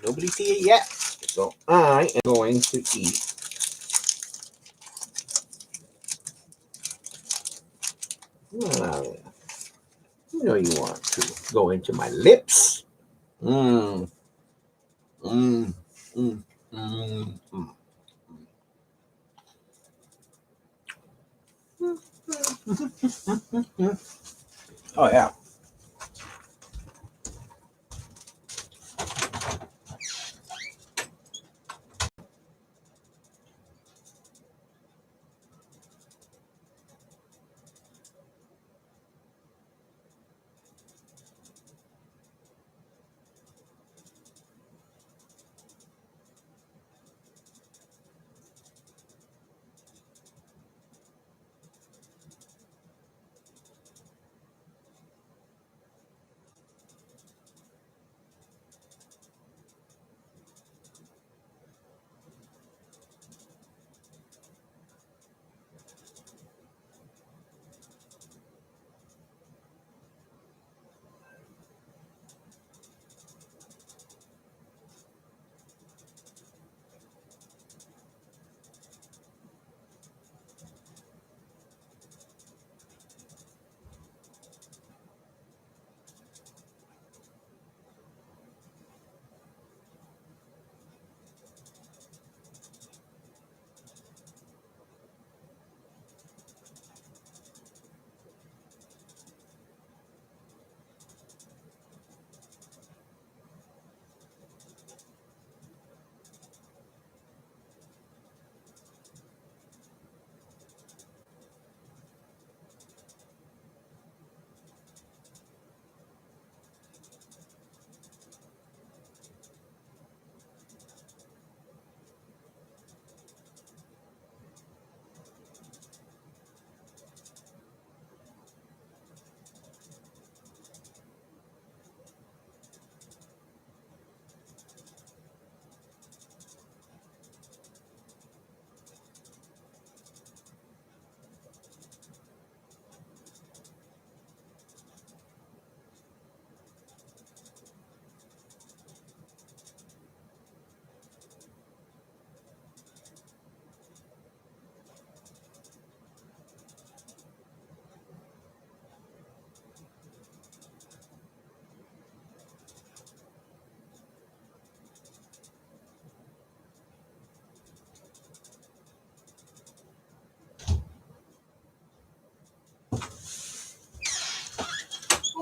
Nobody's here yet, so I am going to eat. You know you want to go into my lips. Mmm. Mmm. Mmm. Mmm. Oh yeah.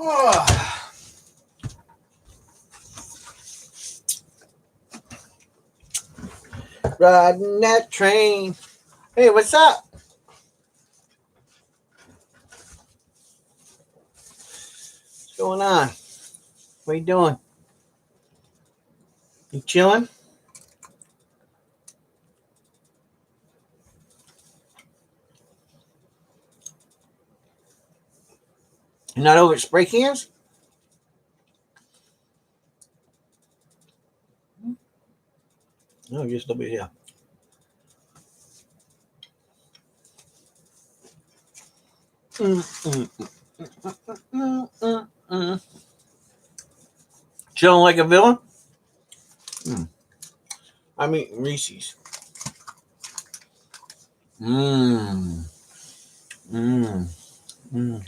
Oh. Riding that train. Hey, what's up? What's going on? What are you doing? You chilling? You're not over at Spray Cans? No, you're still be here. Chilling like a villain? Mm. I'm eating Reese's. Mmm. Mmm. Mmm.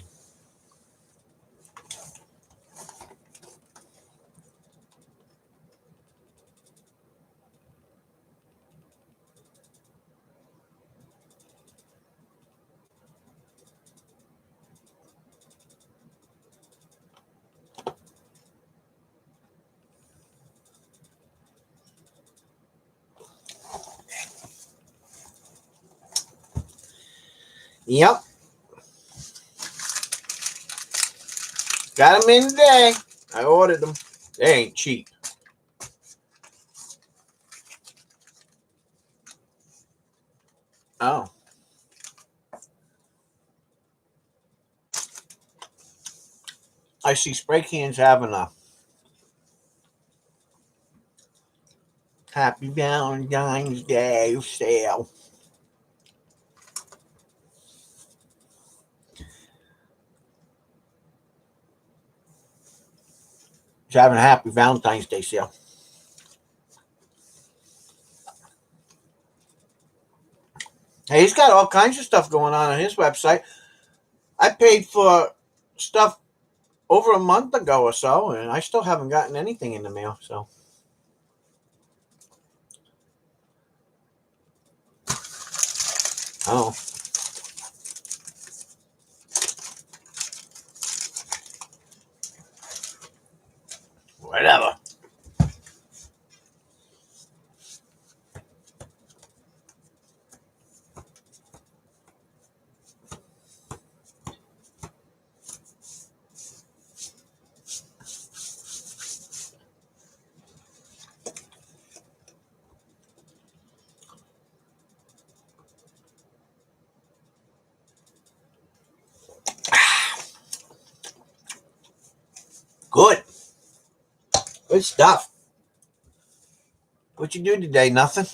Yep. Got them in today. I ordered them. They ain't cheap. Oh. I see Spray Cans having a Happy Valentine's Day sale. He's having a happy Valentine's Day sale. Hey, he's got all kinds of stuff going on his website. I paid for stuff over a month ago or so, and I still haven't gotten anything in the mail. So, oh, whatever. Good. Good stuff. What you do today? Nothing?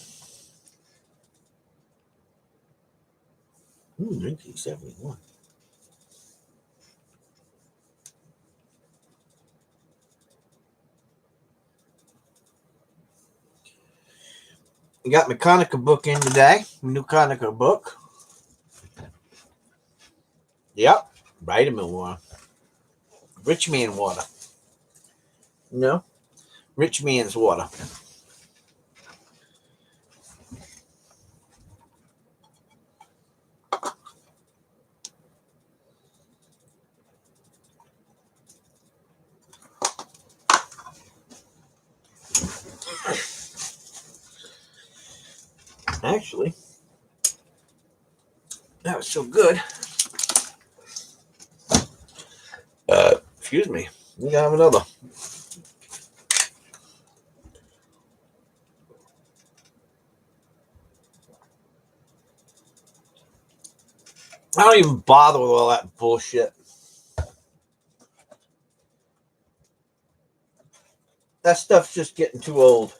1971. I got my Conica book in today. My new Conica book. Yep. Vitamin water. Rich man water. No. Rich man's water. Actually, that was so good. Excuse me. We gotta have another. I don't even bother with all that bullshit. That stuff's just getting too old.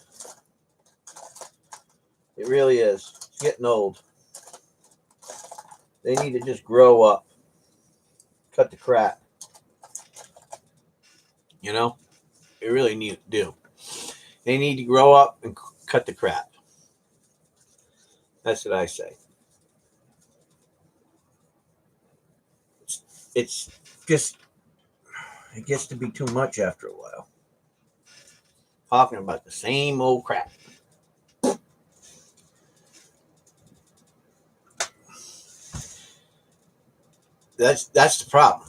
It really is. It's getting old. They need to just grow up. Cut the crap. You know? They really need to do. They need to grow up and cut the crap. That's what I say. It's just, it gets to be too much after a while. Talking about the same old crap. That's the problem.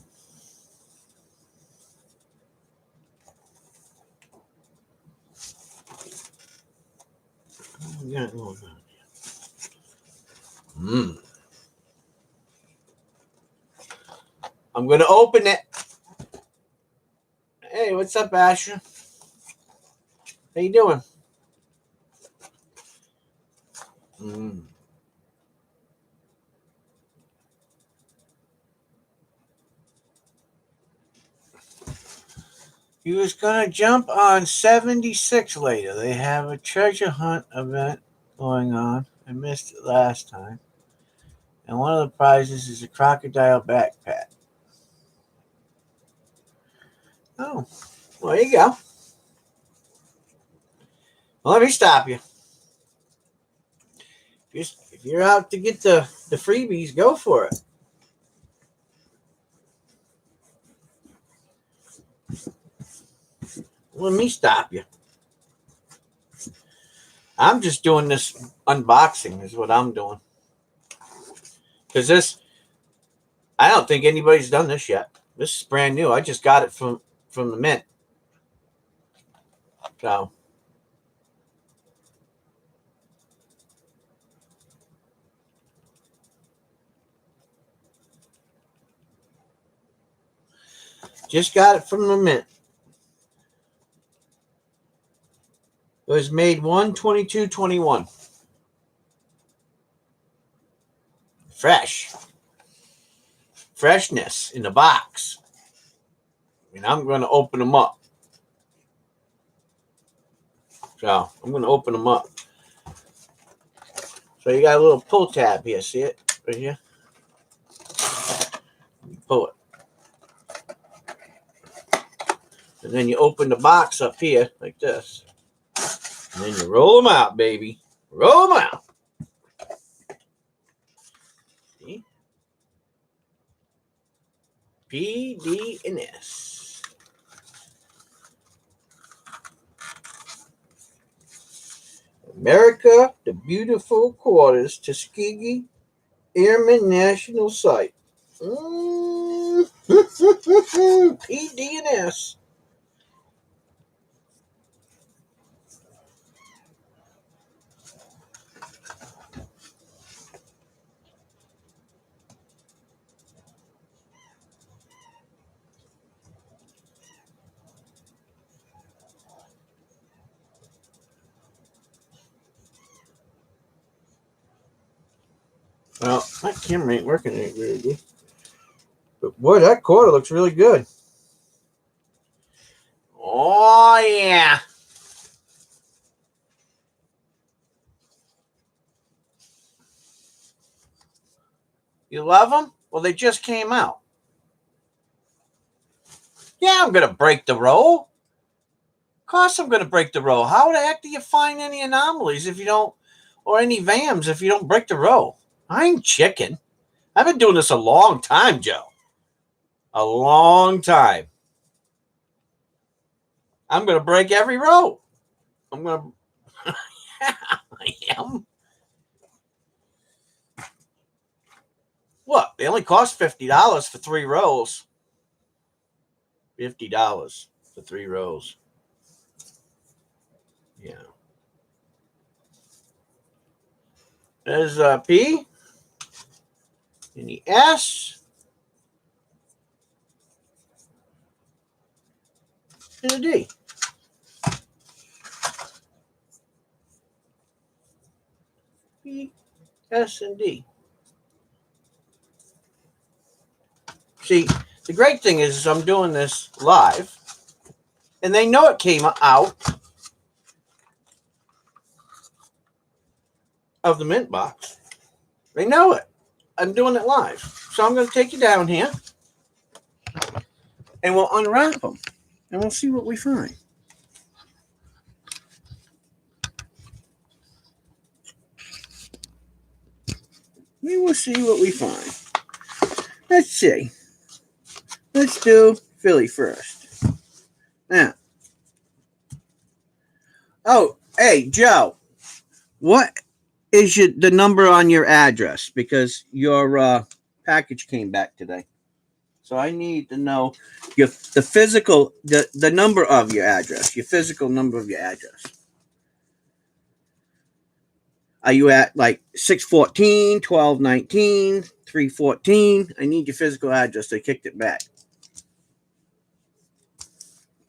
I'm going to open it. Hey, what's up, Asher? How you doing? He was going to jump on 76 later. They have a treasure hunt event going on. I missed it last time. And one of the prizes is a crocodile backpack. Oh, well, there you go. Well, let me stop you. If you're out to get the freebies, go for it. Let me stop you. I'm just doing this unboxing is what I'm doing. Because this, I don't think anybody's done this yet. This is brand new. I just got it from the mint. So, just got it from the mint. It was made 1/22/21. Fresh. Freshness in the box. And I'm going to open them up. So, I'm going to open them up. So, you got a little pull tab here. See it? Right here. Pull it. And then you open the box up here like this. And then you roll them out, baby. Roll them out. See? P, D, and S. America, the beautiful quarters, Tuskegee Airmen National Site. P, D, and S. Well, my camera ain't working very good. But boy, that quarter looks really good. Oh, yeah. You love them? Well, they just came out. Yeah, I'm going to break the roll. Of course I'm going to break the roll. How the heck do you find any anomalies if you don't, or any VAMs if you don't break the roll? I ain't chicken. I've been doing this a long time, Joe. A long time. I'm going to break every row. I'm going to... I am. What? They only cost $50 for 3 rows. $50 for 3 rows. Yeah. There's a P and the S and a D. P, S, and D. See, the great thing is I'm doing this live, and they know it came out of the mint box. They know it. I'm doing it live. So I'm going to take you down here, and we'll unwrap them, and we'll see what we find. We will see what we find. Let's see. Let's do Philly first. Now. Oh, hey, Joe. What is the number on your address? Because your package came back today. So I need to know the number of your address, your physical number of your address. Are you at like 614, 1219, 314? I need your physical address. They kicked it back.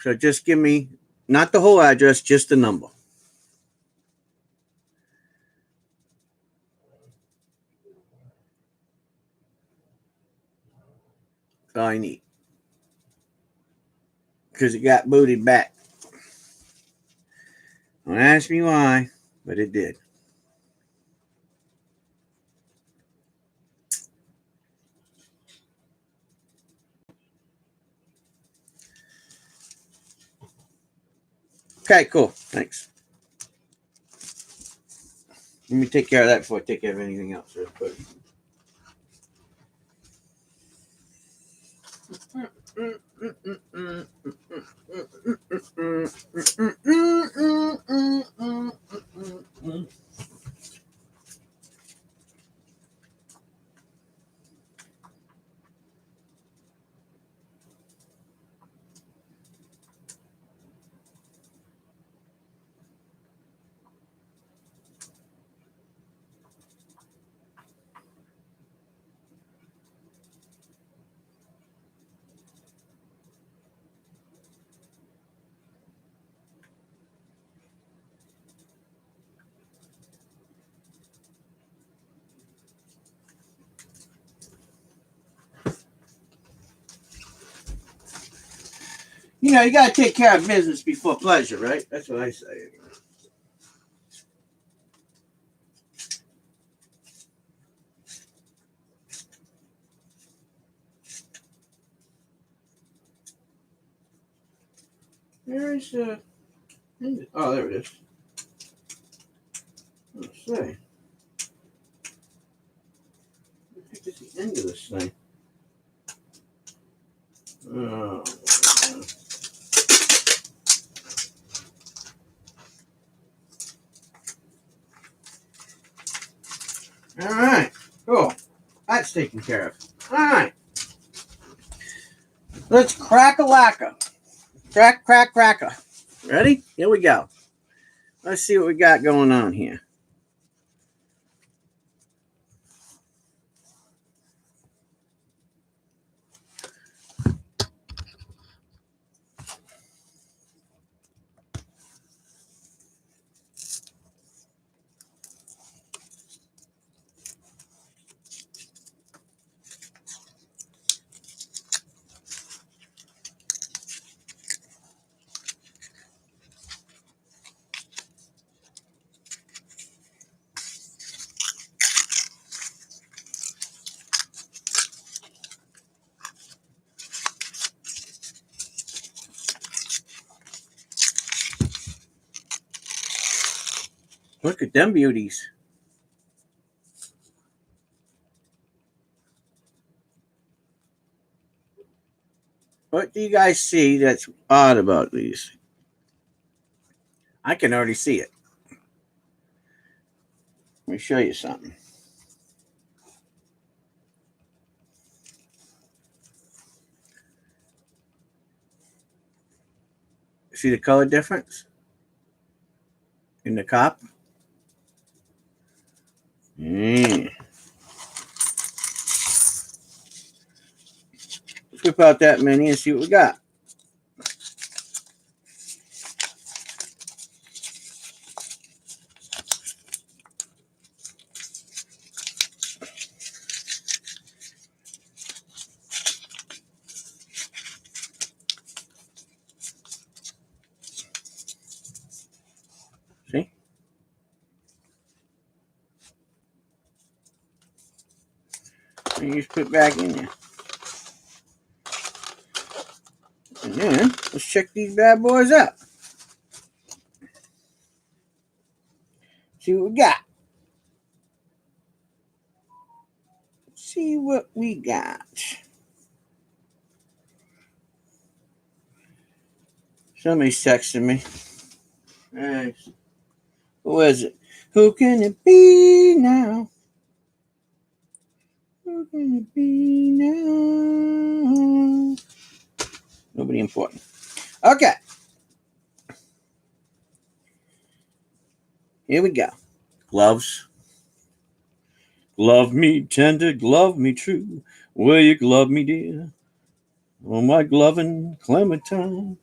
So just give me, not the whole address, just the number. That's all I need. Because it got booted back. Don't ask me why, but it did. Okay, cool. Thanks. Let me take care of that before I take care of anything else real quick. You know, you got to take care of business before pleasure, right? That's what I say. There's oh, there it is. Let's see. I think it's the end of this thing. Oh. All right. Cool. That's taken care of. All right. Let's crack-a-lacka. Crack, crack, cracker. Ready? Here we go. Let's see what we got going on here. Look at them beauties. What do you guys see that's odd about these? I can already see it. Let me show you something. See the color difference in the cup? Flip out that mini and see what we got. See? And you just put it back in there. And then let's check these bad boys out. See what we got. See what we got. Somebody's texting me. Nice. Who is it? Who can it be now? Who can it be now? Nobody important. Okay. Here we go. Gloves. Glove me tender, glove me true. Will you glove me, dear? Oh, my gloving Clementine.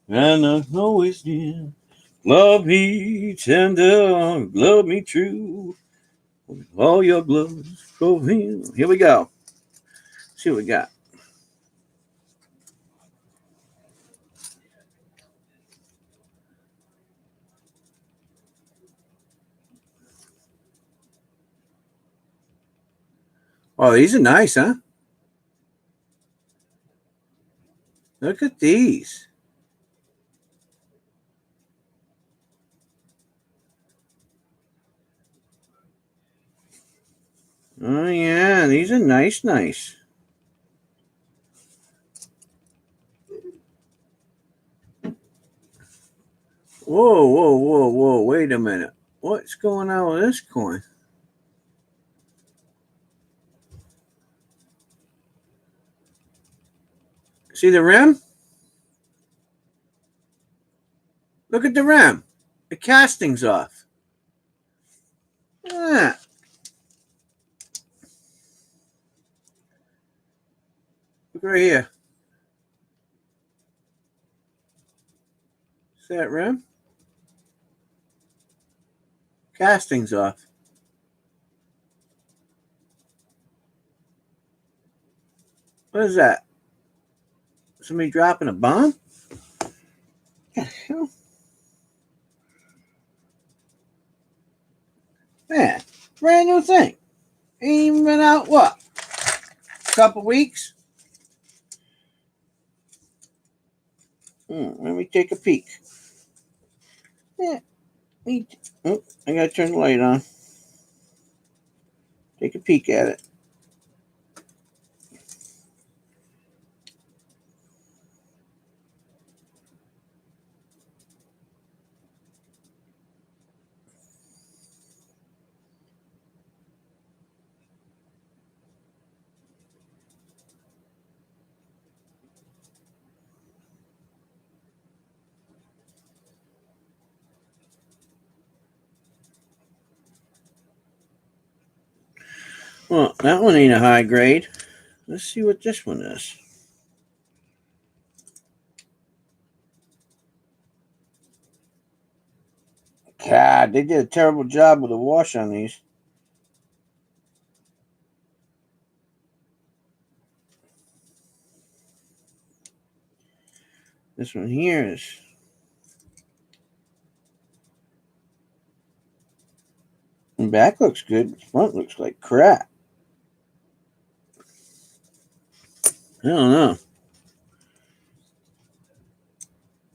And I always dear. Glove me tender, glove me true. With all your gloves, go here. Here we go. See what we got. Oh, these are nice, huh? Look at these. Oh, yeah, these are nice. Whoa. Wait a minute. What's going on with this coin? See the rim? Look at the rim. The casting's off. Look at that. Look right here. See that rim? Casting's off. What is that? Somebody dropping a bomb? What the hell? Man, brand new thing. Ain't even been out, what? A couple weeks? Let me take a peek. Yeah, I gotta turn the light on. Take a peek at it. Well, that one ain't a high grade. Let's see what this one is. God, they did a terrible job with the wash on these. This one here is. The back looks good. The front looks like crap. I don't know.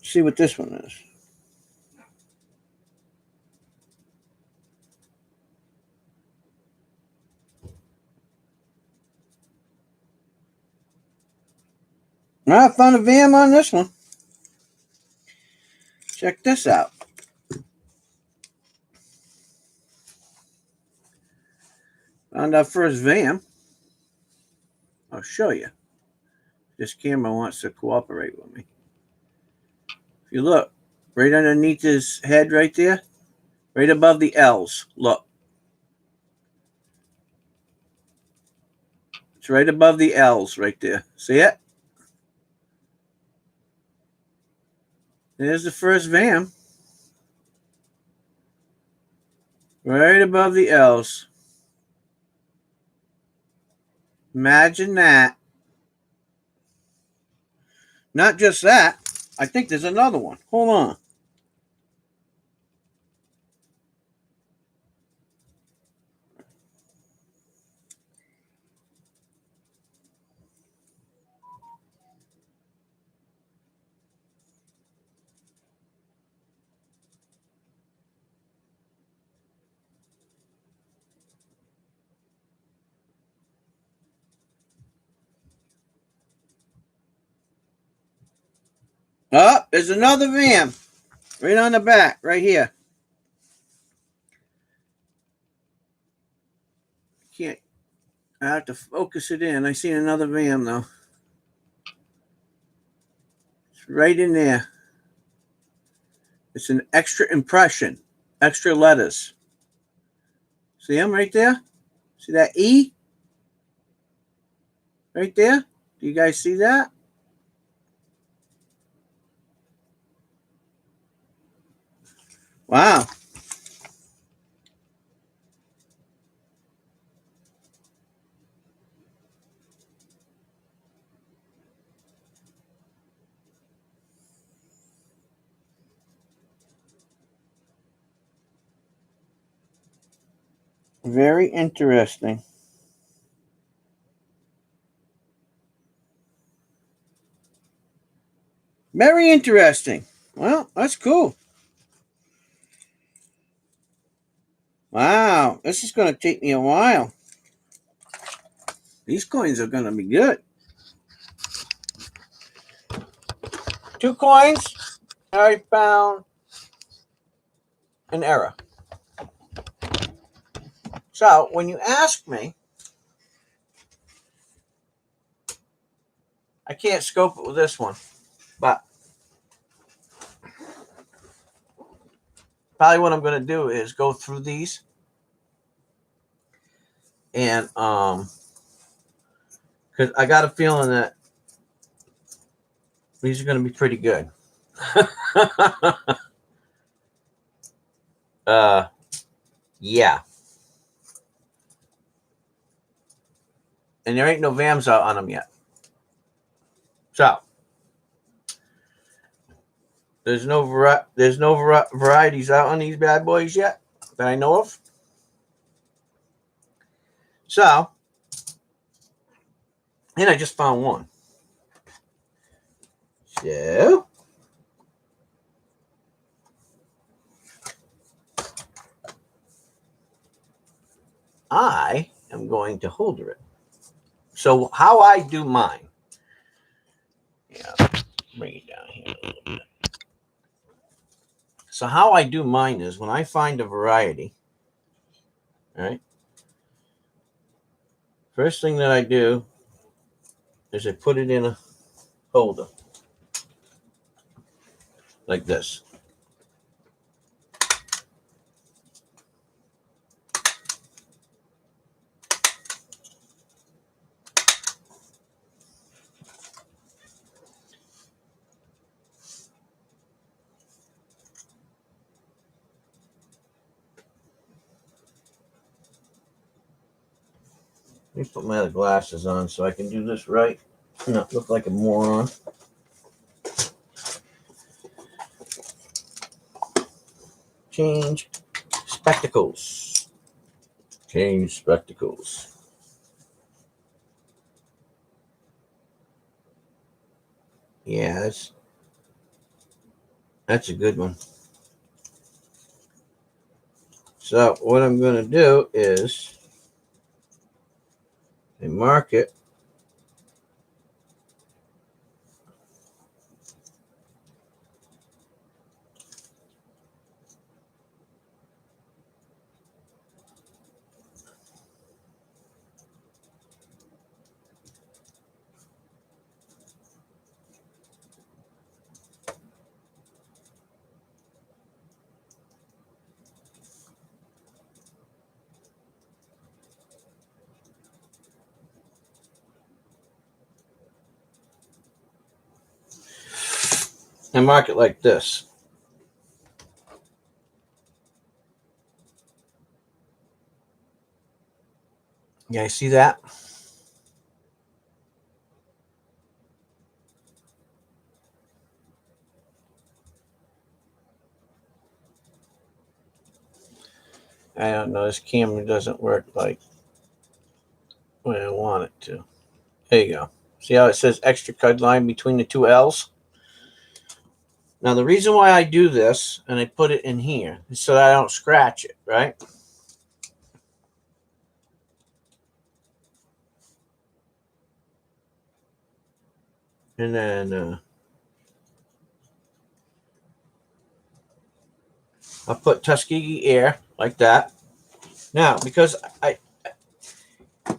See what this one is. I found a VAM on this one. Check this out. Found our first VAM. I'll show you. This camera wants to cooperate with me. If you look, right underneath his head right there, right above the L's, look. It's right above the L's right there. See it? There's the first VAM. Right above the L's. Imagine that. Not just that. I think there's another one. Hold on. Oh, there's another VAM. Right on the back, right here. Can't. I have to focus it in. I see another VAM though. It's right in there. It's an extra impression, extra letters. See them right there? See that E? Right there? Do you guys see that? Wow. Very interesting. Very interesting. Well, that's cool. Wow, this is going to take me a while. These coins are going to be good. 2 coins. I found an error. So when you ask me, I can't scope it with this one, but probably what I'm going to do is go through these and because I got a feeling that these are going to be pretty good. Yeah. And there ain't no VAMs out on them yet. So there's no varieties out on these bad boys yet that I know of. So, and I just found one. So am going to holder it. So how I do mine, bring it down here a little bit. So how I do mine is when I find a variety, right? First thing that I do is I put it in a holder like this. Let me put my other glasses on so I can do this right and not look like a moron. Change spectacles. Change spectacles. Yeah, that's a good one. So what I'm going to do is I mark it. I mark it like this. Yeah, you see that? I don't know. This camera doesn't work like the way I want it to. There you go. See how it says extra cut line between the two L's? Now, the reason why I do this and I put it in here is so that I don't scratch it, right? And then I'll put Tuskegee Air like that. Now, because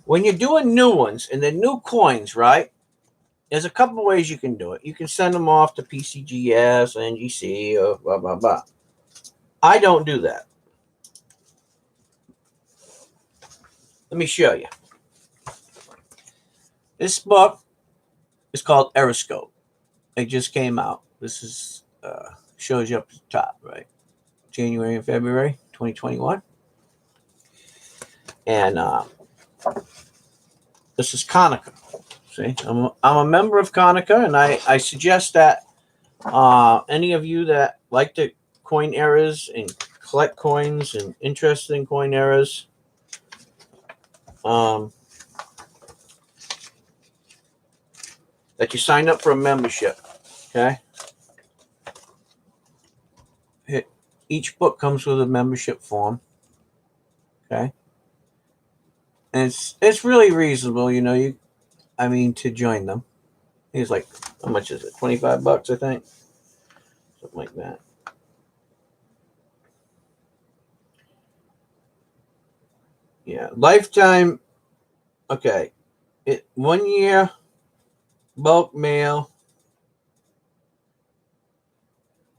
when you're doing new ones and they're new coins, right? There's a couple ways you can do it. You can send them off to PCGS, NGC, or blah, blah, blah. I don't do that. Let me show you. This book is called Aeroscope. It just came out. This is shows you up at the top, right? January and February 2021. And this is Konica. See, I'm a member of Konica, and I suggest that any of you that like to coin eras and collect coins and interested in coin eras, that you sign up for a membership. Okay. Each book comes with a membership form. Okay. And it's really reasonable, you know. To join them. It's like, how much is it? $25, I think. Something like that. Yeah. Lifetime. Okay. 1 year bulk mail.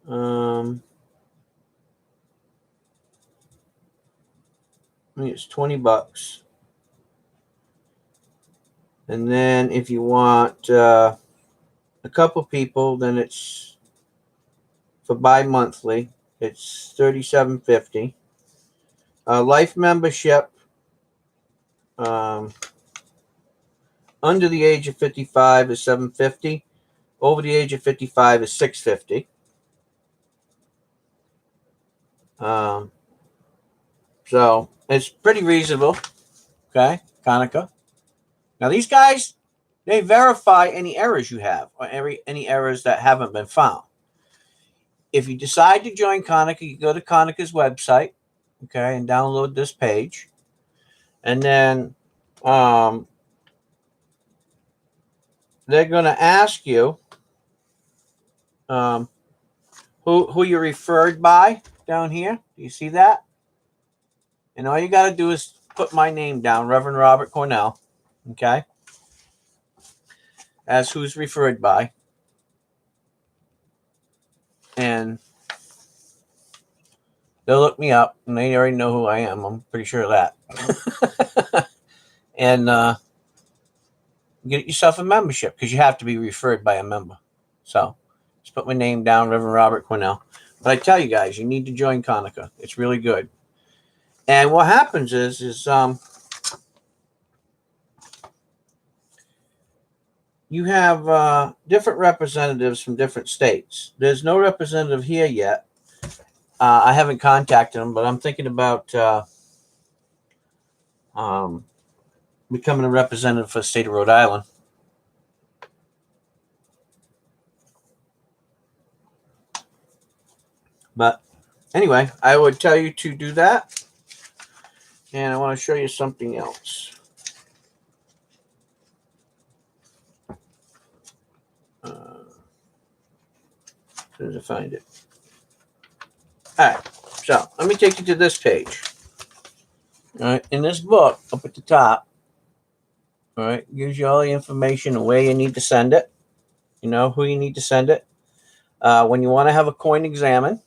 I think it's $20. And then if you want a couple people, then it's for bi-monthly. It's $37.50. Life membership under the age of 55 is $7.50. Over the age of 55 is $6.50. So it's pretty reasonable. Okay, Konica. Now these guys, they verify any errors you have or any errors that haven't been found. If you decide to join Konica, you go to Konica's website, okay, and download this page. And then um, they're going to ask you um, who you're referred by down here. Do you see that? And all you got to do is put my name down, Reverend Robert Cornell, okay, as who's referred by. And they'll look me up, and they already know who I am. I'm pretty sure of that. And get yourself a membership because you have to be referred by a member. So just put my name down, Reverend Robert Cornell. But I tell you guys, you need to join Conica. It's really good. And what happens is you have different representatives from different states. There's no representative here yet. I haven't contacted them, but I'm thinking about becoming a representative for the state of Rhode Island. But anyway, I would tell you to do that. And I want to show you something else. As soon as I find it. All right. So let me take you to this page. All right. In this book, up at the top, all right, gives you all the information and where you need to send it. You know who you need to send it. When you want to have a coin examined,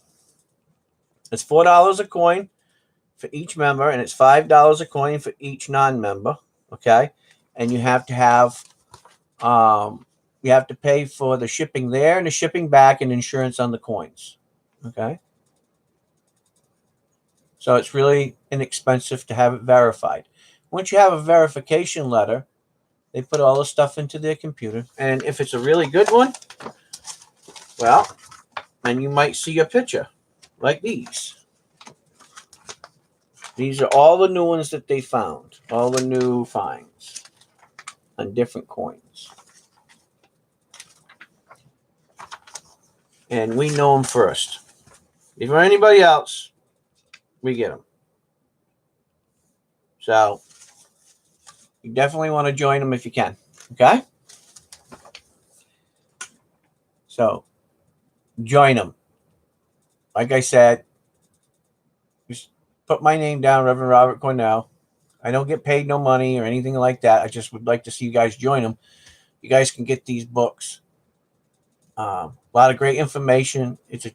it's $4 a coin for each member, and it's $5 a coin for each non-member. Okay, and you have to have you have to pay for the shipping there and the shipping back and insurance on the coins. Okay, so it's really inexpensive to have it verified. Once you have a verification letter, they put all the stuff into their computer, and if it's a really good one, well, then you might see a picture like these. These are all the new ones that they found, all the new finds on different coins. And we know them first. Before anybody else, we get them. So you definitely want to join them if you can. Okay? So join them. Like I said, just put my name down, Reverend Robert Cornell. I don't get paid no money or anything like that. I just would like to see you guys join them. You guys can get these books. A lot of great information. It's a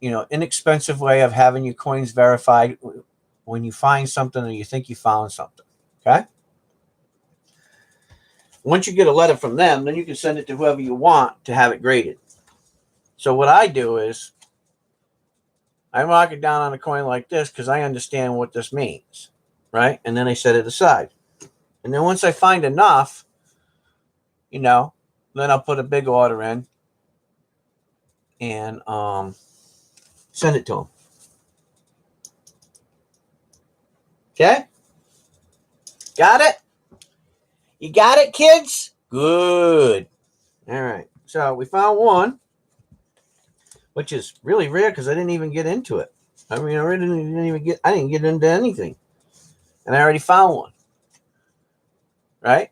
inexpensive way of having your coins verified when you find something or you think you found something. Okay? Once you get a letter from them, then you can send it to whoever you want to have it graded. So what I do is I mark it down on a coin like this because I understand what this means, right? And then I set it aside. And then once I find enough, then I'll put a big order in and send it to them. Okay? Got it? You got it, kids? Good. All right. So we found one, which is really rare because I didn't even get into it. I didn't get into anything. And I already found one. Right?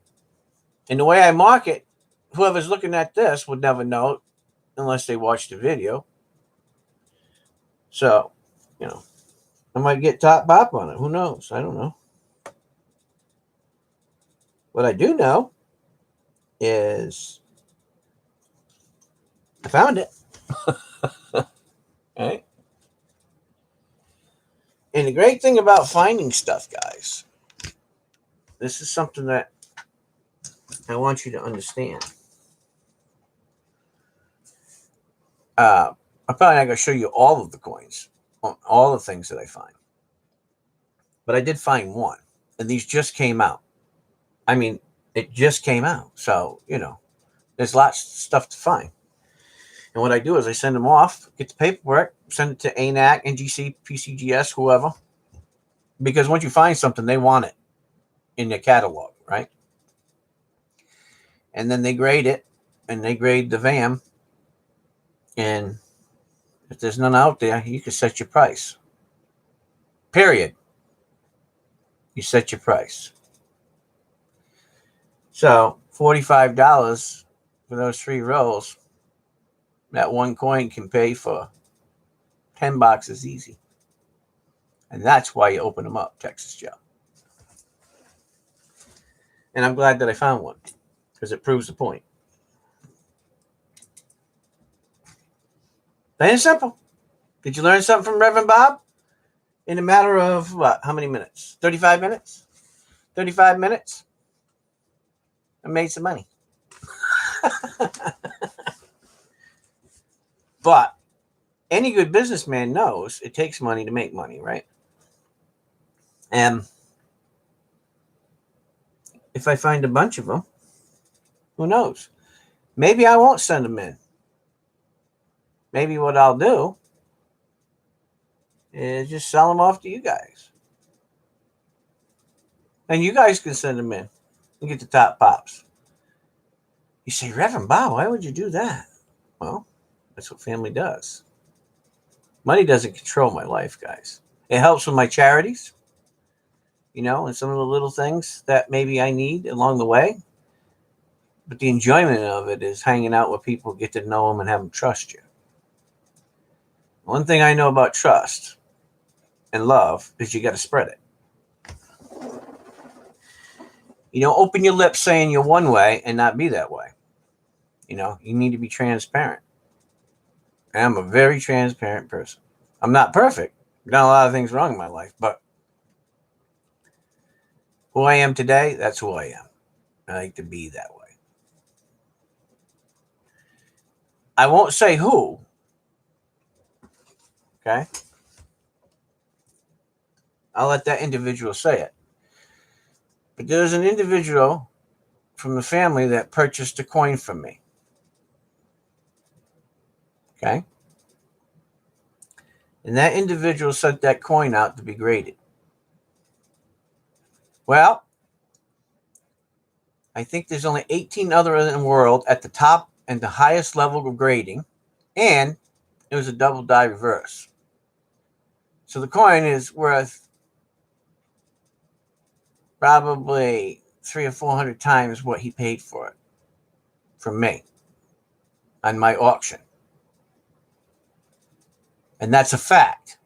And the way I mark it, whoever's looking at this would never know unless they watch the video. So, I might get top bop on it. Who knows? I don't know. What I do know is I found it. Right? And the great thing about finding stuff, guys, this is something that I want you to understand. I'm probably not going to show you all of the coins, all the things that I find. But I did find one, and these just came out. I mean, it just came out. So, there's lots of stuff to find. And what I do is I send them off, get the paperwork, send it to ANAC, NGC, PCGS, whoever. Because once you find something, they want it in their catalog, right? And then they grade it, and they grade the VAM. And if there's none out there, you can set your price. Period. You set your price. So $45 for those 3 rolls, that one coin can pay for 10 boxes easy. And that's why you open them up, Texas Joe. And I'm glad that I found one because it proves the point. Plain and simple. Did you learn something from Reverend Bob? In a matter of what? How many minutes? 35 minutes? 35 minutes? I made some money. But any good businessman knows it takes money to make money, right? And if I find a bunch of them, who knows? Maybe I won't send them in. Maybe what I'll do is just sell them off to you guys. And you guys can send them in and get the top pops. You say, Reverend Bob, why would you do that? Well, that's what family does. Money doesn't control my life, guys. It helps with my charities, and some of the little things that maybe I need along the way. But the enjoyment of it is hanging out with people, get to know them, and have them trust you. One thing I know about trust and love is you got to spread it. Open your lips saying you're one way and not be that way. You need to be transparent. And I'm a very transparent person. I'm not perfect. I've done a lot of things wrong in my life, but who I am today, that's who I am. I like to be that way. I won't say who. Okay? I'll let that individual say it. But there's an individual from the family that purchased a coin from me. Okay? And that individual sent that coin out to be graded. Well, I think there's only 18 others in the world at the top and the highest level of grading. And it was a double die reverse. So the coin is worth probably 300 or 400 times what he paid for it from me on my auction. And that's a fact.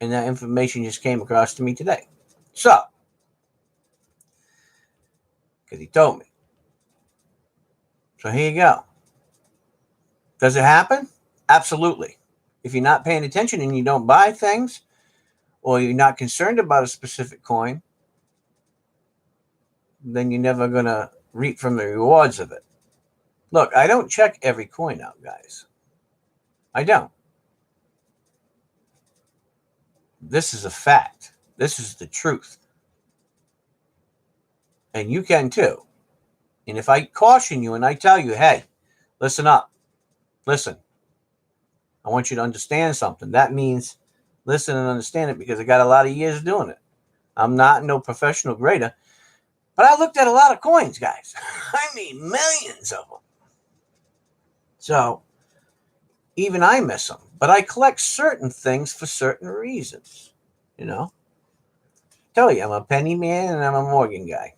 And that information just came across to me today. So, because he told me. So here you go. Does it happen? Absolutely. If you're not paying attention and you don't buy things, or you're not concerned about a specific coin, then you're never going to reap from the rewards of it. Look, I don't check every coin out, guys. I don't. This is a fact. This is the truth. And you can too. And if I caution you and I tell you, hey, listen up. Listen. I want you to understand something. That means listen and understand it because I got a lot of years doing it. I'm not no professional grader. But I looked at a lot of coins, guys. I mean, millions of them. So, even I miss them. But I collect certain things for certain reasons. Tell you, I'm a penny man and I'm a Morgan guy.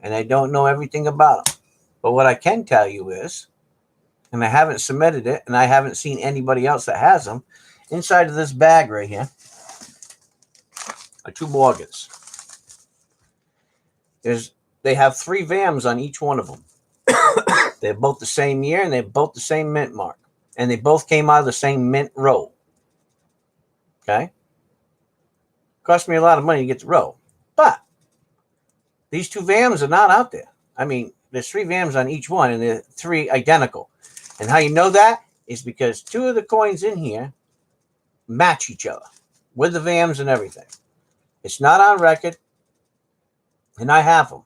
And I don't know everything about them. But what I can tell you is, and I haven't submitted it, and I haven't seen anybody else that has them, inside of this bag right here are 2 Morgans. They have 3 VAMs on each one of them. They're both the same year, and they're both the same mint mark. And they both came out of the same mint roll. Okay? Cost me a lot of money to get the roll. But these 2 VAMs are not out there. I mean, there's 3 VAMs on each one, and they're 3 identical. And how you know that is because 2 of the coins in here match each other with the VAMs and everything. It's not on record, and I have them.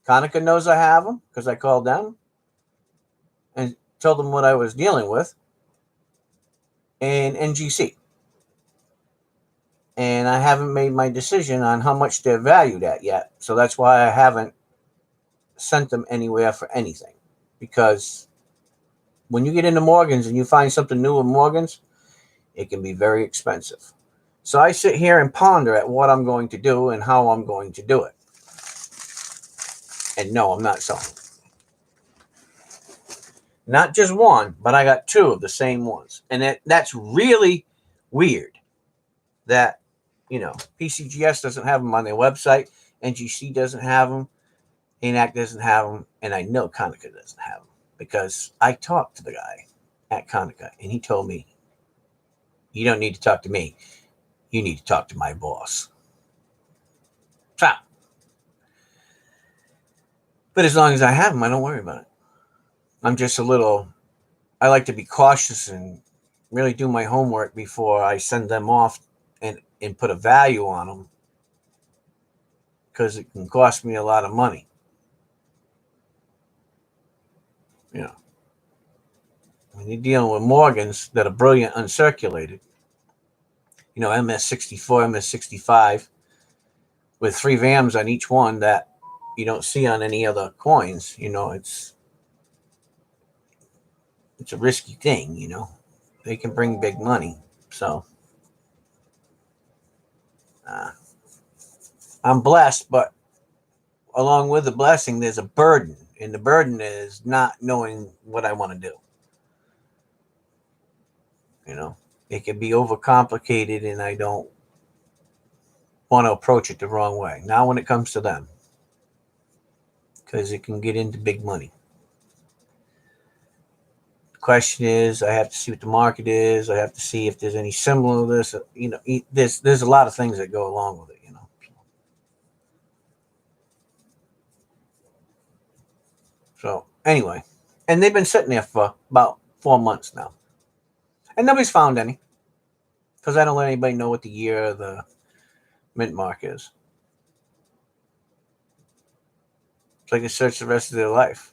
Conica knows I have them because I called them and told them what I was dealing with, and NGC. And I haven't made my decision on how much they're valued at yet. So that's why I haven't sent them anywhere for anything. Because when you get into Morgans and you find something new with Morgans, it can be very expensive. So I sit here and ponder at what I'm going to do and how I'm going to do it. And no, I'm not selling. Not just one, but I got two of the same ones. And that's really weird that, PCGS doesn't have them on their website. NGC doesn't have them. ANAC doesn't have them. And I know Konica doesn't have them because I talked to the guy at Konica and he told me, you don't need to talk to me. You need to talk to my boss. So, but as long as I have them, I don't worry about it. I'm just I like to be cautious and really do my homework before I send them off and put a value on them because it can cost me a lot of money. When you're dealing with Morgans that are brilliant uncirculated, MS64, MS65, with 3 VAMs on each one that you don't see on any other coins, it's a risky thing, They can bring big money. So I'm blessed, but along with the blessing, there's a burden. And the burden is not knowing what I want to do. It can be overcomplicated and I don't want to approach it the wrong way. Now when it comes to them, because it can get into big money. The question is, I have to see what the market is. I have to see if there's any similar to this. There's a lot of things that go along with it. So anyway, and they've been sitting there for about 4 months now, and nobody's found any because I don't let anybody know what the year of the mint mark is. So they can search the rest of their life.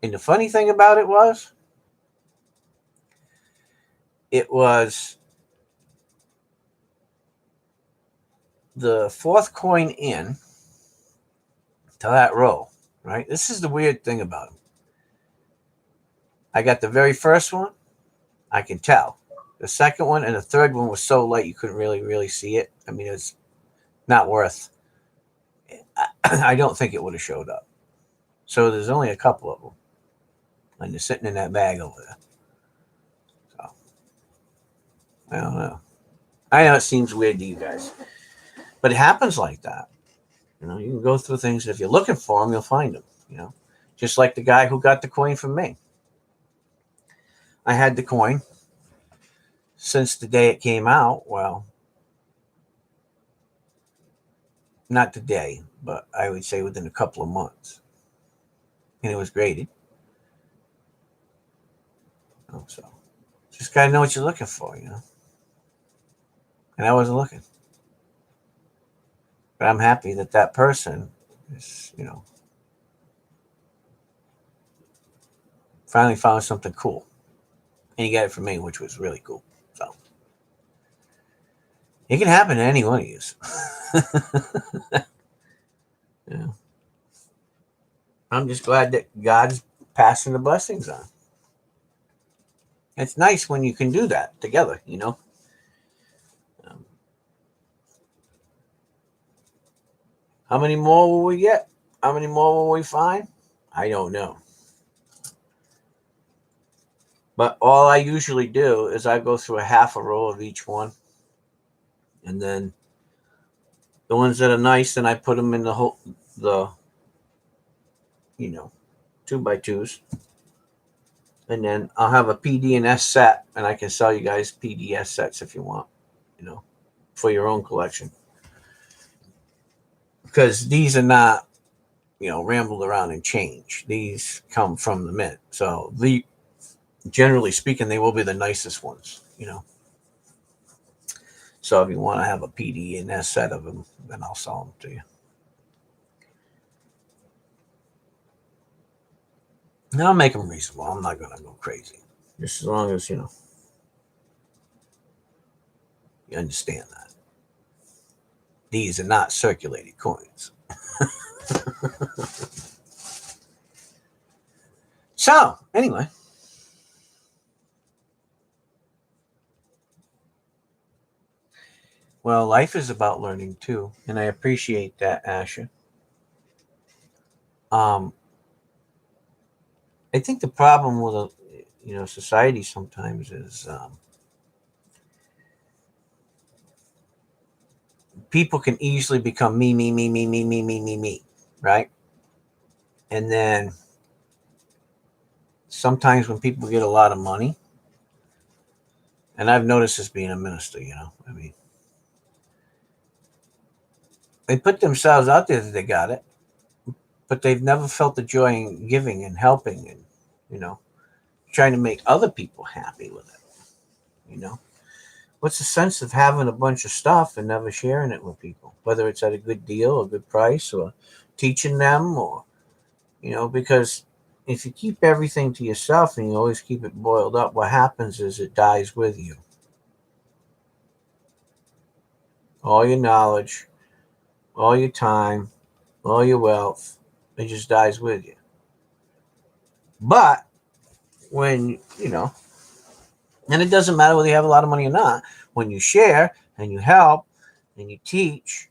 And the funny thing about it was the 4th coin in to that row, right? This is the weird thing about them. I got the very first one, I can tell. The second one and the third one was so light you couldn't really see it. I mean, it's not worth. I don't think it would have showed up. So there's only a couple of them, and they're sitting in that bag over there. So I don't know. I know it seems weird to you guys, but it happens like that. You can go through things. If you're looking for them, you'll find them. Just like the guy who got the coin from me. I had the coin since the day it came out. Well, not the day, but I would say within a couple of months. And it was graded. So just got to know what you're looking for, And I wasn't looking. But I'm happy that person is, finally found something cool. And he got it from me, which was really cool. So it can happen to any one of you. Yeah. I'm just glad that God's passing the blessings on. It's nice when you can do that together, How many more will we get? How many more will we find? I don't know. But all I usually do is I go through a half a row of each one. And then the ones that are nice, then I put them in the 2x2s. And then I'll have a PD and S set, and I can sell you guys PDS sets if you want, for your own collection. Because these are not, rambled around and changed. These come from the mint. So generally speaking, they will be the nicest ones, So if you want to have a PD and S set of them, then I'll sell them to you. Now I'll make them reasonable. I'm not going to go crazy. Just as long as, you understand that. These are not circulated coins. So, anyway. Well, life is about learning too. And I appreciate that, Asha. I think the problem with society sometimes is people can easily become me, me, me, me, me, me, me, me, me, right? And then sometimes when people get a lot of money, and I've noticed this being a minister, I mean, they put themselves out there that they got it, but they've never felt the joy in giving and helping and, you know, trying to make other people happy with it. What's the sense of having a bunch of stuff and never sharing it with people, whether it's at a good deal, a good price, or teaching them, or, because if you keep everything to yourself and you always keep it boiled up, what happens is it dies with you. All your knowledge, all your time, all your wealth, it just dies with you. But when, and it doesn't matter whether you have a lot of money or not, when you share and you help and you teach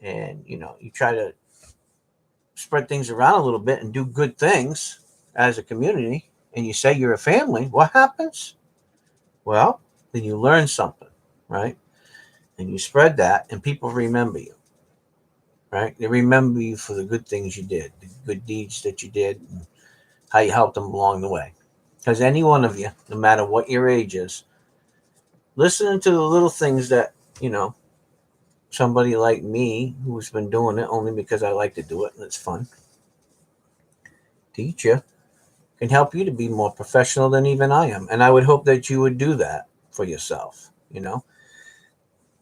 and, you try to spread things around a little bit and do good things as a community, and you say you're a family, what happens? Well, then you learn something, right? And you spread that, and people remember you, right? They remember you for the good things you did, the good deeds that you did, and how you helped them along the way. Because any one of you, no matter what your age is, listening to the little things that, somebody like me who's been doing it only because I like to do it and it's fun, teach you, can help you to be more professional than even I am. And I would hope that you would do that for yourself.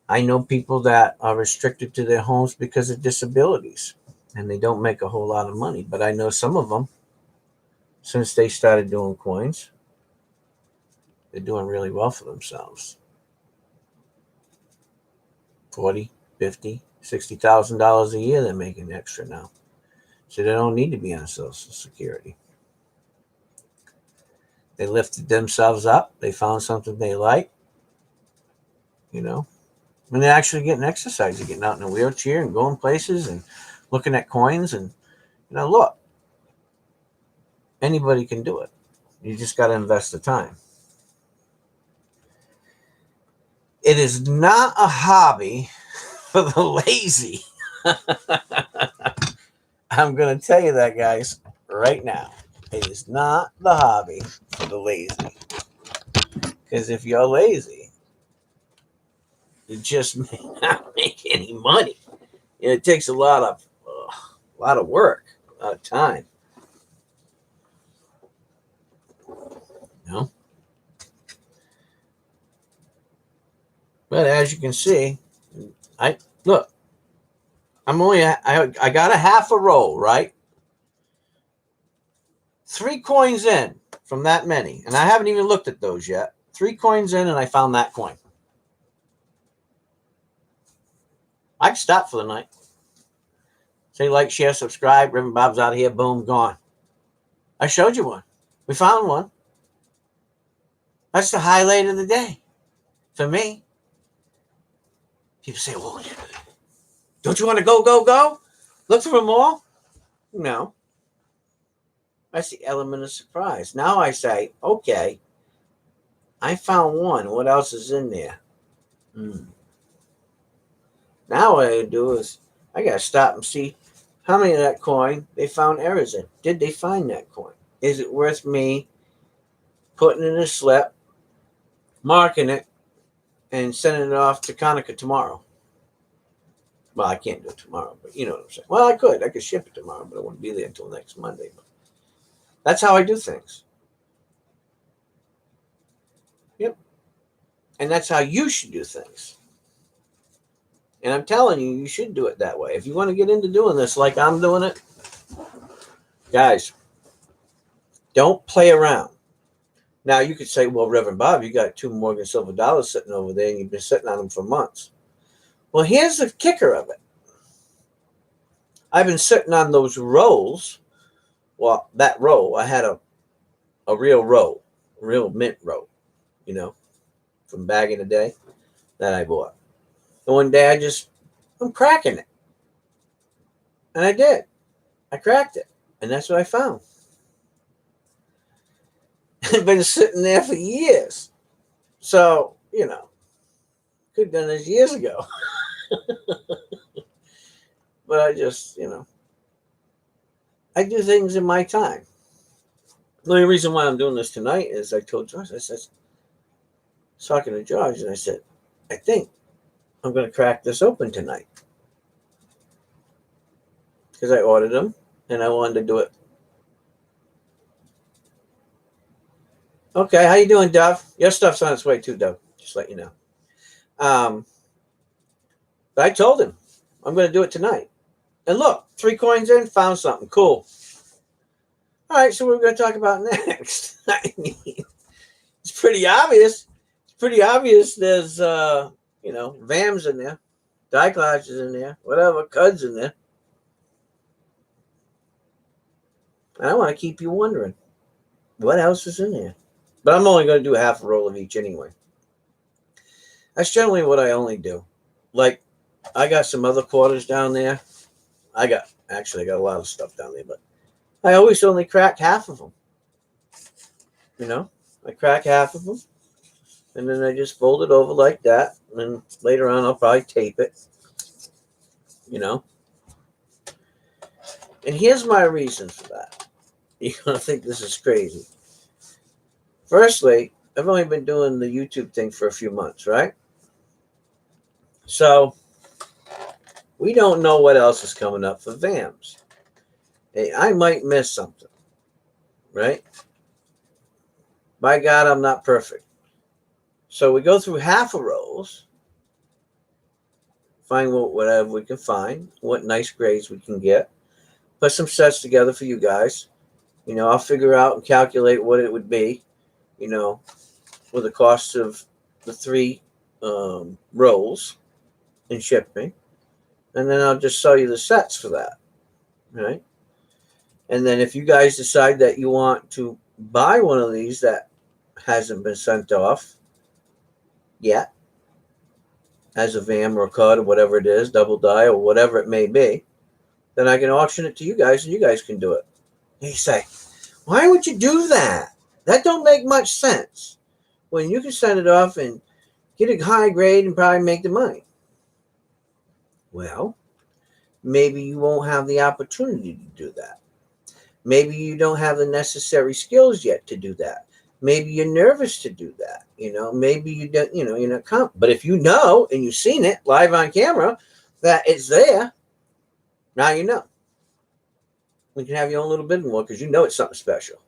I know people that are restricted to their homes because of disabilities and they don't make a whole lot of money. But I know some of them, since they started doing coins, they're doing really well for themselves. 40, 50, $60,000 a year they're making extra now. So they don't need to be on Social Security. They lifted themselves up. They found something they like, and they're actually getting exercise. They're getting out in a wheelchair and going places and looking at coins. And, look, anybody can do it. You just got to invest the time. It is not a hobby for the lazy. I'm going to tell you that, guys, right now. It is not the hobby for the lazy. Because if you're lazy, you just may not make any money. It takes a lot of work, a lot of time. But as you can see, I look. I got a half a roll, right? 3 coins in from that many, and I haven't even looked at those yet. 3 coins in, and I found that coin. I can stop for the night. Say like, share, subscribe. Reverend Bob's out of here. Boom, gone. I showed you one. We found one. That's the highlight of the day for me. People say, well, don't you want to go? Look for more? No. That's the element of surprise. Now I say, okay, I found one. What else is in there? Now what I do is I got to stop and see how many of that coin they found errors in. Did they find that coin? Is it worth me putting in a slip, marking it, and sending it off to Conica tomorrow? Well, I can't do it tomorrow, but you know what I'm saying. Well, I could. I could ship it tomorrow, but it wouldn't be there until next Monday. But that's how I do things. Yep. And that's how you should do things. And I'm telling you, you should do it that way. If you want to get into doing this like I'm doing it, guys, don't play around. Now, you could say, well, Reverend Bob, you got 2 Morgan silver dollars sitting over there and you've been sitting on them for months. Well, here's the kicker of it. I've been sitting on those rolls. Well, that roll, I had a real roll, real mint roll, from back in the day that I bought. And one day I'm cracking it. And I did. I cracked it. And that's what I found. It's been sitting there for years. So, could have done this years ago. But I just, I do things in my time. The only reason why I'm doing this tonight is I told Josh, I was talking to Josh, and I said, I think I'm going to crack this open tonight. Because I ordered them, and I wanted to do it. Okay, how you doing, Dove? Your stuff's on its way too, Dove. Just let you know. But I told him I'm going to do it tonight. And look, 3 coins in, found something. Cool. All right, so what are we going to talk about next? I mean, it's pretty obvious. It's pretty obvious there's, VAMs in there, Diclashes in there, whatever, Cuds in there. And I want to keep you wondering, what else is in there? But I'm only going to do half a roll of each anyway. That's generally what I only do. Like, I got some other quarters down there. I got a lot of stuff down there, but I always only crack half of them. I crack half of them, and then I just fold it over like that, and then later on I'll probably tape it. And here's my reason for that. You're going to think this is crazy. Firstly, I've only been doing the YouTube thing for a few months, right? So we don't know what else is coming up for VAMs. Hey, I might miss something, right? By God, I'm not perfect. So we go through half a rolls, find whatever we can find, what nice grades we can get, put some sets together for you guys. I'll figure out and calculate what it would be, with the cost of the 3 rolls and shipping. And then I'll just sell you the sets for that, right? And then if you guys decide that you want to buy one of these that hasn't been sent off yet, as a VAM or a CUD or whatever it is, double die or whatever it may be, then I can auction it to you guys and you guys can do it. And you say, why would you do that? That don't make much sense. When you can send it off and get a high grade and probably make the money. Well, maybe you won't have the opportunity to do that. Maybe you don't have the necessary skills yet to do that. Maybe you're nervous to do that. Maybe you don't, you're not confident. But if you know and you've seen it live on camera that it's there, now you know. You can have your own little bit more because it's something special.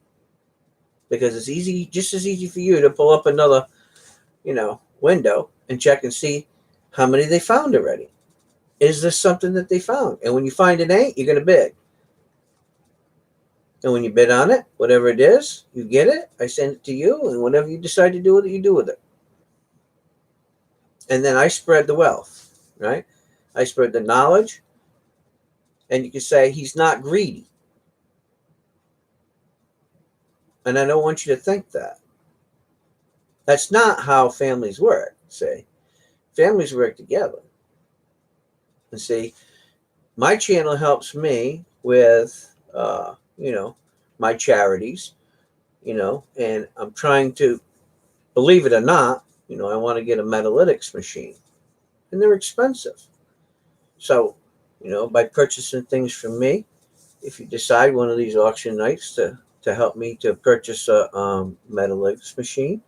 Because it's easy, just as easy for you to pull up another, window and check and see how many they found already. Is this something that they found? And when you find it ain't, you're going to bid. And when you bid on it, whatever it is, you get it. I send it to you, and whatever you decide to do with it, you do with it. And then I spread the wealth, right? I spread the knowledge. And you can say he's not greedy. And I don't want you to think that. That's not how families work, see. Families work together. And see, my channel helps me with, my charities, and I'm trying to, believe it or not, I want to get a metalytics machine. And they're expensive. So, by purchasing things from me, if you decide one of these auction nights to help me to purchase a metalytics machine,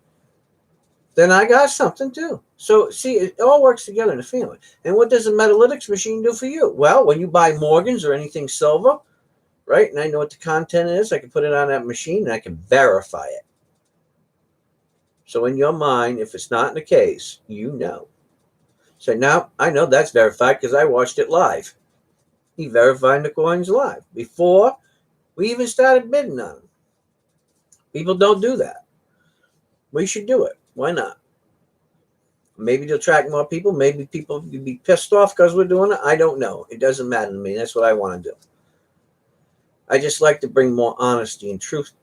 then I got something too. So, see, it all works together in a family. And what does a metalytics machine do for you? Well, when you buy Morgans or anything silver, right, and I know what the content is, I can put it on that machine and I can verify it. So in your mind, if it's not in the case, you know. So now I know that's verified because I watched it live. He verified the coins live before we even started bidding on them. People don't do that. We should do it. Why not? Maybe to attract more people. Maybe people could be pissed off because we're doing it. I don't know. It doesn't matter to me. That's what I want to do. I just like to bring more honesty and truth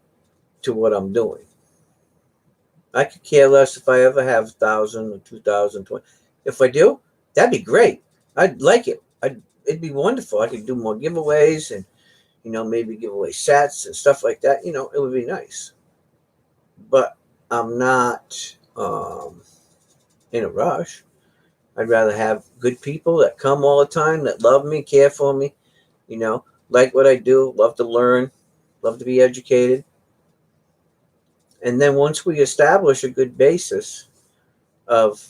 to what I'm doing. I could care less if I ever have 1,000 or 2,000. If I do, that'd be great. I'd like it. It'd be wonderful. I could do more giveaways and, maybe give away sets and stuff like that. It would be nice. But I'm not in a rush. I'd rather have good people that come all the time, that love me, care for me, like what I do, love to learn, love to be educated. And then once we establish a good basis of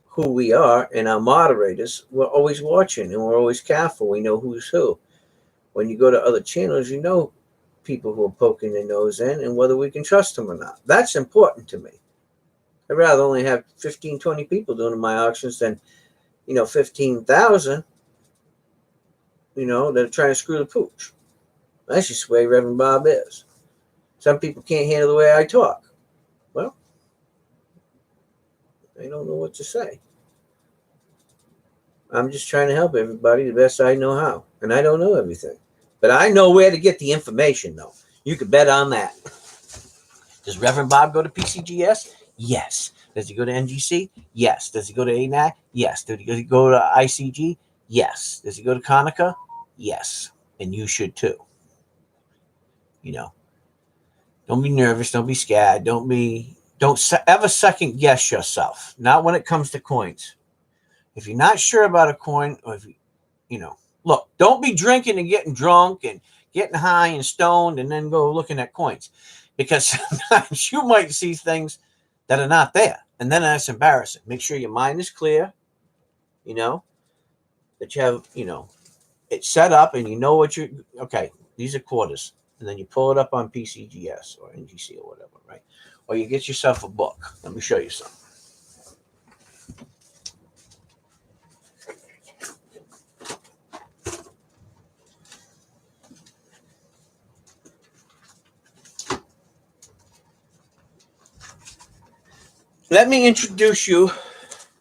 who we are and our moderators, we're always watching and we're always careful. We know who's who. When you go to other channels, people who are poking their nose in and whether we can trust them or not. That's important to me. I'd rather only have 15, 20 people doing my auctions than, 15,000, that are trying to screw the pooch. That's just the way Reverend Bob is. Some people can't handle the way I talk. Well, they don't know what to say. I'm just trying to help everybody the best I know how. And I don't know everything. But I know where to get the information, though. You can bet on that. Does Reverend Bob go to PCGS? Yes. Does he go to NGC? Yes. Does he go to ANAC? Yes. Does he go to ICG? Yes. Does he go to Conica? Yes. And you should too. Don't be nervous. Don't be scared. Don't ever second guess yourself. Not when it comes to coins. If you're not sure about a coin, or if look, don't be drinking and getting drunk and getting high and stoned and then go looking at coins, because sometimes you might see things that are not there, and then that's embarrassing. Make sure your mind is clear, that you have, it's set up and what okay, these are quarters, and then you pull it up on PCGS or NGC or whatever, right? Or you get yourself a book. Let me show you something. Let me introduce you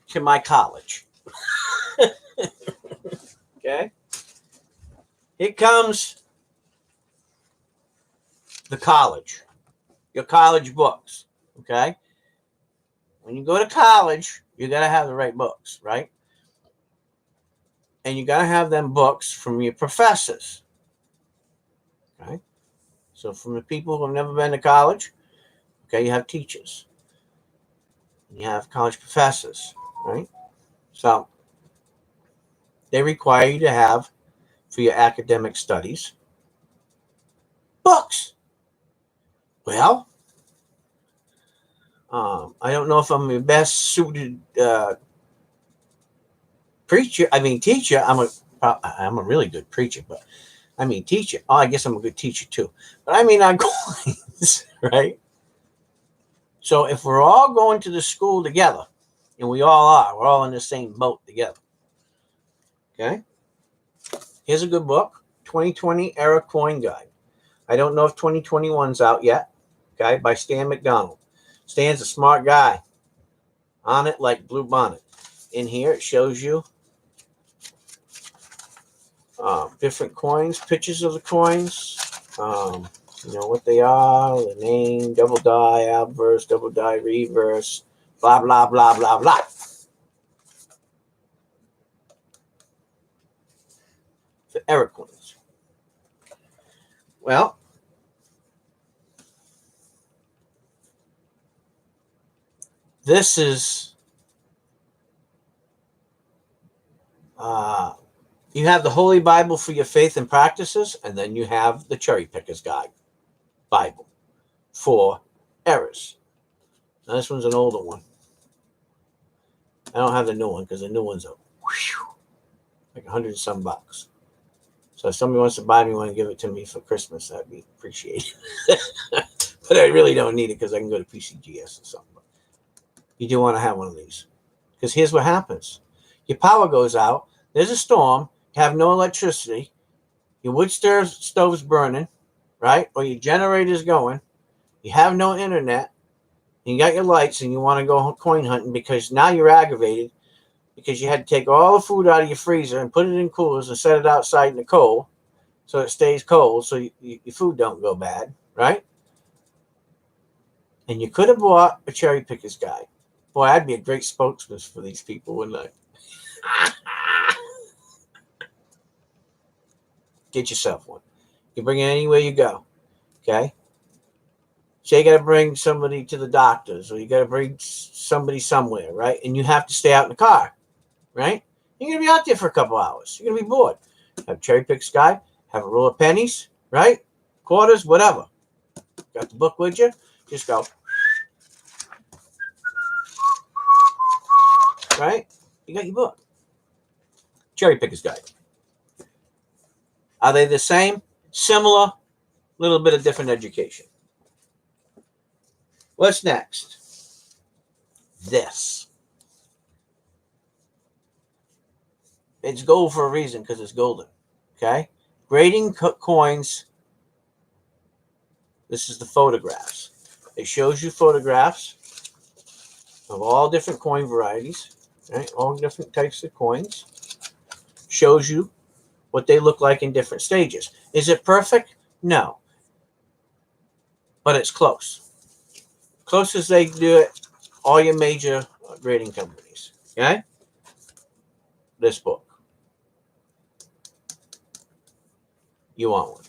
to my college. Okay? Here comes the college, your college books. Okay? When you go to college, you got to have the right books, right? And you got to have them books from your professors. Okay? So from the people who have never been to college, okay, you have teachers. You have college professors, right? So they require you to have, for your academic studies, books. Well, I don't know if I'm the best suited teacher. I'm a really good preacher, but teacher. Oh, I guess I'm a good teacher too. But on coins, right? So if we're all going to the school together, and we all are, we're all in the same boat together. Okay. Here's a good book, 2020 Era Coin Guide. I don't know if 2021's out yet. Okay, by Stan McDonald. Stan's a smart guy. On it like Blue Bonnet. In here, it shows you different coins, pictures of the coins, what they are, the name, double die, obverse, double die, reverse, blah, blah, blah, blah, blah. For error coins. Well, this is, you have the Holy Bible for your faith and practices, and then you have the Cherry Picker's Guide Bible for errors. Now, this one's an older one. I don't have the new one because the new one's like $100 and some bucks. So if somebody wants to buy me one and give it to me for Christmas, that'd be appreciated. But I really don't need it because I can go to PCGS or something. You do want to have one of these, because here's what happens. Your power goes out. There's a storm. You have no electricity. Your wood stove's burning, right? Or your generator's going. You have no internet. You got your lights and you want to go coin hunting because now you're aggravated because you had to take all the food out of your freezer and put it in coolers and set it outside in the cold so it stays cold so your food don't go bad, right? And you could have bought a Cherry Picker's Guide. Boy, I'd be a great spokesman for these people, wouldn't I? Get yourself one. You bring it anywhere you go. Okay. So you got to bring somebody to the doctors, or you got to bring somebody somewhere, right? And you have to stay out in the car, right? You're going to be out there for a couple hours. You're going to be bored. Have cherry pick sky, have a roll of pennies, right? Quarters, whatever. Got the book with you? Just go, right? You got your book. Cherry picker's guide. Are they the same? Similar, little bit of different education. What's next? This. It's gold for a reason, because it's golden. Okay? Grading coins. This is the photographs. It shows you photographs of all different coin varieties, right? All different types of coins. Shows you what they look like in different stages. Is it perfect? No. But it's close. Close as they do it, all your major grading companies. Okay? This book. You want one.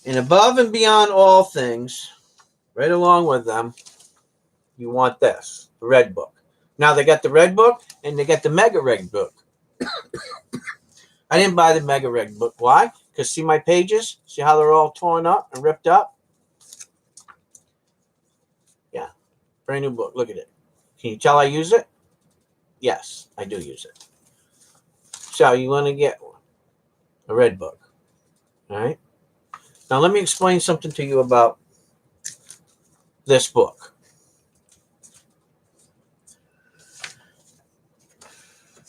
And above and beyond all things, right along with them, you want this, the red book. Now they got the red book and they got the mega red book. I didn't buy the mega red book. Why? Because see my pages? See how they're all torn up and ripped up? Yeah. Brand new book. Look at it. Can you tell I use it? Yes, I do use it. So you want to get one, a red book. All right. Now let me explain something to you about this book.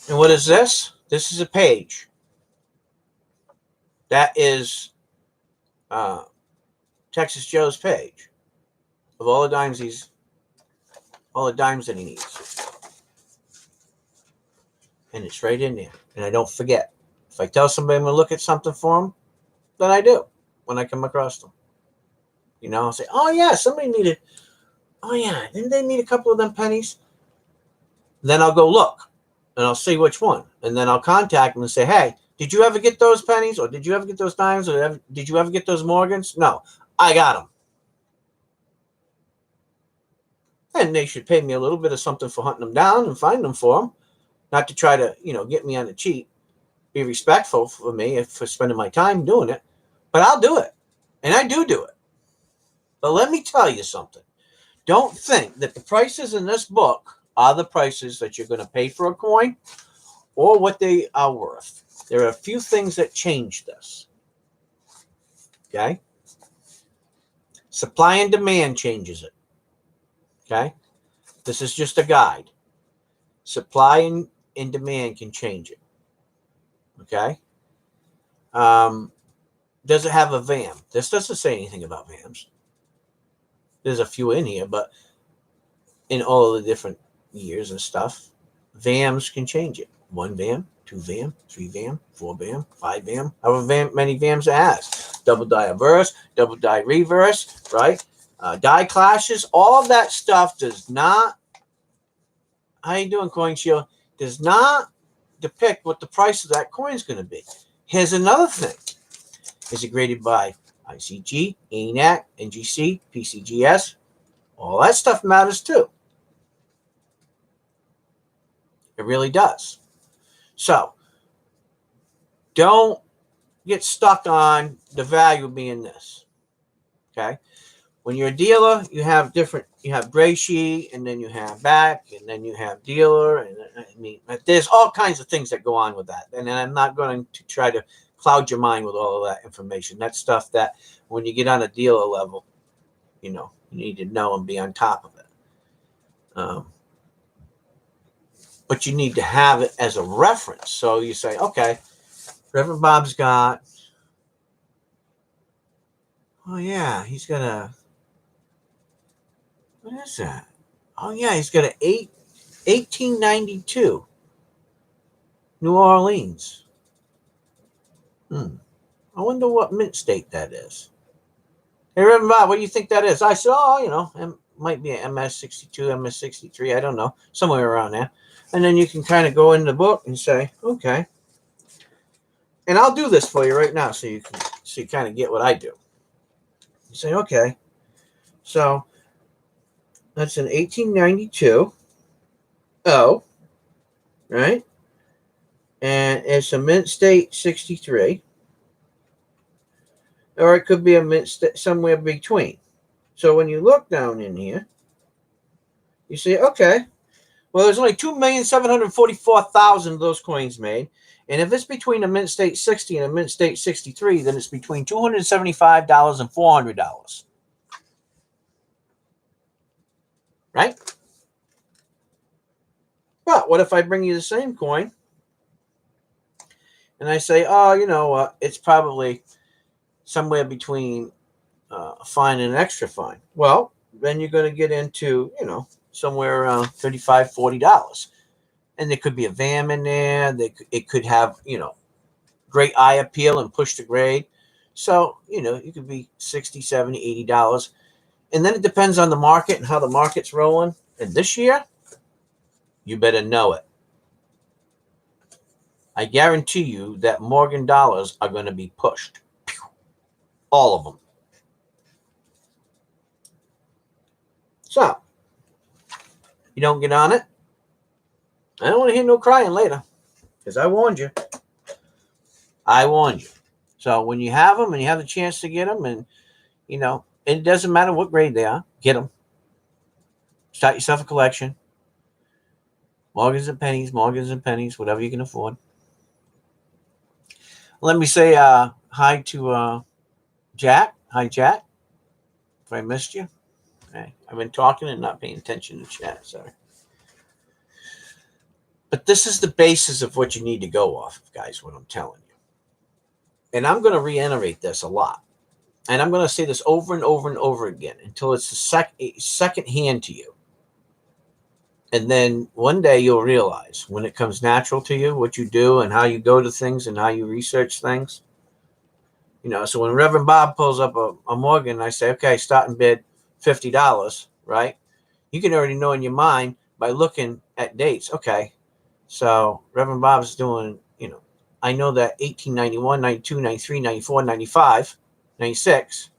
And what is this? This is a page. That is Texas Joe's page of all the dimes that he needs. And it's right in there. And I don't forget. If I tell somebody I'm going to look at something for them, then I do when I come across them. You know, I'll say, oh, yeah, somebody needed, oh, yeah, didn't they need a couple of them pennies? Then I'll go look, and I'll see which one. And then I'll contact them and say, hey, did you ever get those pennies? Or did you ever get those dimes? Or did you ever get those Morgans? No, I got them. And they should pay me a little bit of something for hunting them down and finding them for them. Not to try to, get me on the cheap. Be respectful for me for spending my time doing it. But I'll do it. And I do it. But let me tell you something. Don't think that the prices in this book are the prices that you're going to pay for a coin or what they are worth. There are a few things that change this. Okay? Supply and demand changes it. Okay? This is just a guide. Supply and demand can change it. Okay? Does it have a VAM? This doesn't say anything about VAMs. There's a few in here, but in all of the different years and stuff, VAMs can change it. 1 VAM, 2 VAM, 3 VAM, 4 VAM, 5 VAM, however many VAMs it has. Double die averse, double die reverse, right? Die clashes, all that stuff does not, how you doing, Coin Shield? Does not depict what the price of that coin is going to be. Here's another thing. Is it graded by ICG, ANAC, NGC, PCGS? All that stuff matters too. It really does. So, don't get stuck on the value being this. Okay? When you're a dealer, you have gray sheet, and then you have back, and then you have dealer, and there's all kinds of things that go on with that. And I'm not going to try to cloud your mind with all of that information. That's stuff that when you get on a dealer level, you need to know and be on top of it. But you need to have it as a reference. So you say, okay, Reverend Bob's got, oh yeah, he's got a, what is that? Oh yeah, he's got an 1892 New Orleans. I wonder what mint state that is. Hey, Reverend Bob, what do you think that is? I said, it might be an MS62, MS63. I don't know. Somewhere around there. And then you can kind of go in the book and say, okay. And I'll do this for you right now, so you kind of get what I do. You say, okay, so that's an 1892 O, right? And it's a mint state 63, or it could be a mint somewhere between. So when you look down in here, you see, okay, well, there's only 2,744,000 of those coins made. And if it's between a mint state 60 and a mint state 63, then it's between $275 and $400. Right? But what if I bring you the same coin and I say, oh, you know what? It's probably somewhere between fine and extra fine. Well, then you're going to get into, somewhere around $35, $40. And there could be a VAM in there. It could have, great eye appeal and push the grade. So, you could be $60, $70, $80. And then it depends on the market and how the market's rolling. And this year, you better know it. I guarantee you that Morgan dollars are going to be pushed. All of them. So, you don't get on it. I don't want to hear no crying later, because I warned you. I warned you. So when you have them and you have the chance to get them, and, it doesn't matter what grade they are, get them. Start yourself a collection. Morgans and pennies, whatever you can afford. Let me say hi to Jack. Hi, Jack. If I missed you. Okay. I've been talking and not paying attention to chat. Sorry. But this is the basis of what you need to go off of, guys, what I'm telling you. And I'm going to reiterate this a lot. And I'm going to say this over and over and over again until it's the second hand to you. And then one day you'll realize when it comes natural to you, what you do and how you go to things and how you research things. So when Reverend Bob pulls up a Morgan, and I say, okay, starting bid $50, right? You can already know in your mind by looking at dates. Okay, so Reverend Bob's doing, I know that 1891, 92, 93, 94, 95, 96,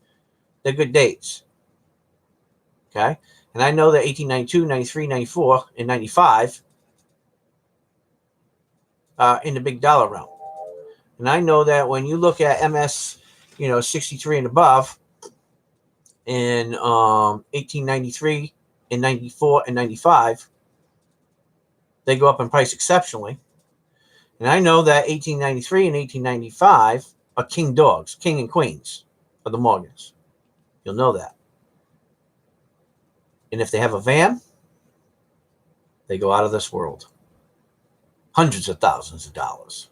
they're good dates. Okay, and I know that 1892, 93, 94, and 95 in the big dollar realm. And I know that when you look at MS, 63 and above, in 1893 and 94 and 95, they go up in price exceptionally. And I know that 1893 and 1895 are king dogs, king and queens of the Morgans. You'll know that. And if they have a VAM, they go out of this world. Hundreds of thousands of dollars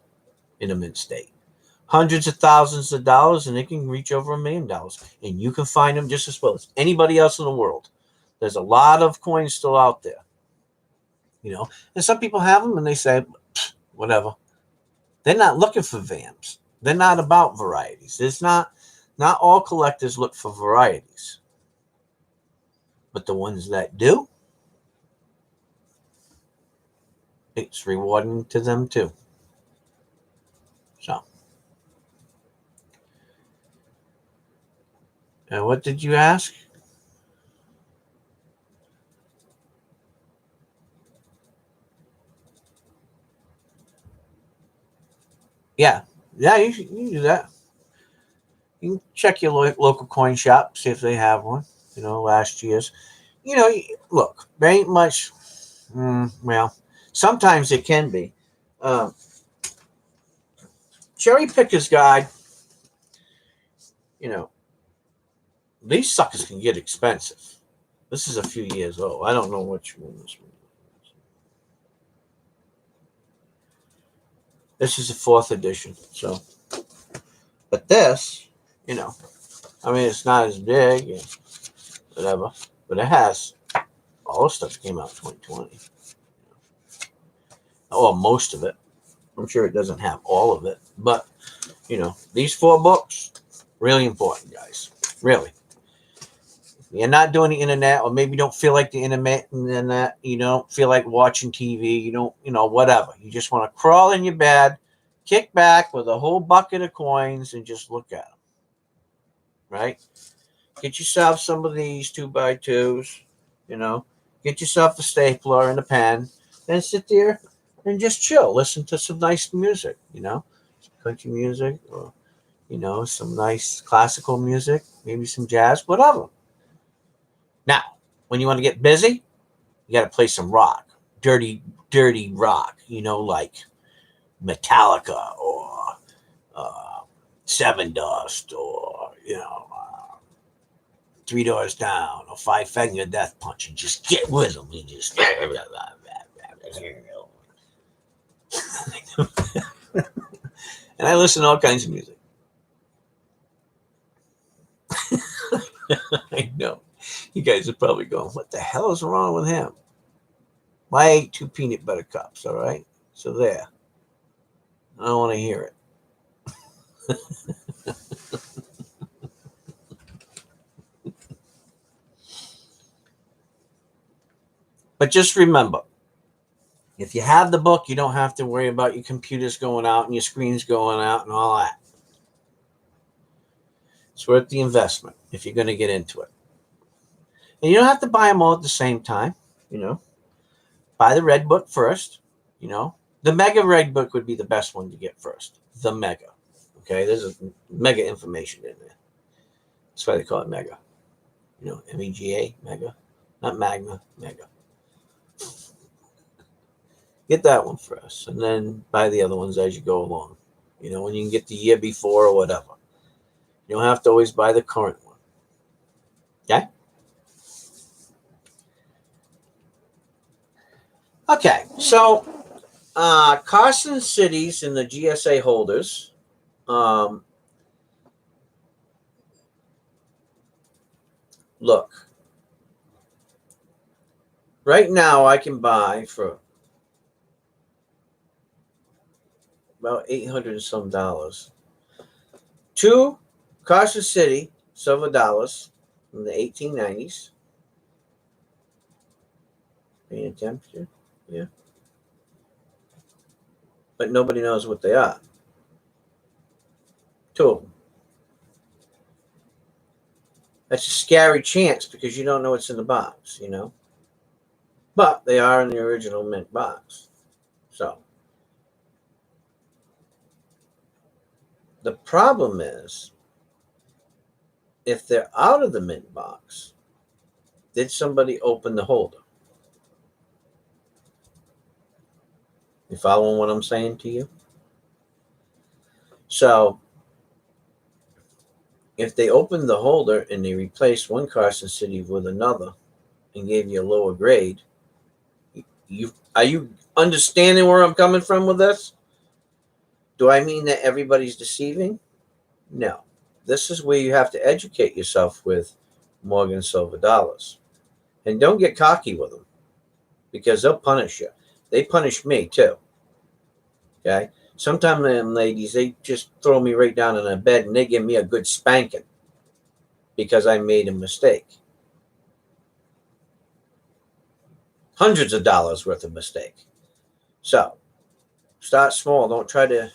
in a mint state. Hundreds of thousands of dollars, and it can reach over $1 million. And you can find them just as well as anybody else in the world. There's a lot of coins still out there. And some people have them and they say, whatever. They're not looking for VAMs. They're not about varieties. It's not all collectors look for varieties. But the ones that do, it's rewarding to them too. So. And what did you ask? Yeah, you can do that. You can check your local coin shop, see if they have one. Last year's. Look, there ain't much. Well, sometimes it can be. Cherry Picker's Guide. These suckers can get expensive. This is a few years old. I don't know which one this one is. This is the 4th edition. So, but this, it's not as big and whatever, but it has all the stuff that came out in 2020. Or most of it. I'm sure it doesn't have all of it, but these 4 books, really important, guys. Really. You're not doing the internet, or maybe don't feel like the internet, and that you don't feel like watching TV, you don't, whatever. You just want to crawl in your bed, Kick back with a whole bucket of coins and just look at them, right? Get yourself some of these 2x2s, you know. Get yourself a stapler and a pen, and sit there and just chill. Listen to some nice music, some country music, or some nice classical music, maybe some jazz, whatever. Now, when you want to get busy, you got to play some rock, dirty, dirty rock, like Metallica or uh, Seven Dust or Three Doors Down or Five Finger Death Punch, and just get with them. And just and I listen to all kinds of music. I know you guys are probably going, "What the hell is wrong with him?" Well, I ate 2 peanut butter cups. All right, so there. I don't want to hear it. But just remember, if you have the book, you don't have to worry about your computers going out and your screens going out and all that. It's worth the investment if you're going to get into it. And you don't have to buy them all at the same time. Buy the red book first. The mega red book would be the best one to get first. The mega. Okay, there's a mega information in there. That's why they call it mega. MEGA, mega, not magna, mega. Get that one first, and then buy the other ones as you go along. When you can get the year before or whatever. You don't have to always buy the current one. Okay? Okay, so Carson cities and the GSA holders. Look, right now I can buy for about $800 and some dollars 2 Carson City silver dollars from the 1890s. Paying temperature, yeah. But nobody knows what they are. 2 of them. That's a scary chance because you don't know what's in the box, But they are in the original mint box. So the problem is, if they're out of the mint box, did somebody open the holder? You following what I'm saying to you? So if they opened the holder and they replaced one Carson City with another and gave you a lower grade, are you understanding where I'm coming from with this? Do I mean that everybody's deceiving? No. This is where you have to educate yourself with Morgan silver dollars. And don't get cocky with them because they'll punish you. They punish me too. Okay? Sometimes them ladies, they just throw me right down in a bed and they give me a good spanking because I made a mistake. Hundreds of dollars worth of mistake. So start small. Don't try to,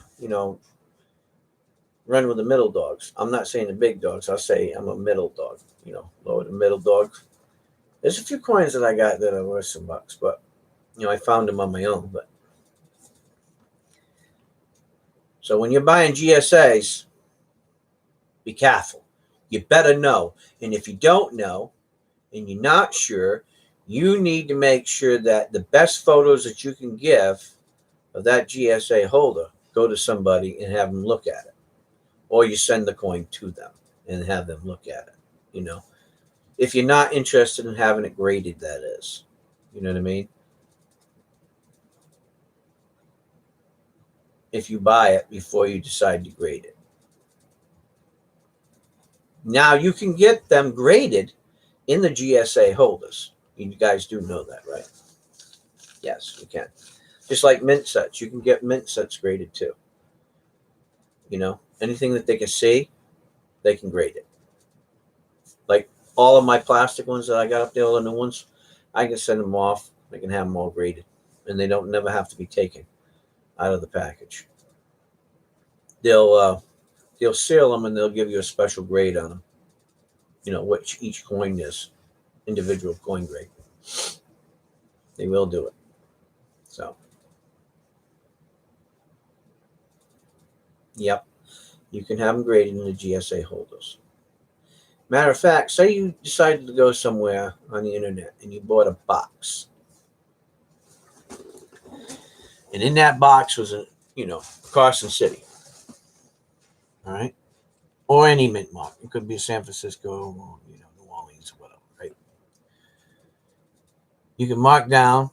run with the middle dogs. I'm not saying the big dogs. I'll say I'm a middle dog, lower the middle dog. There's a few coins that I got that are worth some bucks, but, I found them on my own. But so when you're buying GSAs, be careful. You better know. And if you don't know and you're not sure, you need to make sure that the best photos that you can give of that GSA holder, go to somebody and have them look at it. Or you send the coin to them and have them look at it, If you're not interested in having it graded, that is. You know what I mean? If you buy it before you decide to grade it. Now, you can get them graded in the GSA holders. You guys do know that, right? Yes, you can. Just like mint sets. You can get mint sets graded too. Anything that they can see, they can grade it. Like all of my plastic ones that I got up there, all the new ones, I can send them off. I can have them all graded. And they don't never have to be taken out of the package. they'll seal them and they'll give you a special grade on them. Which each coin is, individual coin grade. They will do it. So, yep, you can have them graded in the GSA holders. Matter of fact, say you decided to go somewhere on the internet and you bought a box. And in that box was Carson City. All right. Or any mint mark. It could be San Francisco or, New Orleans or whatever, right? You can mark down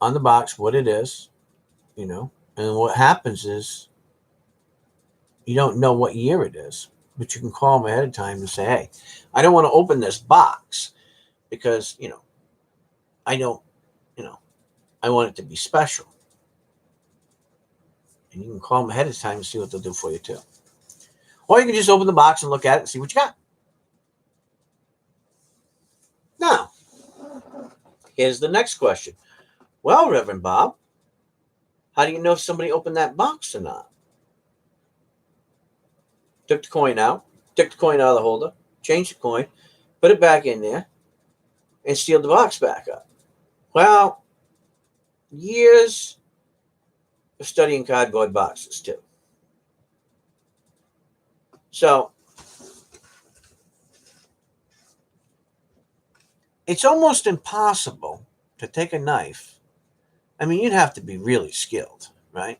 on the box what it is, and what happens is you don't know what year it is, but you can call them ahead of time and say, hey, I don't want to open this box because, I don't, I want it to be special. And you can call them ahead of time and see what they'll do for you too. Or you can just open the box and look at it and see what you got. Now, here's the next question. Well, Reverend Bob, how do you know if somebody opened that box or not? Took the coin out of the holder, changed the coin, put it back in there, and sealed the box back up. Well, years of studying cardboard boxes too. So, it's almost impossible to take a knife. I mean, you'd have to be really skilled, right?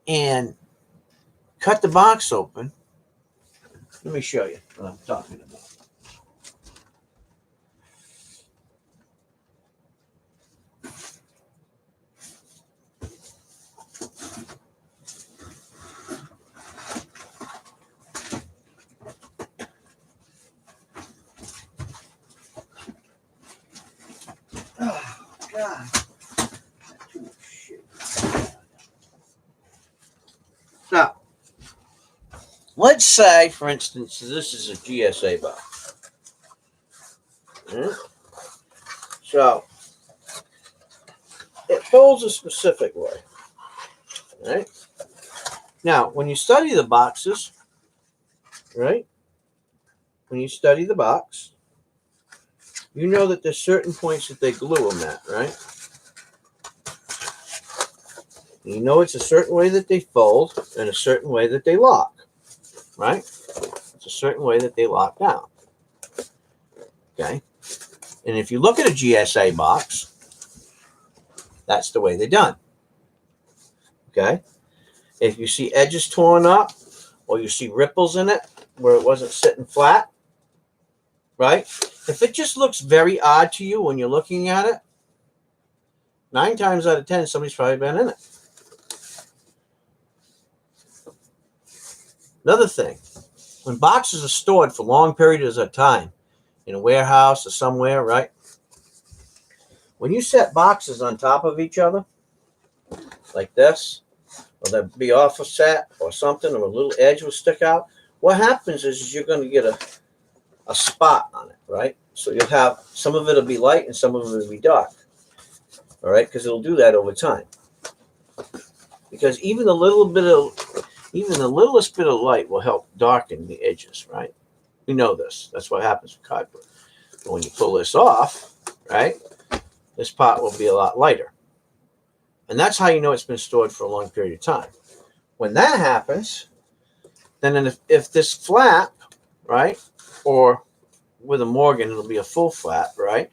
And cut the box open. Let me show you what I'm talking about. Oh, God. So, let's say, for instance, this is a GSA box. So, it folds a specific way. Right? Now, when you study the boxes, right? When you study the box, you know that there's certain points that they glue them at, right? You know it's a certain way that they fold and a certain way that they lock, right? It's a certain way that they lock down. Okay? And if you look at a GSA box, that's the way they're done. Okay? If you see edges torn up or you see ripples in it where it wasn't sitting flat, right? If it just looks very odd to you when you're looking at it, 9 times out of 10, somebody's probably been in it. Another thing, when boxes are stored for long periods of time in a warehouse or somewhere, right? When you set boxes on top of each other, like this, or they'll be offset or something, or a little edge will stick out, what happens is you're going to get a spot on it, right? So you'll have, some of it will be light and some of it will be dark, all right? Because it'll do that over time. Because even the littlest bit of light will help darken the edges, right? We know this. That's what happens with cardboard. But when you pull this off, right, this part will be a lot lighter. And that's how you know it's been stored for a long period of time. When that happens, then if this flap, right, or with a Morgan, it'll be a full flap, right?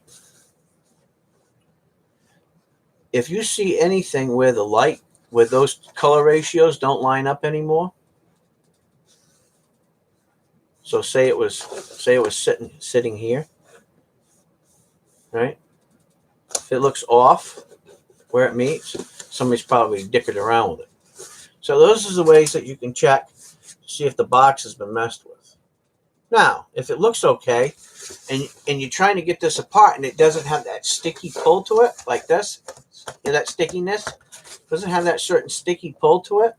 If you see anything where the light, where those color ratios don't line up anymore, so say it was sitting here, right? If it looks off where it meets, somebody's probably dickered around with it. So those are the ways that you can check to see if the box has been messed with. Now, if it looks okay, and you're trying to get this apart and it doesn't have that sticky pull to it, like this, that stickiness, doesn't have that certain sticky pull to it,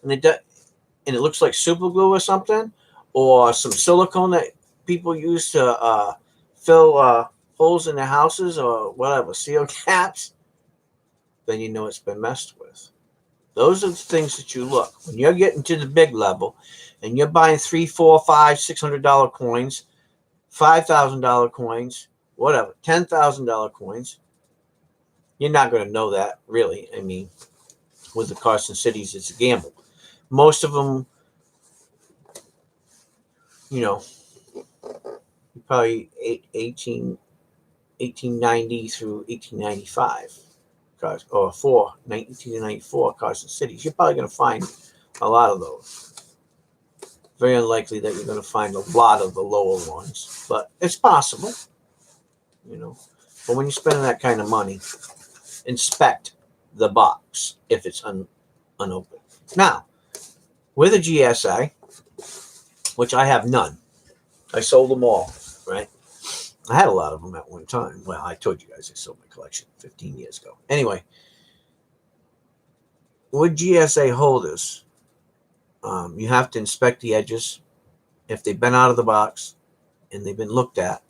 and it looks like super glue or something, or some silicone that people use to fill holes in their houses or whatever, seal caps, then you know it's been messed with. Those are the things that you look when you're getting to the big level, and you're buying $3, $4, $5, $600 coins, $5,000 coins, whatever, $10,000 coins. You're not going to know that really. I mean, with the Carson Cities, it's a gamble. Most of them, you know, probably 1890 through 1895, or 1994 Carson Cities. You're probably going to find a lot of those. Very unlikely that you're going to find a lot of the lower ones, but it's possible, you know. But when you're spending that kind of money, inspect the box if it's unopened. Now, with a GSA, which I have none, I sold them all, right? I had a lot of them at one time. Well, I told you guys I sold my collection 15 years ago. Anyway, with GSA holders, you have to inspect the edges. If they've been out of the box and they've been looked at,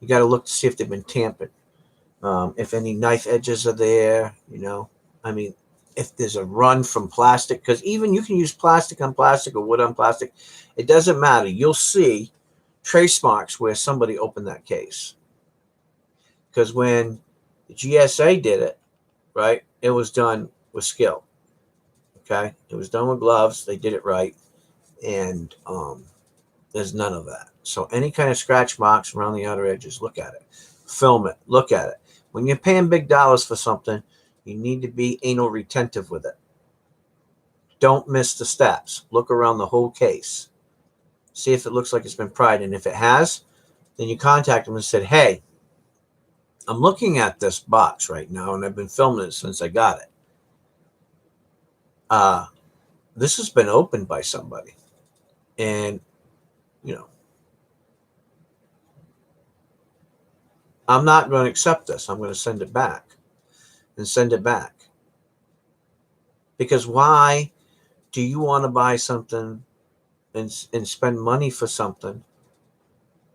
you got to look to see if they've been tampered. If any knife edges are there, you know, I mean, if there's a run from plastic, because even you can use plastic on plastic or wood on plastic, it doesn't matter. You'll see trace marks where somebody opened that case. Because when the GSA did it, right, it was done with skill. Okay, it was done with gloves. They did it right, and there's none of that. So any kind of scratch marks around the outer edges, look at it, film it, look at it. When you're paying big dollars for something, you need to be anal retentive with it. Don't miss the steps. Look around the whole case. See if it looks like it's been pried, and if it has, then you contact them and said, "Hey, I'm looking at this box right now, and I've been filming it since I got it. This has been opened by somebody, and you know, I'm not going to accept this. I'm going to send it back and send it back. Because why do you want to buy something and spend money for something?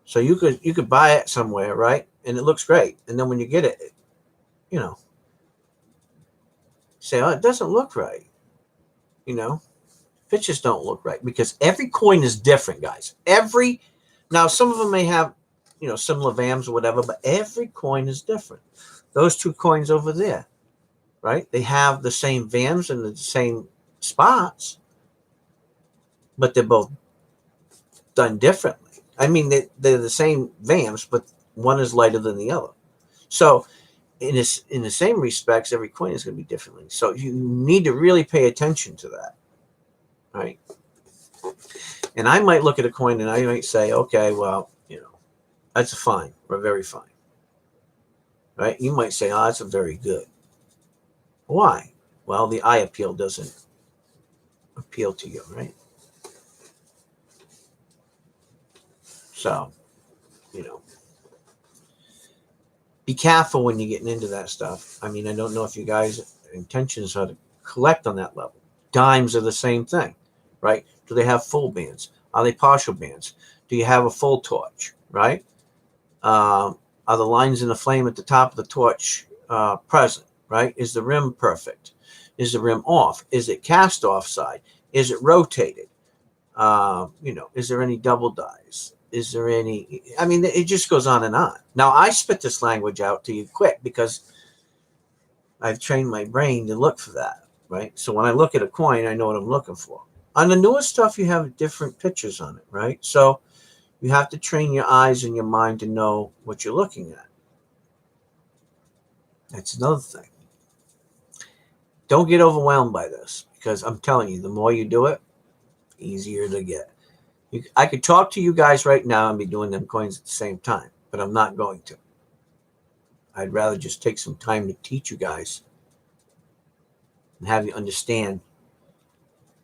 So you could buy it somewhere, right? And it looks great. And then when you get it, you know, say, oh, it doesn't look right. You know, pictures don't look right because every coin is different, guys. Now some of them may have, you know, similar VAMs or whatever, but every coin is different. Those two coins over there, right? They have the same VAMs and the same spots, but they're both done differently. I mean, they're the same VAMs, but one is lighter than the other. So in the same respects, every coin is going to be differently. So you need to really pay attention to that, right? And I might look at a coin and I might say, okay, well, you know, that's a fine or very fine, right? You might say, oh, that's a very good. Why? Well, the eye appeal doesn't appeal to you, right? So, you know, be careful when you're getting into that stuff. I mean, I don't know if you guys' intentions are to collect on that level. Dimes are the same thing, right? Do they have full bands? Are they partial bands? Do you have a full torch, right? Are the lines in the flame at the top of the torch present, right? Is the rim perfect? Is the rim off? Is it cast off side? Is it rotated? You know, is there any double dies? Is there any, I mean, it just goes on and on. Now, I spit this language out to you quick because I've trained my brain to look for that, right? So when I look at a coin, I know what I'm looking for. On the newest stuff, you have different pictures on it, right? So you have to train your eyes and your mind to know what you're looking at. That's another thing. Don't get overwhelmed by this because I'm telling you, the more you do it, easier to get. I could talk to you guys right now and be doing them coins at the same time, but I'm not going to. I'd rather just take some time to teach you guys and have you understand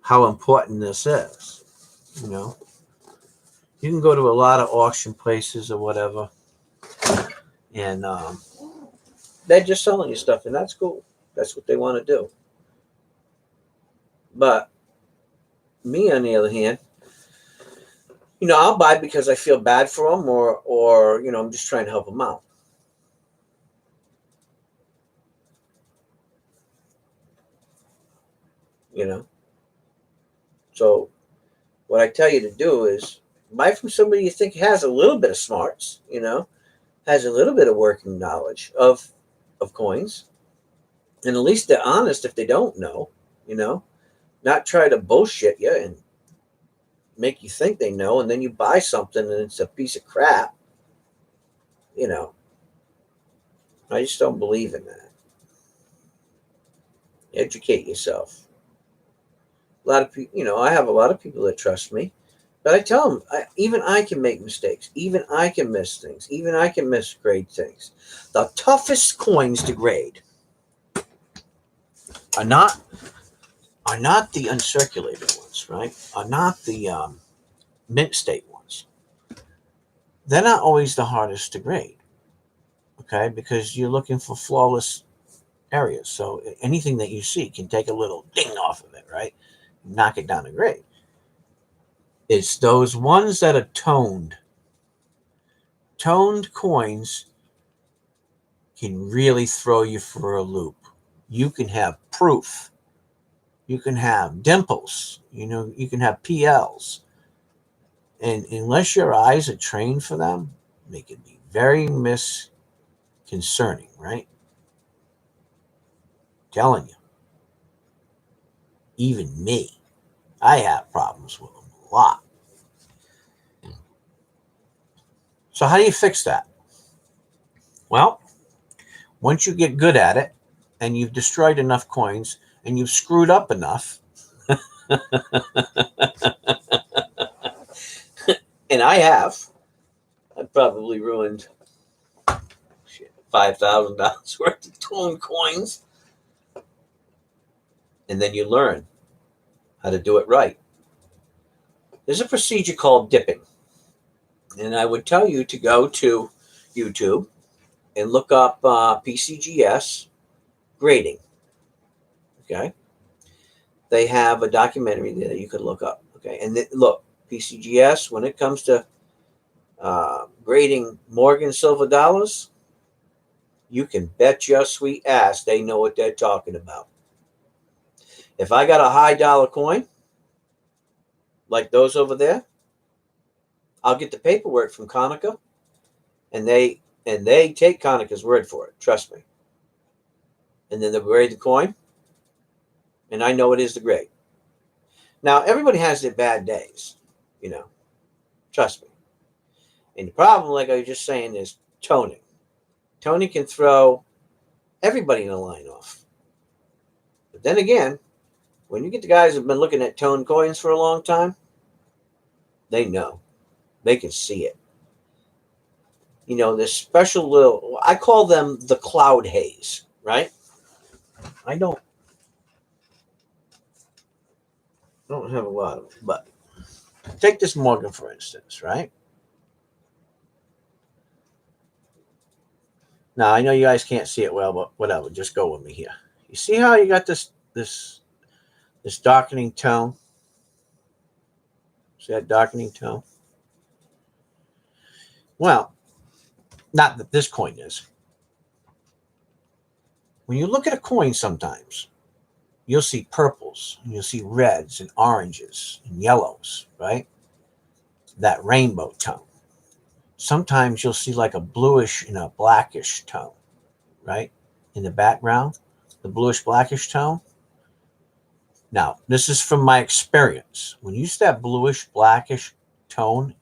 how important this is. You know, you can go to a lot of auction places or whatever, and they're just selling you stuff, and that's cool. That's what they want to do. But me, on the other hand, you know, I'll buy because I feel bad for them, or you know, I'm just trying to help them out. you know. So what I tell you to do is buy from somebody you think has a little bit of smarts, has a little bit of working knowledge of coins, and at least they're honest if they don't know, you know, not try to bullshit you and make you think they know, and then you buy something and it's a piece of crap. You know, I just don't believe in that. Educate yourself. A lot of people, I have a lot of people that trust me, but I tell them, even I can make mistakes. Even I can miss things. Even I can misgrade things. The toughest coins to grade are not the uncirculated ones, right? Are not the mint state ones. They're not always the hardest to grade, okay? Because you're looking for flawless areas. So anything that you see can take a little ding off of it, right? Knock it down a grade. It's those ones that are toned. Toned coins can really throw you for a loop. You can have proof. You can have dimples. You can have PLs. And unless your eyes are trained for them, they can be very misconcerning, right? Telling you. Even me. I have problems with them a lot. So how do you fix that? Well, once you get good at it and you've destroyed enough coins and you've screwed up enough, and I've probably ruined $5,000 worth of torn coins. And then you learn how to do it right. There's a procedure called dipping. And I would tell you to go to YouTube and look up PCGS grading. Okay. They have a documentary there that you could look up. Okay. And look, PCGS, when it comes to grading Morgan silver dollars, you can bet your sweet ass they know what they're talking about. If I got a high dollar coin, like those over there, I'll get the paperwork from Konica, and they take Konica's word for it. Trust me. And then they'll grade the coin, and I know it is the grade. Now, everybody has their bad days, Trust me. And the problem, like I was just saying, is toning. Toning can throw everybody in a line off. But then again, when you get the guys who've been looking at toned coins for a long time, they know. They can see it. This special little, I call them the cloud haze, right? I don't have a lot of them, but take this Morgan, for instance, right? Now, I know you guys can't see it well, but whatever, just go with me here. You see how you got this darkening tone? See that darkening tone? Well, not that this coin is. When you look at a coin sometimes, you'll see purples, and you'll see reds and oranges and yellows, right? That rainbow tone. Sometimes you'll see like a bluish and a blackish tone, right? In the background, the bluish blackish tone. Now, this is from my experience. When you see that bluish blackish tone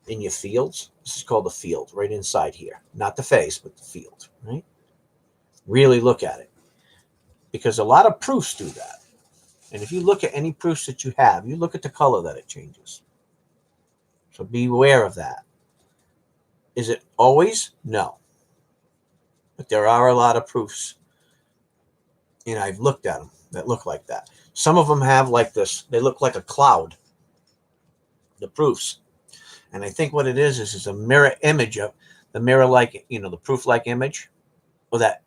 in your fields, this is called the field, right inside here. Not the face, but the field, right? Really look at it. Because a lot of proofs do that. And if you look at any proofs that you have, you look at the color that it changes. So be aware of that. Is it always? No. But there are a lot of proofs, and I've looked at them that look like that. Some of them have like this. They look like a cloud, the proofs. And I think what it is a mirror image of the mirror, like, the proof-like image, or that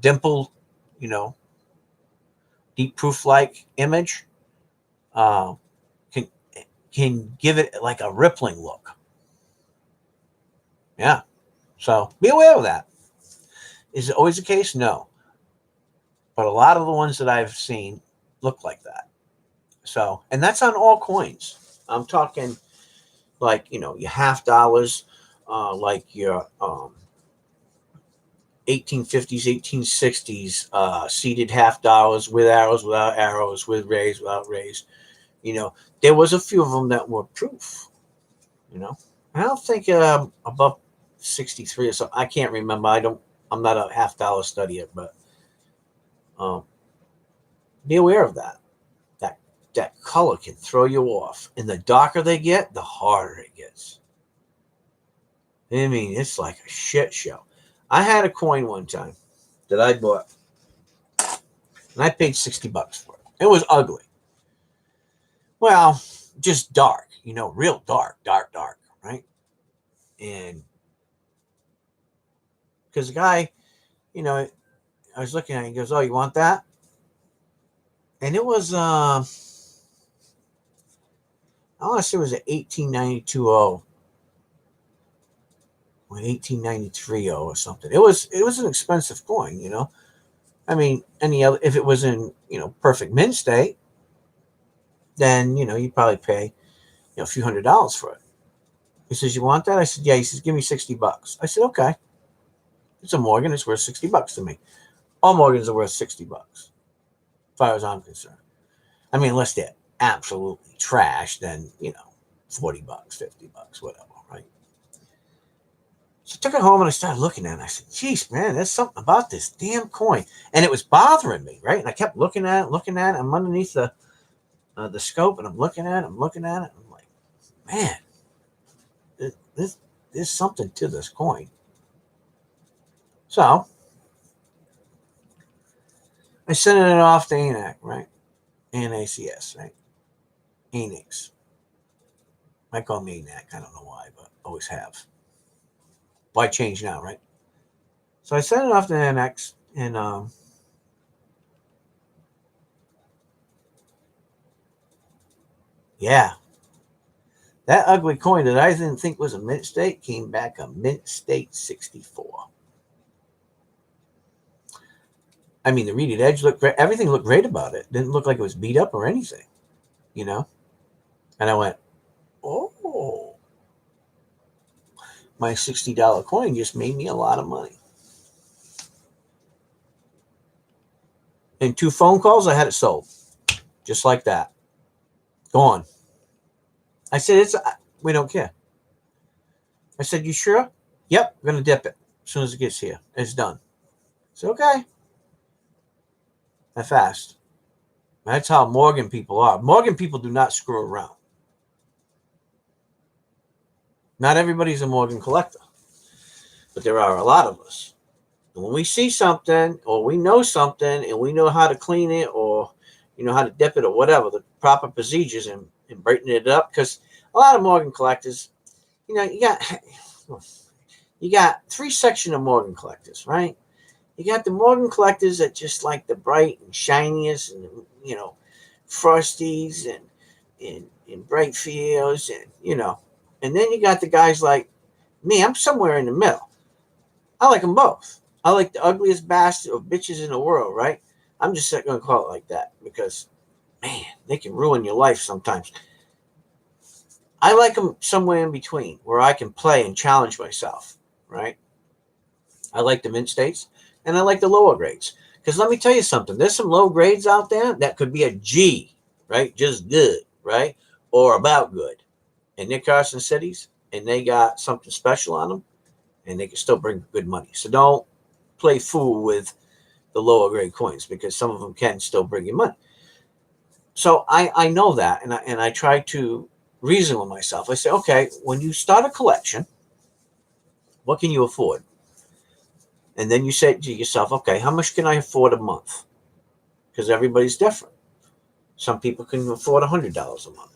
dimple, deep proof-like image. Can give it like a rippling look. Yeah. So be aware of that. Is it always the case? No. But a lot of the ones that I've seen look like that. So, and that's on all coins. I'm talking like, your half dollars, like your 1850s, 1860s, seated half dollars with arrows, without arrows, with rays, without rays. There was a few of them that were proof. I don't think above 63 or something. I can't remember. I'm not a half dollar studier, but um, be aware of that. That that color can throw you off, and the darker they get, the harder it gets. I mean, it's like a shit show. I had a coin one time that I bought, and I paid $60 for it. It was ugly. Well, just dark, real dark, dark, dark, right? And because the guy, I was looking at it, he goes, "Oh, you want that?" And it was, I want to say it was an 1892 or 1893 or something. It was an expensive coin, I mean, any other, if it was in, perfect mint state, then, you'd probably pay, a few $100s for it. He says, "You want that?" I said, "Yeah." He says, "Give me $60." I said, "Okay." It's a Morgan. It's worth $60 to me. All Morgans are worth $60, as far as I'm concerned. I mean, unless they're absolutely trash, then, $40, $50, whatever, right? So I took it home and I started looking at it. I said, "Geez, man, there's something about this damn coin." And it was bothering me, right? And I kept looking at it, looking at it. I'm underneath the scope, and I'm looking at it, I'm looking at it. I'm like, man, there's something to this coin. So I sent it off to ANAC, right? ANACS, right? ANACS. I call me ANAC. I don't know why, but always have. Why change now, right? So I sent it off to ANAC, and yeah, that ugly coin that I didn't think was a mint state came back a mint state 64. I mean, the reeded edge looked great. Everything looked great about it. Didn't look like it was beat up or anything, you know? And I went, oh, my $60 coin just made me a lot of money. In 2 phone calls, I had it sold. Just like that. Gone. I said, we don't care. I said, "You sure?" "Yep, we're going to dip it as soon as it gets here. It's done." I said, "Okay." That fast. That's how Morgan people are. Morgan people do not screw around. Not everybody's a Morgan collector, but there are a lot of us. And when we see something or we know something and we know how to clean it or how to dip it or whatever, the proper procedures and breaking it up, because a lot of Morgan collectors, you got 3 sections of Morgan collectors, right? You got the Morgan collectors that just like the bright and shiniest and frosties and bright fields and then you got the guys like me. I'm somewhere in the middle. I like them both. I like the ugliest bastard of bitches in the world, right? I'm just going to call it like that because, man, they can ruin your life sometimes. I like them somewhere in between where I can play and challenge myself, right? I like the mint states and I like the lower grades. Because let me tell you something. There's some low grades out there that could be a G, right? Just good, right? Or about good. And they're Carson cities and they got something special on them and they can still bring good money. So don't play fool with the lower grade coins because some of them can still bring you money. So I know that and I try to reason with myself. I say, okay, when you start a collection, what can you afford? And then you say to yourself, okay, how much can I afford a month? Because everybody's different. Some people can afford $100 a month.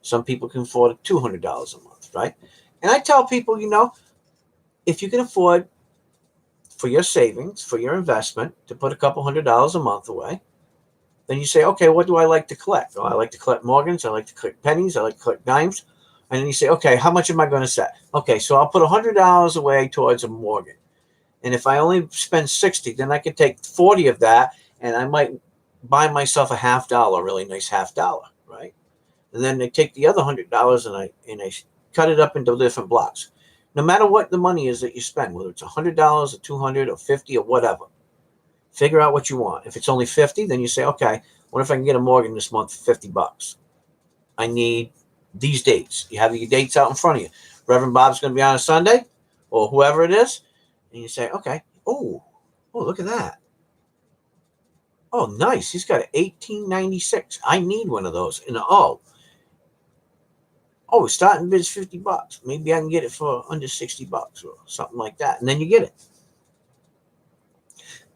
Some people can afford $200 a month, right? And I tell people, if you can afford for your savings, for your investment, to put a couple $100 a month away, then you say, okay, what do I like to collect? Oh, I like to collect Morgans. I like to collect pennies. I like to collect dimes. And then you say, okay, how much am I going to set? Okay, so I'll put $100 away towards a Morgan. And if I only spend 60, then I can take 40 of that and I might buy myself a $50, really nice $50, right? And then they take the other $100 and I cut it up into different blocks. No matter what the money is that you spend, whether it's $100 or 200 or 50 or whatever, figure out what you want. If it's only 50, then you say, okay, what if I can get a Morgan this month for $50? I need these dates. You have your dates out in front of you. Reverend Bob's going to be on a Sunday, or whoever it is, and you say, okay, oh, look at that. Oh, nice. He's got an 1896. I need one of those. And starting bid's $50. Maybe I can get it for under $60 or something like that. And then you get it.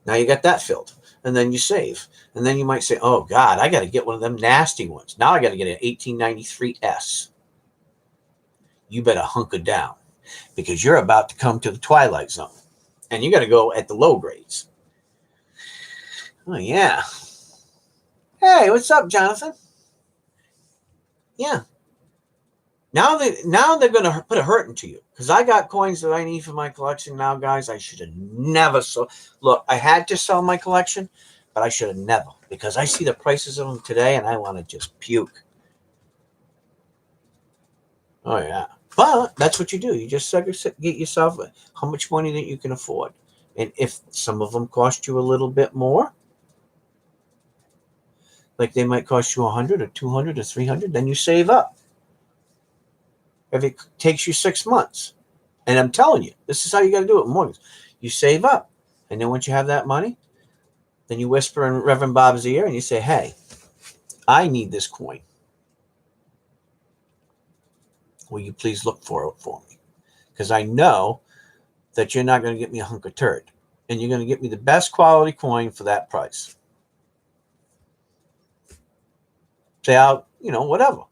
Now you got that filled. And then you save. And then you might say, oh, God, I got to get one of them nasty ones. Now I got to get an 1893S. You better hunker down because you're about to come to the twilight zone. And you got to go at the low grades. Oh, yeah. Hey, what's up, Jonathan? Yeah. Now they're going to put a hurt into you because I got coins that I need for my collection now, guys. I should have never sold. Look, I had to sell my collection, but I should have never because I see the prices of them today and I want to just puke. Oh, yeah. But that's what you do. You just get yourself how much money that you can afford. And if some of them cost you a little bit more, like they might cost you 100 or 200 or 300, then you save up. If it takes you 6 months, and I'm telling you, this is how you got to do it in mornings. You save up. And then once you have that money, then you whisper in Reverend Bob's ear and you say, hey, I need this coin. Will you please look for it for me? Because I know that you're not going to get me a hunk of turd. And you're going to get me the best quality coin for that price. Say, whatever.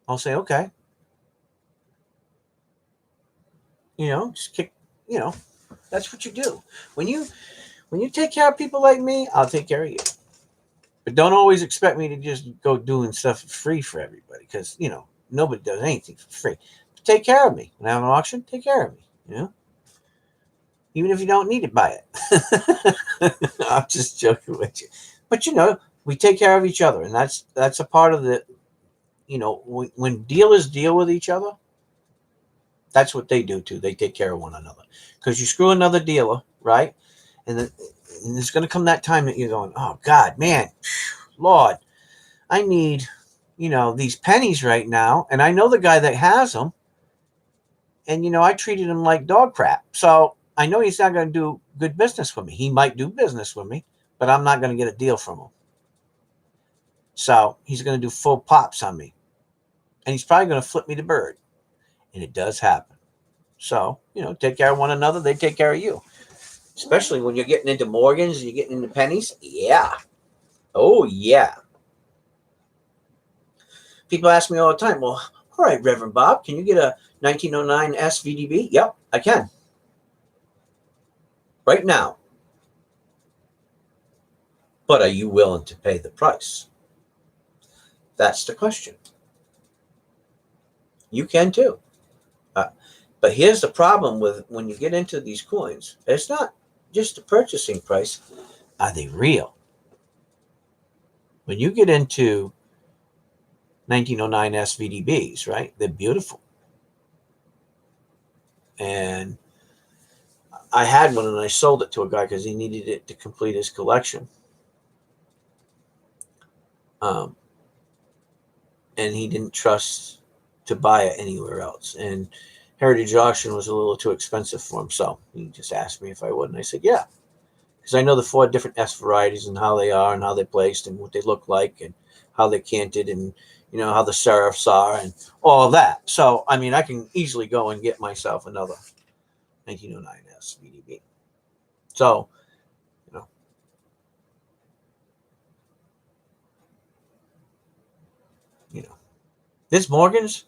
I'll say, okay. Just kick, that's what you do. When you take care of people like me, I'll take care of you. But don't always expect me to just go doing stuff free for everybody because, nobody does anything for free. But take care of me. When I have an auction, take care of me, Even if you don't need it, buy it. I'm just joking with you. But, we take care of each other. And that's a part of the, when dealers deal with each other, that's what they do too. They take care of one another. Because you screw another dealer, right? And there's going to come that time that you're going, oh, God, man, Lord, I need, these pennies right now. And I know the guy that has them. And, I treated him like dog crap. So I know he's not going to do good business with me. He might do business with me, but I'm not going to get a deal from him. So he's going to do full pops on me. And he's probably going to flip me the bird. And it does happen. So, take care of one another. They take care of you. Especially when you're getting into Morgans and you're getting into pennies. Yeah. Oh, yeah. People ask me all the time, well, all right, Reverend Bob, can you get a 1909 SVDB? Yep, I can. Right now. But are you willing to pay the price? That's the question. You can too. But here's the problem with when you get into these coins. It's not just the purchasing price. Are they real? When you get into 1909 SVDBs, right? They're beautiful. And I had one and I sold it to a guy because he needed it to complete his collection. And he didn't trust to buy it anywhere else. And Heritage Auction was a little too expensive for him. So he just asked me if I would. And I said, yeah. Because I know the 4 different S varieties and how they are and how they're placed and what they look like and how they're canted and, how the serifs are and all of that. So, I can easily go and get myself another 1909 SVDB. So, there's Morgans.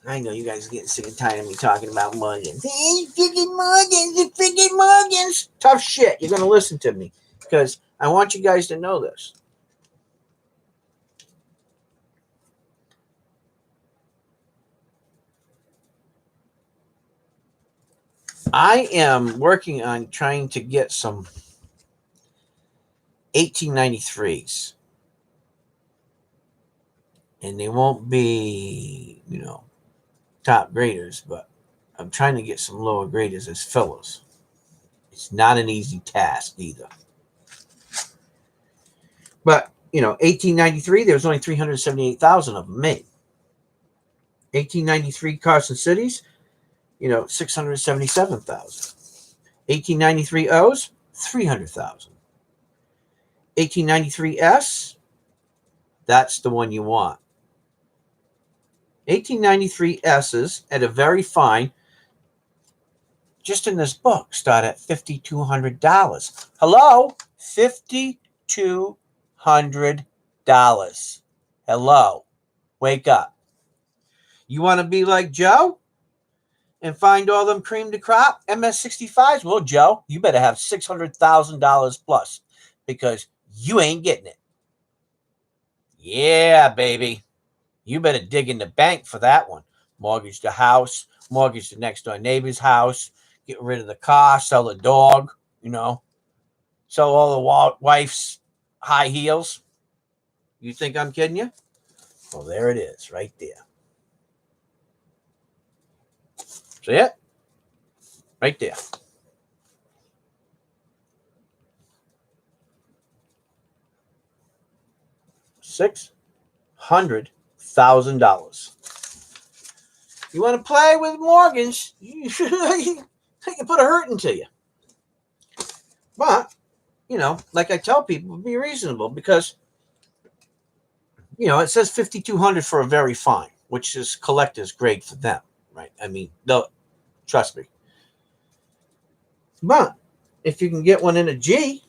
I know you guys are getting sick and tired of me talking about Morgans. Hey, freaking Morgans. Tough shit. You're going to listen to me because I want you guys to know this. I am working on trying to get some 1893s, and they won't be, top graders, but I'm trying to get some lower graders as fillers. It's not an easy task either. But, 1893, there was only 378,000 of them made. 1893 Carson Cities, 677,000. 1893 O's, 300,000. 1893 S, that's the one you want. 1893 S's at a very fine, just in this book, start at $5,200. Hello? $5,200. Hello? Wake up. You want to be like Joe and find all them cream de crop MS65s? Well, Joe, you better have $600,000 plus because you ain't getting it. Yeah, baby. You better dig in the bank for that one. Mortgage the house, mortgage the next door neighbor's house, get rid of the car, sell the dog, sell all the wife's high heels. You think I'm kidding you? Well, there it is, right there. See it? Right there. $600,000. You want to play with Morgans? You can put a hurt into you. But, like I tell people, be reasonable because, it says 5,200 for a very fine, which is collector's grade for them, right? I mean, trust me. But if you can get one in a G,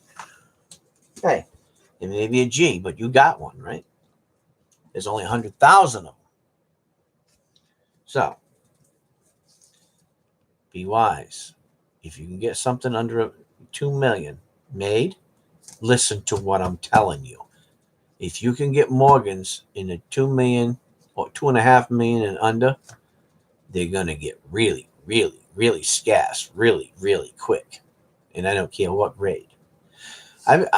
hey, it may be a G, but you got one, right? There's only 100,000 of them. So, be wise. If you can get something under 2 million made, listen to what I'm telling you. If you can get Morgans in a 2 million or 2.5 million and under, they're going to get really, really, really scarce, really, really quick. And I don't care what grade. I've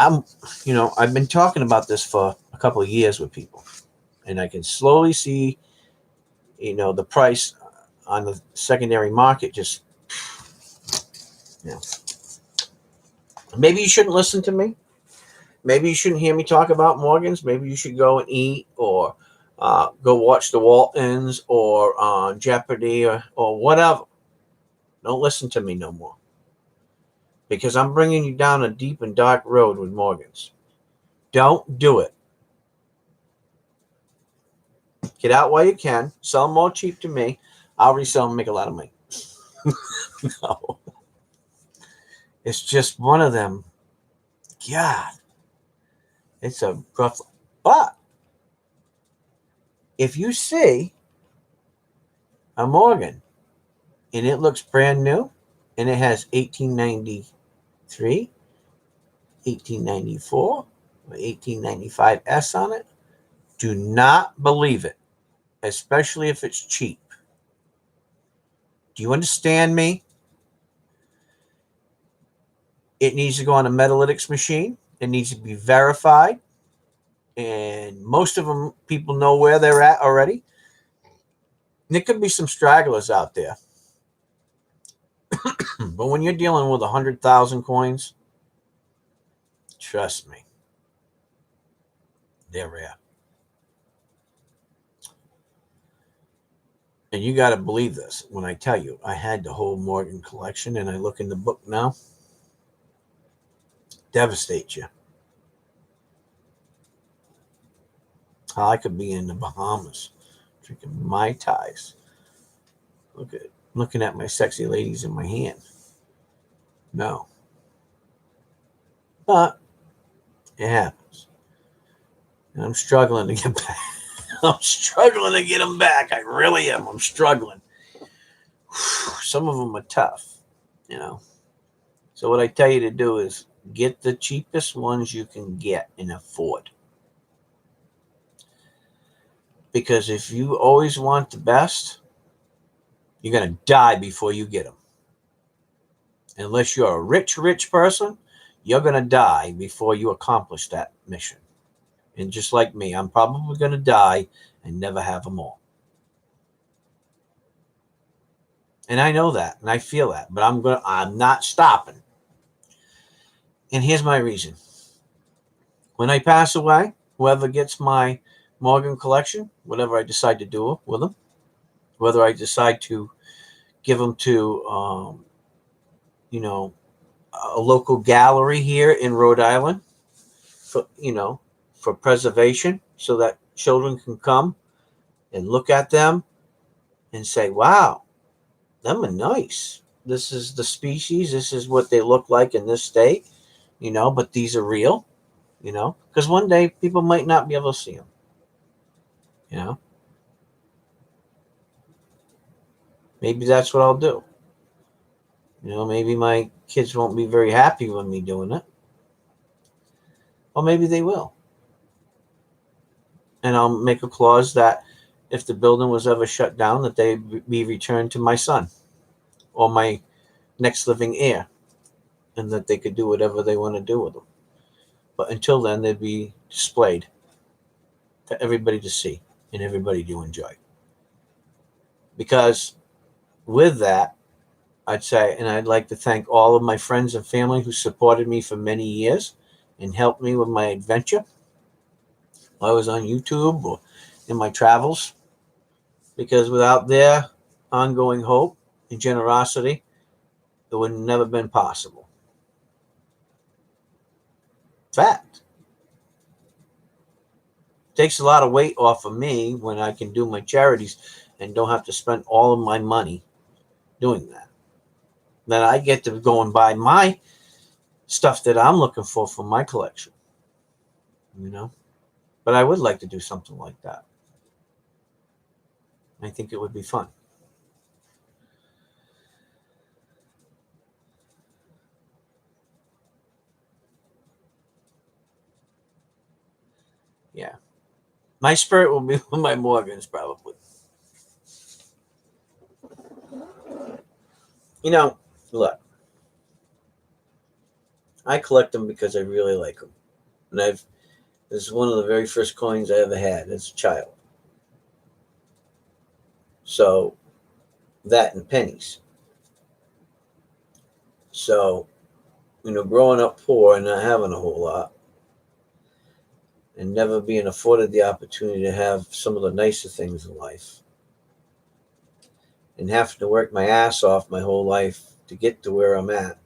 been talking about this for a couple of years with people, and I can slowly see, the price on the secondary market just, maybe you shouldn't listen to me. Maybe you shouldn't hear me talk about Morgans. Maybe you should go and eat or go watch the Waltons or Jeopardy or whatever. Don't listen to me no more. Because I'm bringing you down a deep and dark road with Morgans. Don't do it. Get out while you can. Sell them more cheap to me. I'll resell them and make a lot of money. No. It's just one of them. God. It's a rough. But if you see a Morgan and it looks brand new and it has 1893, 1894, or 1895 S on it, do not believe it, especially if it's cheap. Do you understand me? It needs to go on a metalytics machine. It needs to be verified. And most of them, people know where they're at already. And there could be some stragglers out there. But when you're dealing with 100,000 coins, trust me, they're rare. And you got to believe this when I tell you, I had the whole Morgan collection, and I look in the book now. Devastate you. I could be in the Bahamas drinking Mai Tais. Looking at my sexy ladies in my hand. No. But it happens. And I'm struggling to get back. I'm struggling to get them back. I really am. I'm struggling. Some of them are tough, So what I tell you to do is get the cheapest ones you can get and afford. Because if you always want the best, you're going to die before you get them. Unless you're a rich person, you're going to die before you accomplish that mission. And just like me, I'm probably going to die and never have them all. And I know that, and I feel that, but I'm not stopping. And here's my reason. When I pass away, whoever gets my Morgan collection, whatever I decide to do with them, whether I decide to give them to, you know, a local gallery here in Rhode Island, for for preservation, so that children can come and look at them and say, "Wow, them are nice. This is the species. This is what they look like in this state." But these are real. Because one day people might not be able to see them. You know, maybe that's what I'll do. Maybe my kids won't be very happy with me doing it, or maybe they will. And I'll make a clause that if the building was ever shut down, that they be returned to my son or my next living heir, and that they could do whatever they want to do with them. But until then, they'd be displayed for everybody to see and everybody to enjoy. Because with that, I'd say, and I'd like to thank all of my friends and family who supported me for many years and helped me with my adventure while I was on YouTube or in my travels. Because without their ongoing hope and generosity, it would have never been possible. Fact. It takes a lot of weight off of me when I can do my charities and don't have to spend all of my money doing that. Then I get to go and buy my stuff that I'm looking for my collection. you know. But I would like to do something like that. I think it would be fun. Yeah. My spirit will be with my Morgans, probably. You know, look, I collect them because I really like them. And this is one of the very first coins I ever had as a child. So, that and pennies. So, growing up poor and not having a whole lot, and never being afforded the opportunity to have some of the nicer things in life, and having to work my ass off my whole life to get to where I'm at,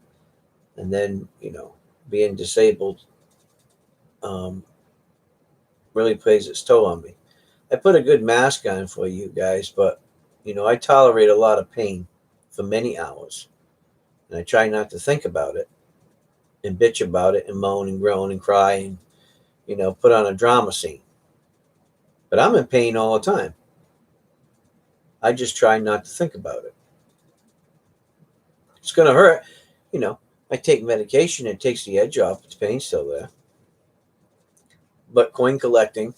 and then, being disabled um, really plays its toll on me. I put a good mask on for you guys, but, I tolerate a lot of pain for many hours, and I try not to think about it and bitch about it and moan and groan and cry and, put on a drama scene. But I'm in pain all the time. I just try not to think about it. It's going to hurt. You know, I take medication, it takes the edge off, but the pain's still there. But coin collecting,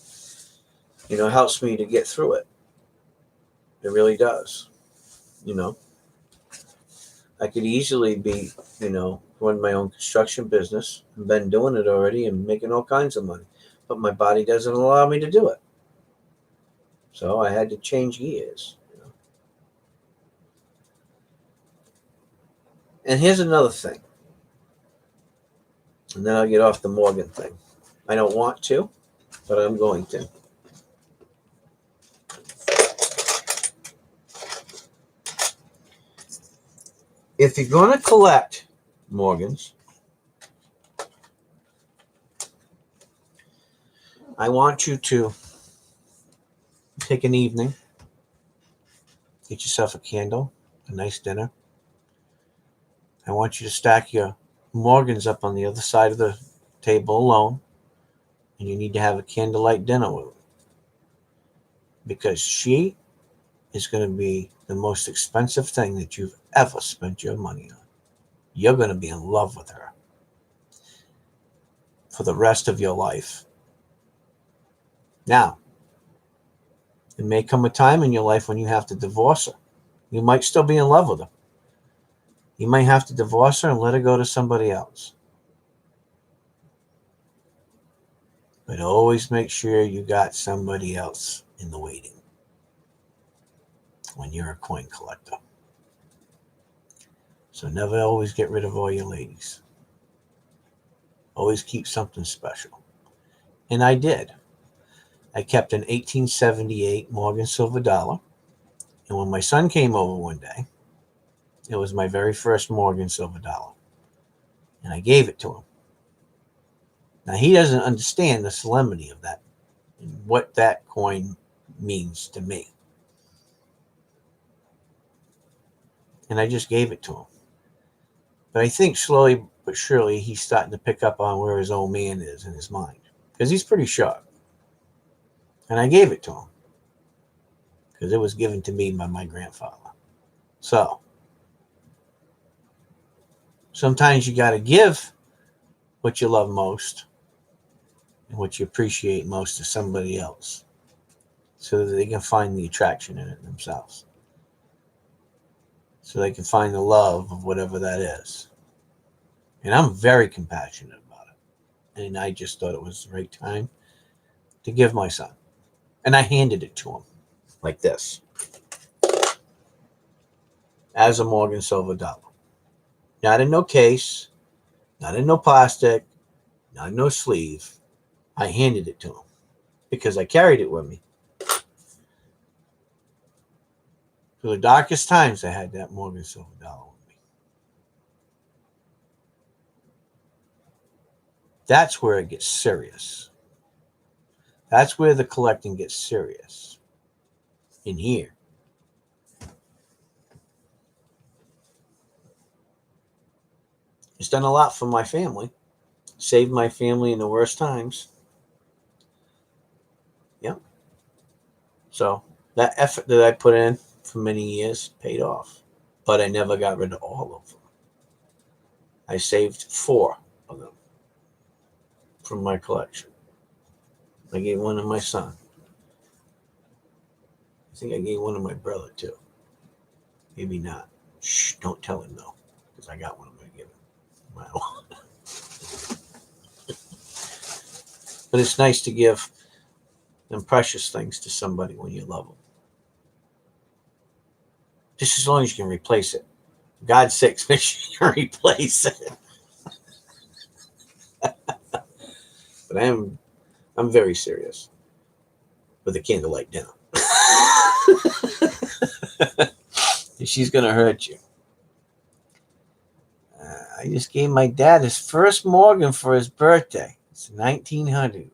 helps me to get through it. It really does. You know, I could easily be, run my own construction business and been doing it already and making all kinds of money. But my body doesn't allow me to do it. So I had to change gears. And here's another thing. And then I'll get off the Morgan thing. I don't want to, but I'm going to. If you're going to collect Morgans, I want you to take an evening, get yourself a candle, a nice dinner. I want you to stack your Morgans up on the other side of the table alone, and you need to have a candlelight dinner with her, because she is going to be the most expensive thing that you've ever spent your money on. You're going to be in love with her for the rest of your life. Now, it may come a time in your life when you have to divorce her. You might still be in love with her. You might have to divorce her and let her go to somebody else. But always make sure you got somebody else in the waiting when you're a coin collector. So never always get rid of all your ladies. Always keep something special. And I did. I kept an 1878 Morgan silver dollar. And when my son came over one day, it was my very first Morgan silver dollar. And I gave it to him. Now, he doesn't understand the solemnity of that and what that coin means to me. And I just gave it to him. But I think slowly but surely he's starting to pick up on where his old man is in his mind. Because he's pretty sharp. And I gave it to him. Because it was given to me by my grandfather. So, sometimes you got to give what you love most and what you appreciate most to somebody else so that they can find the attraction in it themselves. So they can find the love of whatever that is. And I'm very compassionate about it. And I just thought it was the right time to give my son. And I handed it to him like this. As a Morgan silver dollar. Not in no case, not in no plastic, not in no sleeve. I handed it to him because I carried it with me. Through the darkest times, I had that Morgan silver dollar with me. That's where it gets serious. That's where the collecting gets serious. In here. It's done a lot for my family. Saved my family in the worst times. Yeah. So that effort that I put in for many years paid off. But I never got rid of all of them. I saved 4 of them from my collection. I gave one to my son. I think I gave one to my brother too. Maybe not. Shh, don't tell him though, because I got one I'm going to give him. Wow. But it's nice to give them precious things to somebody when you love them. Just as long as you can replace it. For God's sakes, make sure you can replace it. But I'm very serious with the candlelight down. She's going to hurt you. I just gave my dad his first Morgan for his birthday. It's 1900,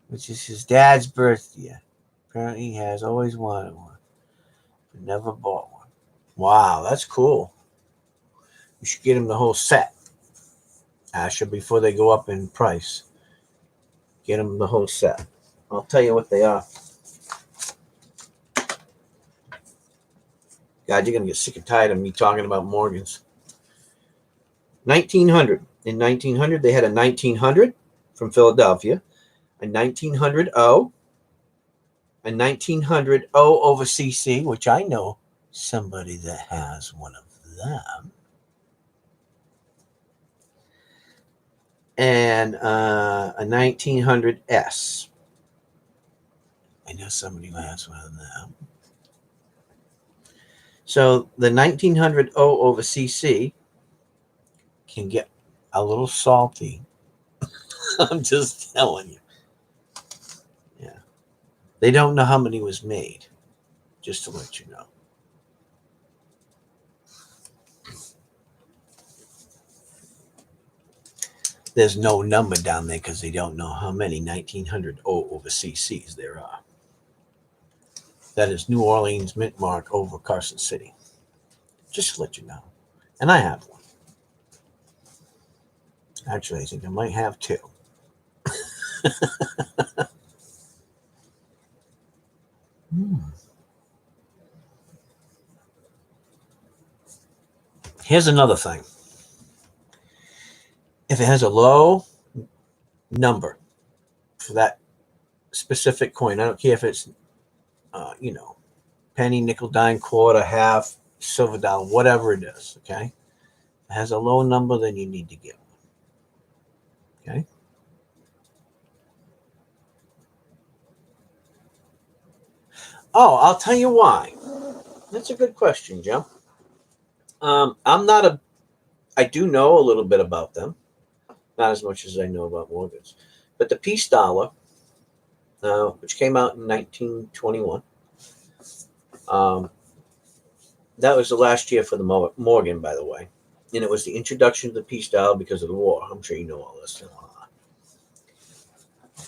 which is his dad's birthday. Apparently, he has always wanted one, but never bought one. Wow, that's cool. You should get him the whole set, Asher, before they go up in price. Get him the whole set. I'll tell you what they are. God, you're going to get sick and tired of me talking about Morgans. 1900. In 1900, they had a 1900 from Philadelphia, a 1900 O, a 1900 O over CC, which I know somebody that has one of them, and a 1900 S. I know somebody who has one of them. So the 1900 O over CC can get a little salty. I'm just telling you. Yeah. They don't know how many was made, just to let you know. There's no number down there because they don't know how many 1900 O over CCs there are. That is New Orleans mint mark over Carson City. Just to let you know. And I have one. Actually, I think I might have 2. Here's another thing. If it has a low number for that specific coin, I don't care if it's, penny, nickel, dime, quarter, half, silver dollar, whatever it is, okay? has a low number, then you need to get one. Okay. Oh, I'll tell you why. That's a good question, Joe. I'm not a. I do know a little bit about them, not as much as I know about mortgages, but the peace dollar, which came out in 1921, um, that was the last year for the Morgan, by the way, and it was the introduction of the peace dollar because of the war. I'm sure you know all this.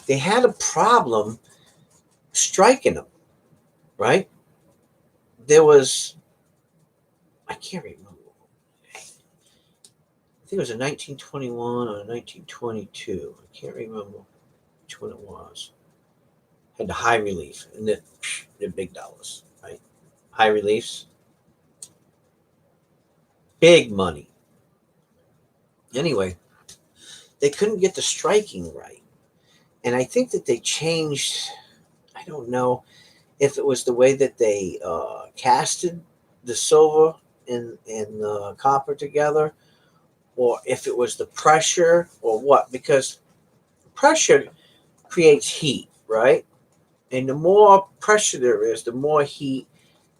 They had a problem striking them, right? There was, I can't remember. I think it was a 1921 or a 1922. I can't remember which one it was. Had the high relief, and they're big dollars, right? High reliefs, big money. Anyway, they couldn't get the striking right. And I think that they changed, I don't know if it was the way that they casted the silver and the copper together, or if it was the pressure or what, because pressure creates heat, right? And the more pressure there is, the more heat,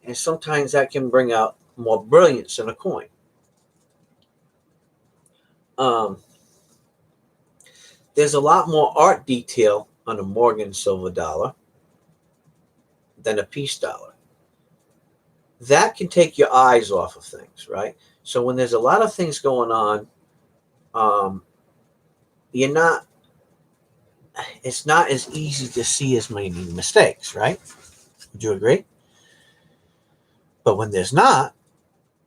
and sometimes that can bring out more brilliance in a coin. Um, there's a lot more art detail on a Morgan silver dollar than a peace dollar. That can take your eyes off of things, right? So when there's a lot of things going on, um, you're not. It's not as easy to see as many mistakes, right? Would you agree? But when there's not,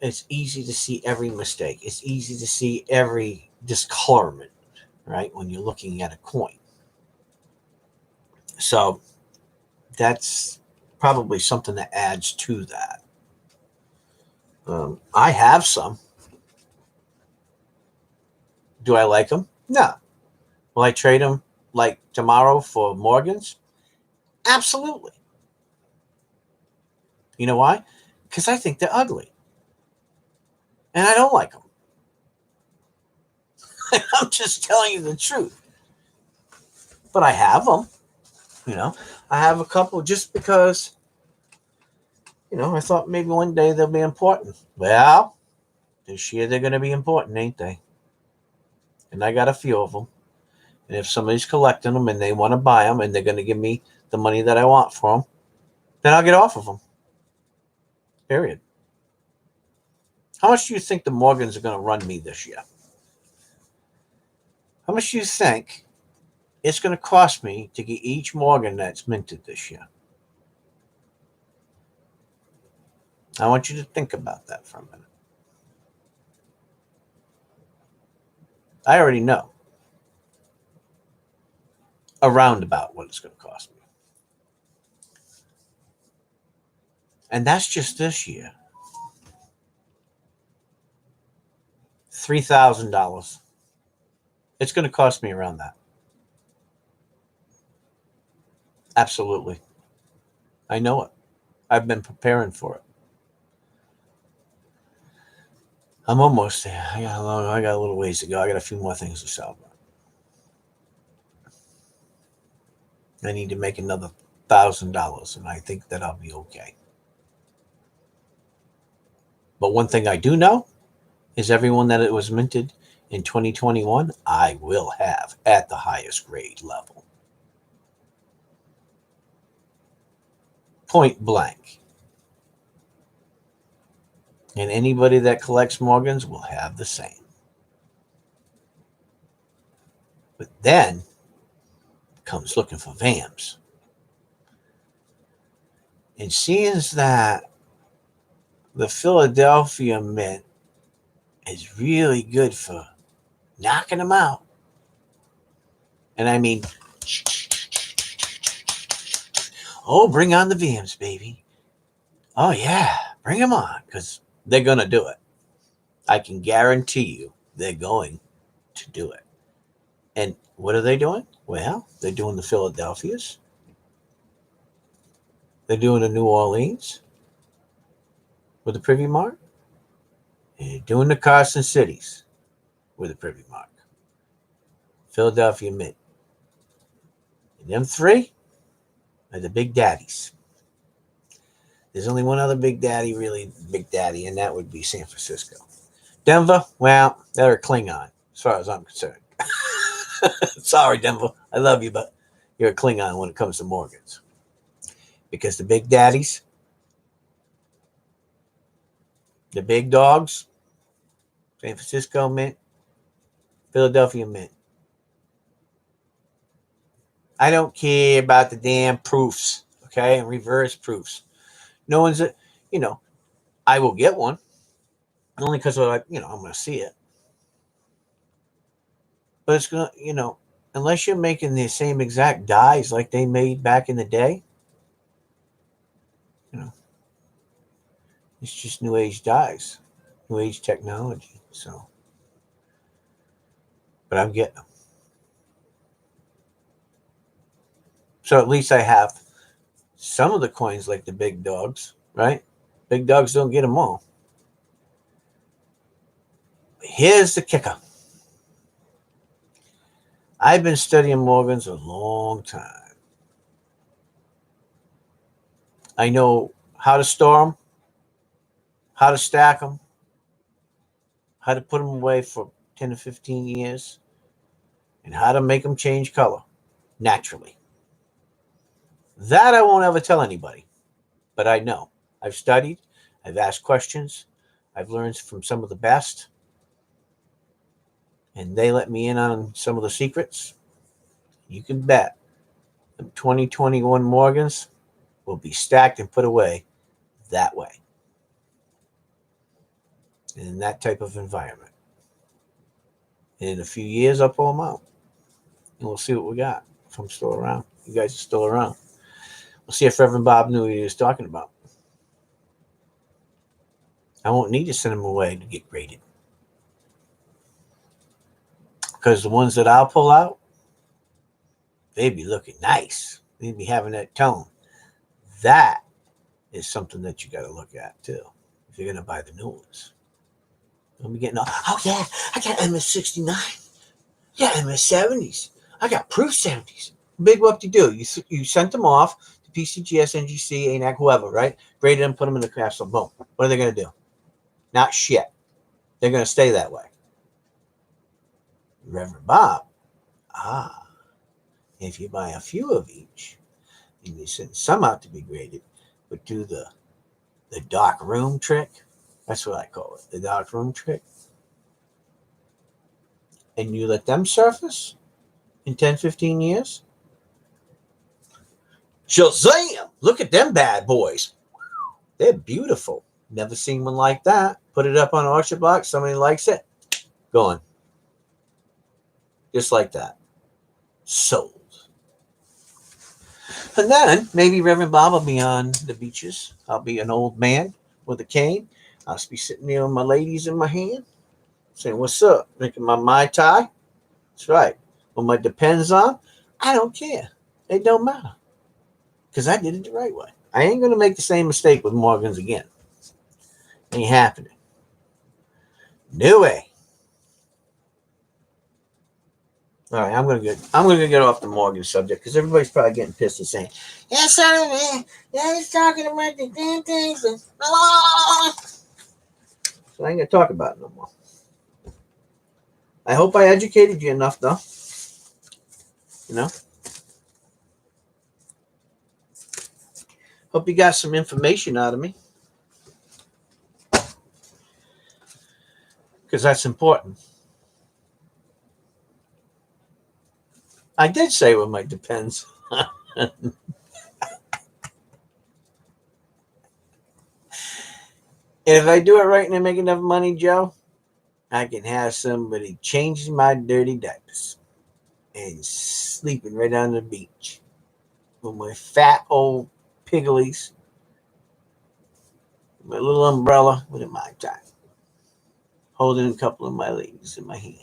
it's easy to see every mistake. It's easy to see every discolorment, right? When you're looking at a coin. So that's probably something that adds to that. I have some. Do I like them? No. Will I trade them like tomorrow for Morgans? Absolutely. You know why? Because I think they're ugly and I don't like them. I'm just telling you the truth. But I have them. You know, I have a couple just because, I thought maybe one day they'll be important. Well, this year they're going to be important, ain't they? And I got a few of them. And if somebody's collecting them and they want to buy them and they're going to give me the money that I want for them, then I'll get off of them. Period. How much do you think the Morgans are going to run me this year? How much do you think it's going to cost me to get each Morgan that's minted this year? I want you to think about that for a minute. I already know around about what it's going to cost me. And that's just this year. $3,000. It's going to cost me around that. Absolutely. I know it. I've been preparing for it. I'm almost there. I got a little ways to go. I got a few more things to sell. I need to make another $1,000, and I think that I'll be okay. But one thing I do know is everyone that it was minted in 2021, I will have at the highest grade level. Point blank. And anybody that collects Morgans will have the same. But then comes looking for VAMs. And seeing that the Philadelphia Mint is really good for knocking them out. And I mean, oh, bring on the VMs, baby. Oh, yeah, bring them on, because they're going to do it. I can guarantee you they're going to do it. And what are they doing? Well, they're doing the Philadelphias. They're doing the New Orleans with the Privy Mart. And doing the Carson cities with a privy mark. Philadelphia Mint. And them three are the big daddies. There's only one other big daddy, really big daddy, and that would be San Francisco. Denver, well, they're a Klingon, as far as I'm concerned. Sorry, Denver. I love you, but you're a Klingon when it comes to Morgans. Because the big daddies, the big dogs, San Francisco Mint, Philadelphia Mint. I don't care about the damn proofs, okay, and reverse proofs. No one's, you know, I will get one only because I'm going to see it. But it's going to, unless you're making the same exact dies like they made back in the day, you know, it's just new age dies, new age technology. So, but I'm getting them. So at least I have some of the coins like the big dogs, right? Big dogs don't get them all. Here's the kicker. I've been studying Morgans a long time. I know how to store them, how to stack them, how to put them away for 10 to 15 years, and how to make them change color naturally. That I won't ever tell anybody, but I know. I've studied, I've asked questions, I've learned from some of the best, and they let me in on some of the secrets. You can bet the 2021 Morgans will be stacked and put away that way, in that type of environment. And in a few years, I'll pull them out, and we'll see what we got if I'm still around. You guys are still around. We'll see if Reverend Bob knew what he was talking about. I won't need to send them away to get graded. Because the ones that I'll pull out, they'd be looking nice. They'd be having that tone. That is something that you got to look at too if you're going to buy the new ones. Don't be getting, oh yeah, I got MS-69. Yeah, MS-70s. I got proof 70s. Big whoop to do. You sent them off to PCGS, NGC, ANAC, whoever, right? Graded them, put them in the capsule. Boom. What are they going to do? Not shit. They're going to stay that way. Reverend Bob. If you buy a few of each, and you send some out to be graded, but do the dark room trick. That's what I call it, the dark room trick. And you let them surface in 10, 15 years. Shazam! Look at them bad boys. They're beautiful. Never seen one like that. Put it up on Orchard Block. Somebody likes it. Going. Just like that. Sold. And then maybe Reverend Bob will be on the beaches. I'll be an old man with a cane. I'll be sitting there with my ladies in my hand, saying, "What's up?" Drinking my Mai Tai. That's right. When my Depends on, I don't care. It don't matter. Because I did it the right way. I ain't going to make the same mistake with Morgans again. Ain't happening. No way. All right, I'm gonna get off the Morgan subject because everybody's probably getting pissed and saying, "Yeah, son, man, yeah, he's talking about the damn things." And, So I ain't gonna talk about it no more. I hope I educated you enough, though. You know, hope you got some information out of me because that's important. I did say what might depends. If I do it right and I make enough money, Joe, I can have somebody changing my dirty diapers and sleeping right on the beach with my fat old pigglies, my little umbrella with a Mai Tai, holding a couple of my ladies in my hand.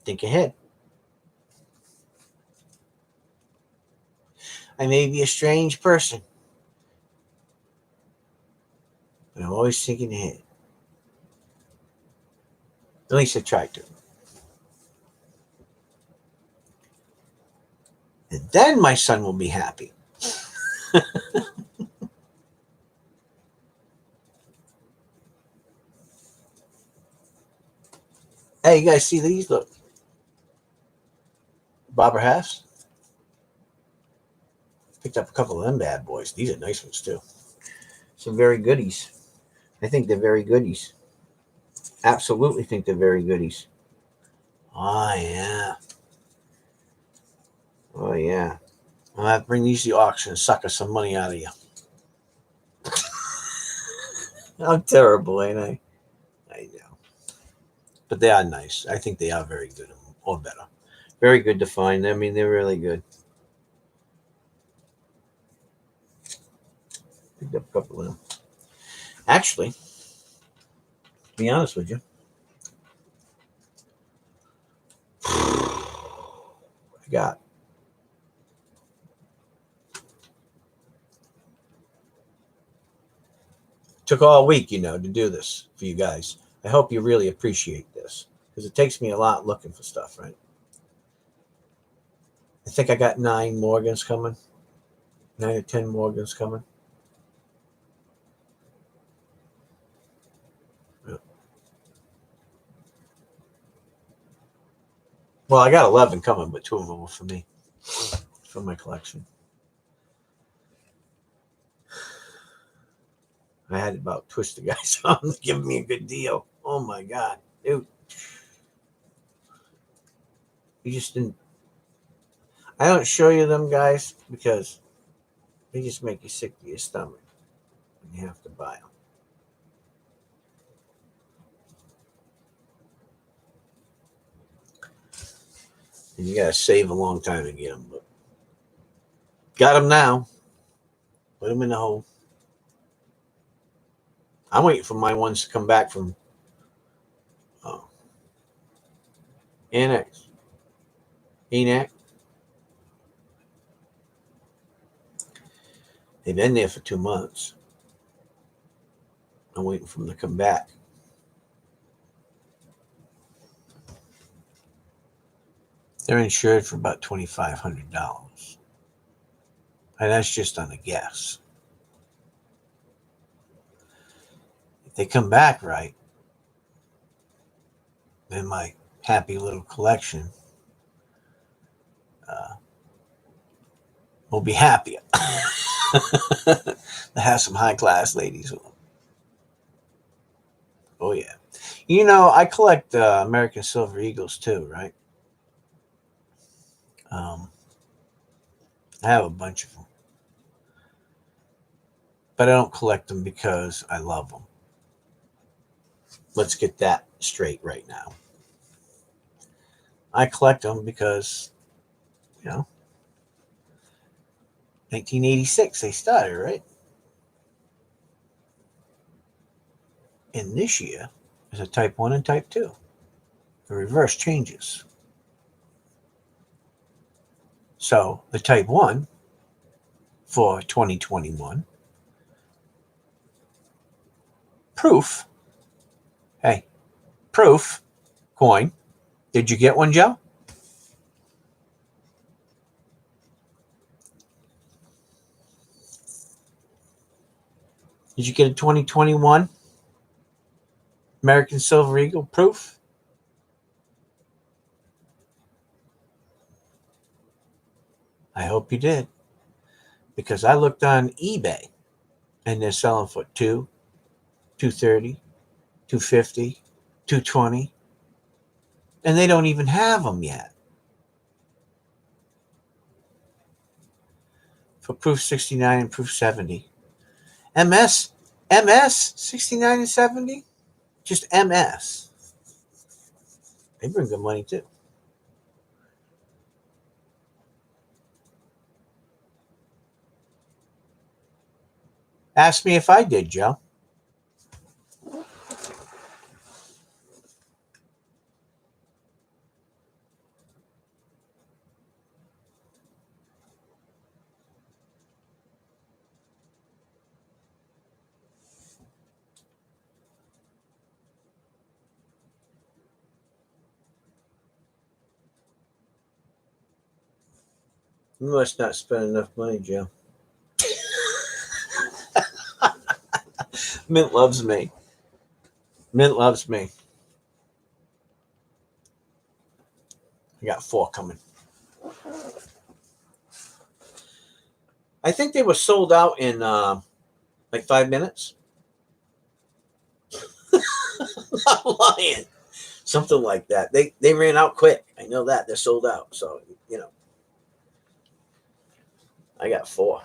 Think ahead. I may be a strange person, but I'm always thinking ahead. At least I try to. And then my son will be happy. Hey, you guys see these? Look. Bobber Halves. Picked up a couple of them bad boys. These are nice ones too. Some very goodies. I think they're very goodies. Absolutely think they're very goodies. Oh yeah. Oh yeah. I'll have to bring these to the auction and sucker some money out of you. I'm terrible, ain't I? I know. But they are nice. I think they are very good, or better. Very good to find. I mean, they're really good. Picked up a couple of them. Actually, to be honest with you, I got took all week, to do this for you guys. I hope you really appreciate this because it takes me a lot looking for stuff, right? I think I got 9 Morgans coming, 9 or 10 Morgans coming. Yeah. Well, I got 11 coming, but 2 of them were for me, for my collection. I had about twist the guys on giving me a good deal. Oh my god, dude! You just didn't. I don't show you them guys because they just make you sick to your stomach, and you have to buy them. And you gotta save a long time to get them, but got them now. Put them in the hole. I'm waiting for my ones to come back from uh, Annex. Enoch. They've been there for 2 months. I'm waiting for them to come back. They're insured for about $2,500. And that's just on a guess. If they come back right, then my happy little collection uh, will be happier. They have some high class ladies with them. Oh, yeah. I collect American Silver Eagles too, right? Um, I have a bunch of them. But I don't collect them because I love them. Let's get that straight right now. I collect them because, you know, 1986 they started, right? And this year is a Type 1 and Type 2. The reverse changes. So the Type 1 for 2021, proof, hey, proof coin. Did you get one, Joe? Did you get a 2021 American Silver Eagle proof? I hope you did. Because I looked on eBay and they're selling for 230, 250, 220, and they don't even have them yet. For proof 69 and proof 70. MS 69 and 70? Just MS. They bring good money too. Ask me if I did, Joe. You must not spend enough money, Joe. Mint loves me. Mint loves me. I got 4 coming. I think they were sold out in like 5 minutes. I'm lying. Something like that. They ran out quick. I know that. They're sold out. So, I got 4.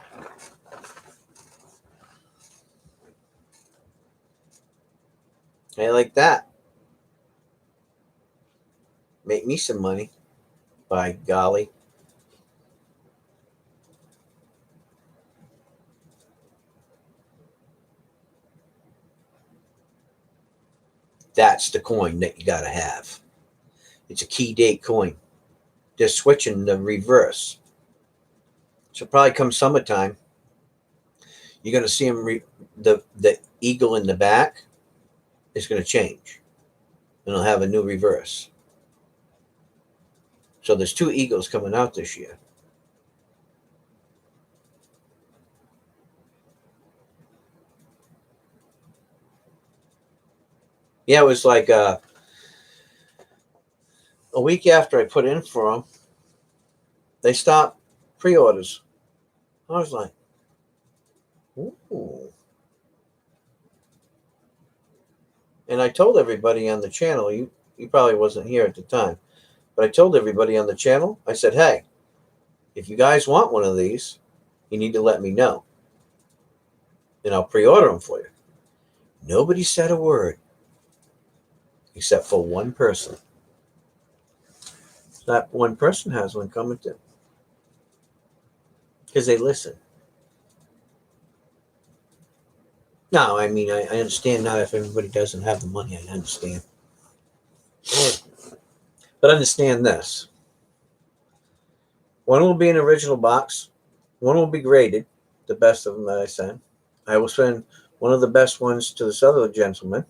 I like that. Make me some money. By golly. That's the coin that you got to have. It's a key date coin. They're switching the reverse. So probably come summertime, you're going to see them. The eagle in the back is going to change, and it'll have a new reverse. So there's 2 eagles coming out this year. Yeah, it was like a week after I put in for them, they stopped pre-orders. I was like, ooh. And I told everybody on the channel, you probably wasn't here at the time, but I told everybody on the channel, I said, hey, if you guys want one of these, you need to let me know, and I'll pre-order them for you. Nobody said a word except for one person. That one person has one coming too, because they listen. No, I mean, I understand not if everybody doesn't have the money. I understand. But understand this. One will be an original box. One will be graded, the best of them that I send. I will send one of the best ones to this other gentleman.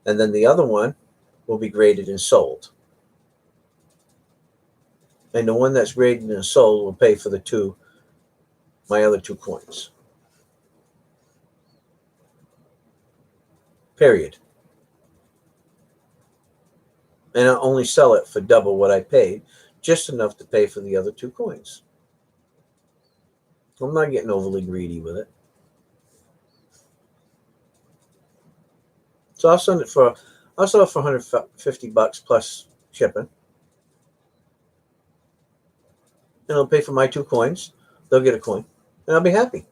And then the other one will be graded and sold. And the one that's graded and sold will pay for my other 2 coins. Period. And I'll only sell it for double what I paid, just enough to pay for the other 2 coins. I'm not getting overly greedy with it. So I'll sell it for $150 plus shipping. And it'll pay for my 2 coins. They'll get a coin. And I'll be happy.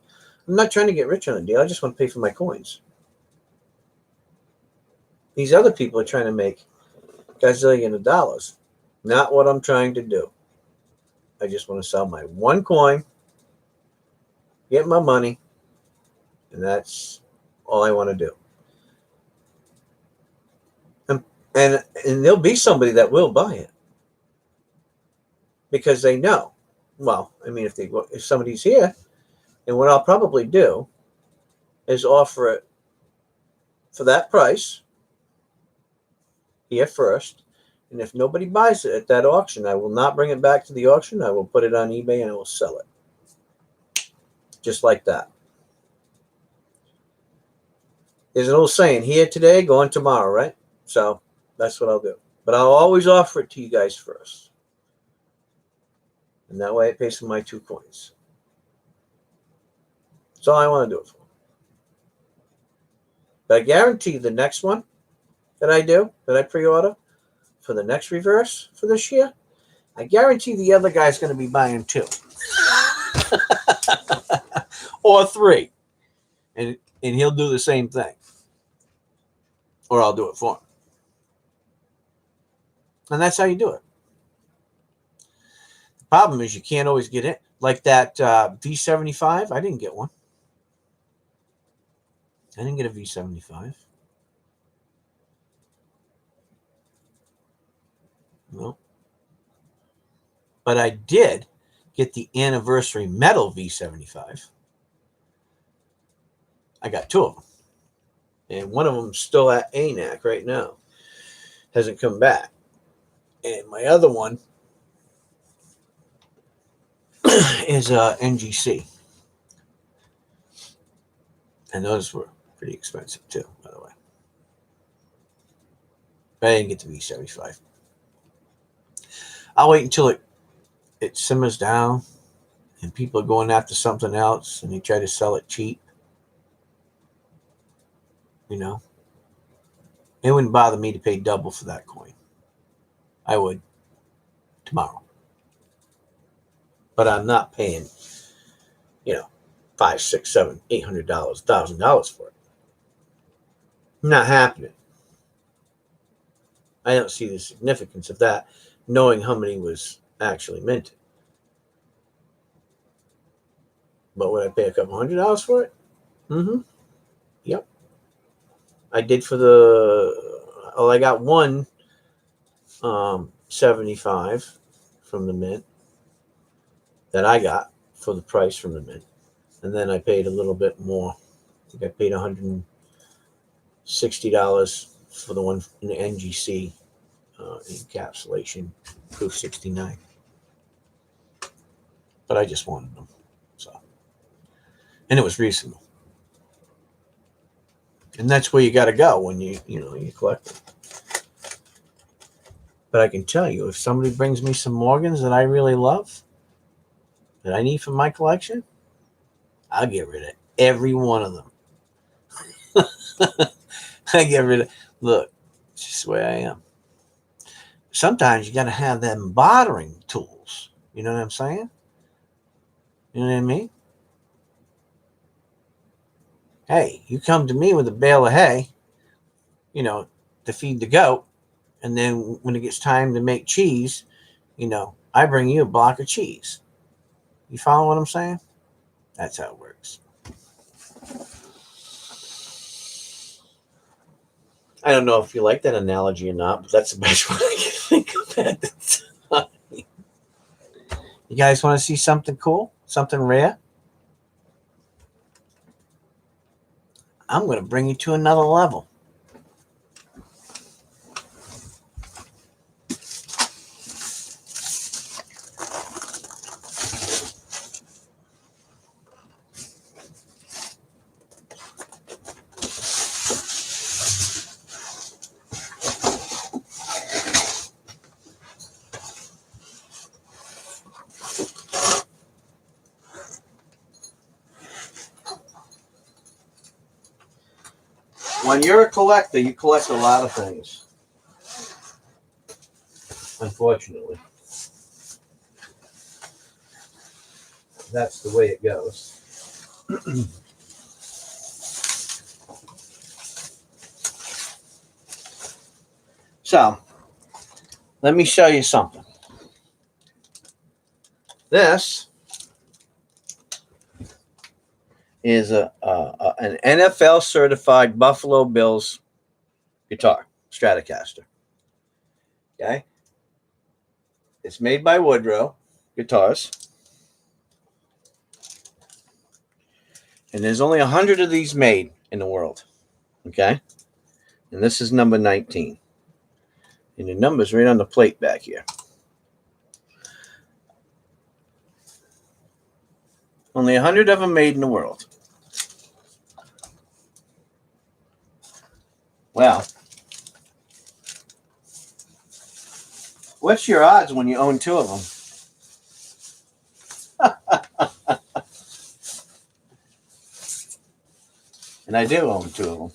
I'm not trying to get rich on a deal. I just want to pay for my coins. These other people are trying to make gazillion of dollars. Not what I'm trying to do. I just want to sell my 1 coin, get my money, and that's all I want to do. And there'll be somebody that will buy it because they know. Well, I mean, if somebody's here, and what I'll probably do is offer it for that price here first. And if nobody buys it at that auction, I will not bring it back to the auction. I will put it on eBay and I will sell it. Just like that. There's an old saying, here today, gone tomorrow, right? So that's what I'll do. But I'll always offer it to you guys first. And that way it pays for my 2 coins. That's all I want to do it for. But I guarantee the next one that I pre-order for the next reverse for this year, I guarantee the other guy's going to be buying 2. Or 3. And he'll do the same thing. Or I'll do it for him. And that's how you do it. The problem is you can't always get it. Like that V75, I didn't get one. I didn't get a V75. No. But I did get the anniversary medal V75. I got 2 of them. And one of them's still at ANAC right now. Hasn't come back. And my other one is NGC. And those were pretty expensive too, by the way. But I didn't get to be 75. I'll wait until it simmers down and people are going after something else and they try to sell it cheap. You know, it wouldn't bother me to pay double for that coin. I would tomorrow. But I'm not paying, $5, $6, $7, $800, $1,000 for it. Not happening. I don't see the significance of that, knowing how many was actually minted. But would I pay a couple $100 for it? Mm-hmm. Yep. I did for I got one 75 from the mint that I got for the price from the mint. And then I paid a little bit more. I think I paid $160 for the one in the NGC encapsulation, proof 69. But I just wanted them. And it was reasonable. And that's where you got to go when you collect them. But I can tell you, if somebody brings me some Morgans that I really love, that I need for my collection, I'll get rid of every one of them. I get rid of. Look, it's just the way I am. Sometimes you got to have them bartering tools. You know what I'm saying? You know what I mean? Hey, you come to me with a bale of hay, to feed the goat, and then when it gets time to make cheese, I bring you a block of cheese. You follow what I'm saying? That's how it works. I don't know if you like that analogy or not, but that's the best one I can think of at the time. You guys want to see something cool? Something rare? I'm going to bring you to another level. When you're a collector, you collect a lot of things. Unfortunately. That's the way it goes. So, let me show you something. This is an NFL certified Buffalo Bills guitar, Stratocaster. Okay? It's made by Woodrow Guitars. And there's only 100 of these made in the world. Okay? And this is number 19. And the number's right on the plate back here. Only 100 of them made in the world. Well, what's your odds when you own two of them? And I do own two of them.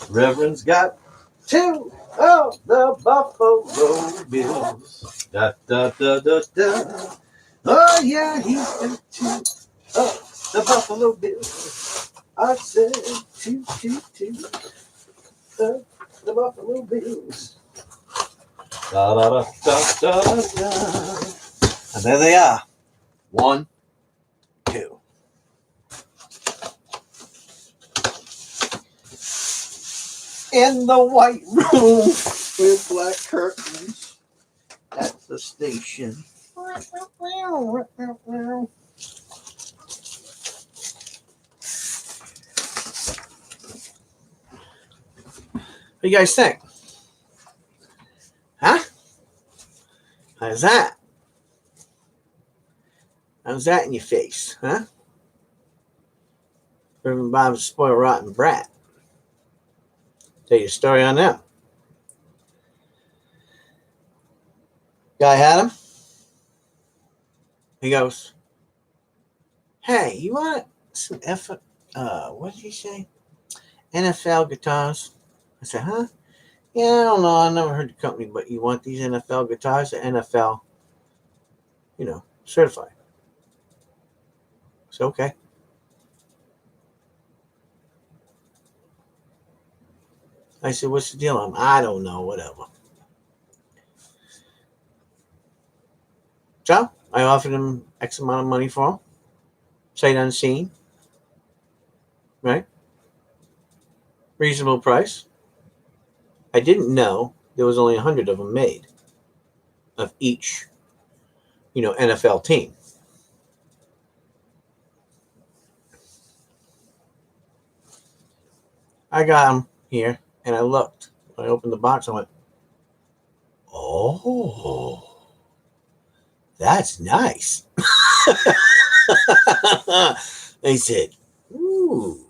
Reverend's got two of the Buffalo Bills. Da, da, da, da, da. Oh, yeah, he's got two of the Buffalo Bills. I said two of the Buffalo Bills. Da, da, da, da, da, da. And there they are. 1, 2. in the white room with black curtains. That's the station. What do you guys think? Huh? How's that? How's that in your face, huh? Reverend Bob's a spoiled rotten brat. Tell you a story on that. Guy had him. He goes, "Hey, you want some what did he say? NFL guitars?" I said, "Huh? Yeah, I don't know. I never heard the company, but you want these NFL guitars? The NFL, certified." So okay. I said, "What's the deal?" I don't know, whatever. So I offered him X amount of money for them, sight unseen, right? Reasonable price. I didn't know there was only 100 of them made of each, NFL team. I got them here, and I looked. When I opened the box, I went, "Oh, that's nice." They said, "Ooh,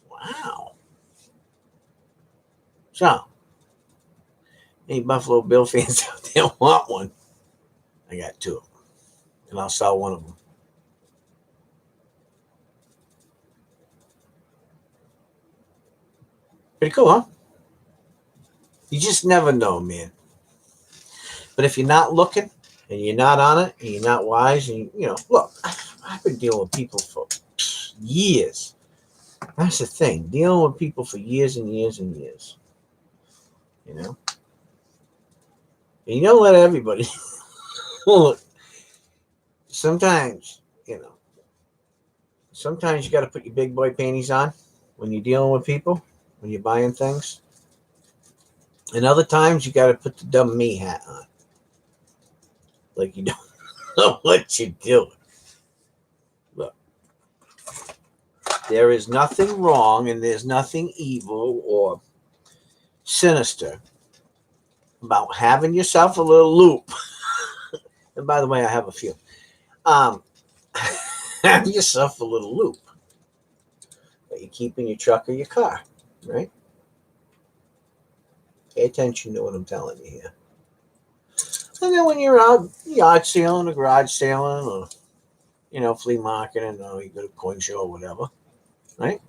wow." So, any Buffalo Bill fans out there want one? I got two of them, and I'll sell one of them. Pretty cool, huh? You just never know, man. But if you're not looking, and you're not on it, and you're not wise, and look, I've been dealing with people for years. That's the thing, dealing with people for years and years and years. And you don't let everybody. Look, sometimes, sometimes you got to put your big boy panties on when you're dealing with people, when you're buying things. And other times you got to put the dumb me hat on. Like you don't know what you're doing. Look, there is nothing wrong and there's nothing evil or sinister about having yourself a little loop. And by the way, I have a few. Have yourself a little loop that you keep in your truck or your car, right? Pay attention to what I'm telling you here. And then when you're out yard sailing or garage sailing or, flea market and you go to a coin show or whatever, right?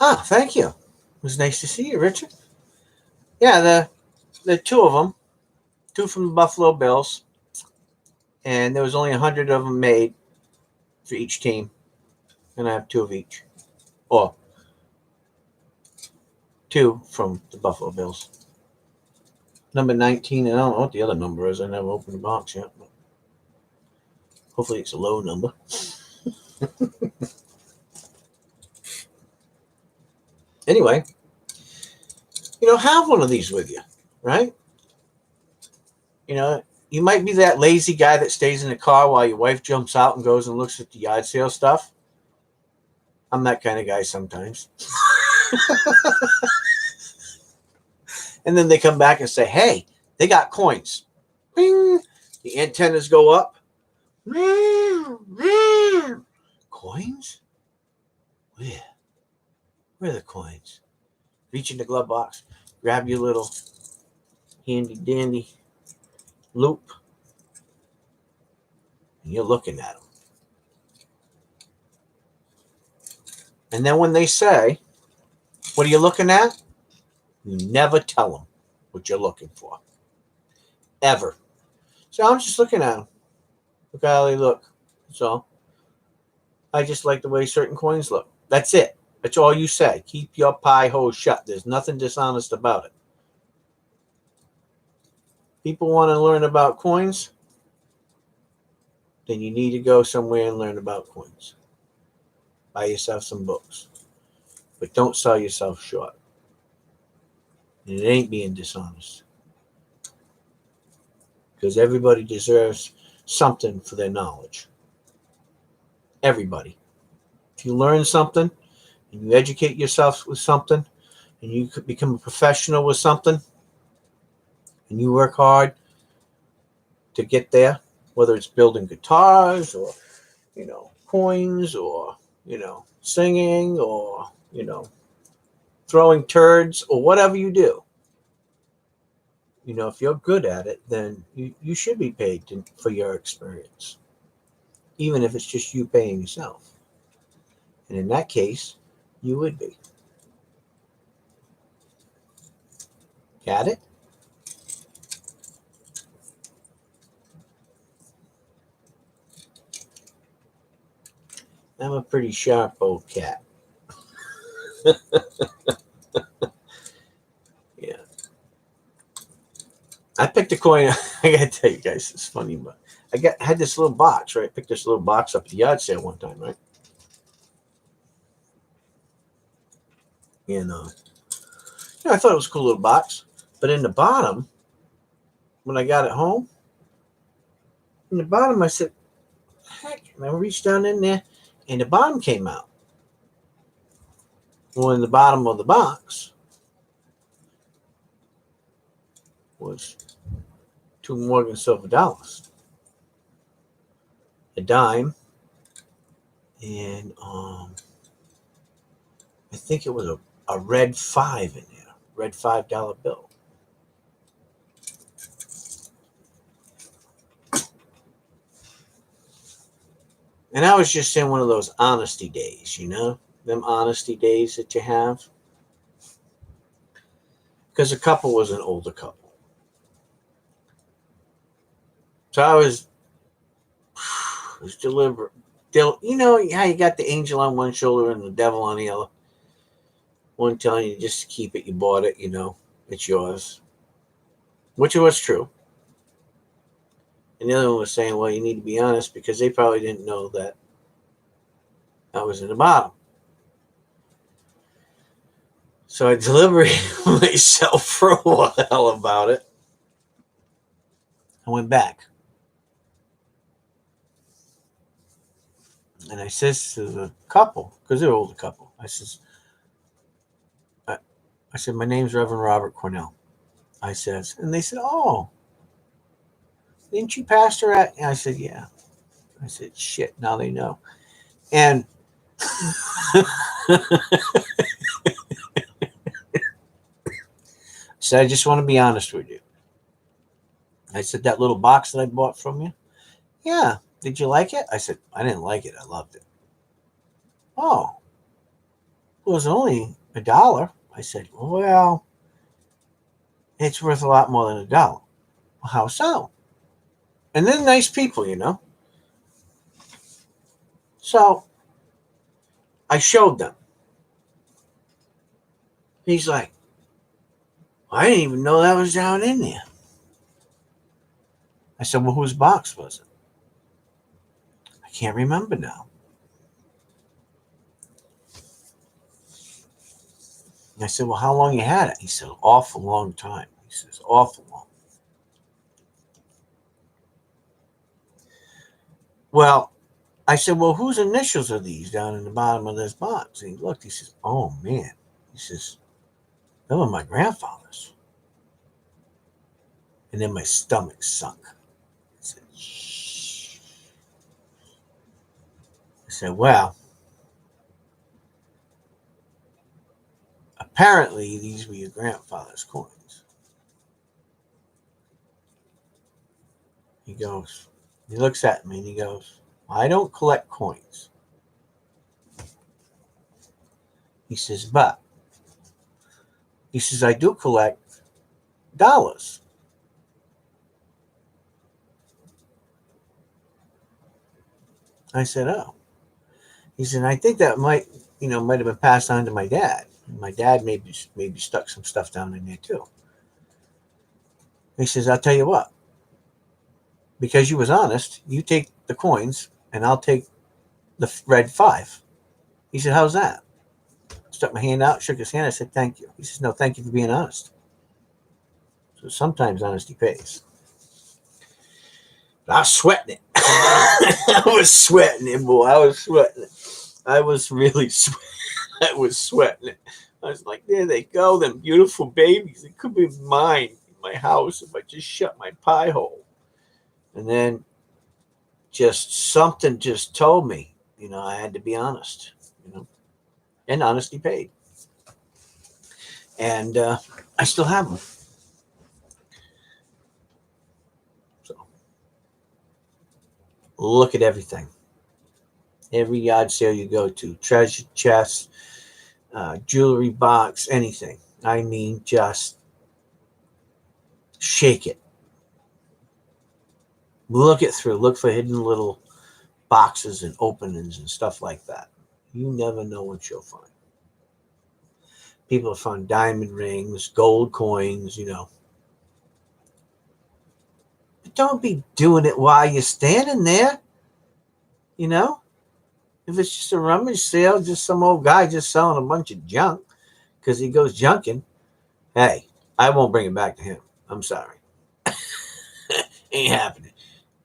Ah, thank you. It was nice to see you, Richard. Yeah, the two of them, two from the Buffalo Bills, and there was only 100 of them made for each team, and I have two of each. Or two from the Buffalo Bills. Number 19, and I don't know what the other number is. I never opened the box yet. But hopefully it's a low number. Anyway, have one of these with you, right? You might be that lazy guy that stays in the car while your wife jumps out and goes and looks at the yard sale stuff. I'm that kind of guy sometimes. And then they come back and say, "Hey, they got coins." Bing! The antennas go up. Coins? Where? Where are the coins? Reach in the glove box. Grab your little handy dandy loop. And you're looking at them. And then when they say, "What are you looking at?" you never tell them what you're looking for. Ever. So I'm just looking at them. Look how they look. That's all. I just like the way certain coins look. That's it. That's all you say. Keep your pie hole shut. There's nothing dishonest about it. People want to learn about coins. then you need to go somewhere and learn about coins. Buy yourself some books. But don't sell yourself short. And it ain't being dishonest. Because everybody deserves something for their knowledge. Everybody. If you learn something and you educate yourself with something and you could become a professional with something and you work hard to get there, whether it's building guitars or, coins or, singing or, throwing turds or whatever you do. If you're good at it, then you should be paid for your experience, even if it's just you paying yourself. And in that case, you would be. Got it? I'm a pretty sharp old cat. Yeah. I picked a coin. I gotta tell you guys, it's funny, but had this little box, right? I picked this little box up at the yard sale one time, right? And I thought it was a cool little box. But in the bottom, when I got it home, in the bottom I said, heck, and I reached down in there and the bottom came out. Well, in the bottom of the box was 2 Morgan silver dollars, a dime, and I think it was a red 5 in there, red $5 bill. And I was just in one of those honesty days, them honesty days that you have. Because the couple was an older couple. So I was deliberate. You know how you got the angel on one shoulder and the devil on the other? One telling you just to keep it, you bought it, it's yours. Which was true. And the other one was saying, well, you need to be honest because they probably didn't know that I was in the bottom. So I deliberated myself for a while about it. I went back. And I says to the couple, because they're an older couple, I said, my name's Reverend Robert Cornell. I says, and they said, oh, didn't you pastor at? And I said, yeah. I said, shit, now they know. And I said, I just want to be honest with you. I said, that little box that I bought from you? Yeah. Did you like it? I said, I didn't like it. I loved it. Oh, it was only $1. I said, well, it's worth a lot more than $1. Well, how so? And they're nice people, So I showed them. He's like, I didn't even know that was down in there. I said, well, whose box was it? I can't remember now. And I said, well, how long you had it? He said, awful long time. He says, awful long. Well, I said, well, whose initials are these down in the bottom of this box? And he looked, he says, oh, man. He says, they were my grandfather's. And then my stomach sunk. I said, shh. I said, well, apparently these were your grandfather's coins. He looks at me and he goes, I don't collect coins. He says, but I do collect dollars. I said, oh. He said, I think that might have been passed on to my dad. My dad maybe stuck some stuff down in there too. He says, I'll tell you what. because you was honest, you take the coins and I'll take the red 5. He said, how's that? Stuck my hand out, shook his hand. I said, thank you. He says, no, thank you for being honest. So sometimes honesty pays. But I was sweating it. I was sweating it, boy. I was sweating it. I was really sweating. I was sweating it. I was like, there they go, them beautiful babies. It could be mine in my house if I just shut my pie hole. And then just something just told me, I had to be honest, and honesty paid. And I still have them. So look at everything. Every yard sale you go to, treasure chest, jewelry box, anything. I mean, just shake it. Look it through. Look for hidden little boxes and openings and stuff like that. You never know what you'll find. People have found diamond rings, gold coins, But don't be doing it while you're standing there, If it's just a rummage sale, just some old guy just selling a bunch of junk because he goes junking, hey, I won't bring it back to him. I'm sorry. Ain't happening.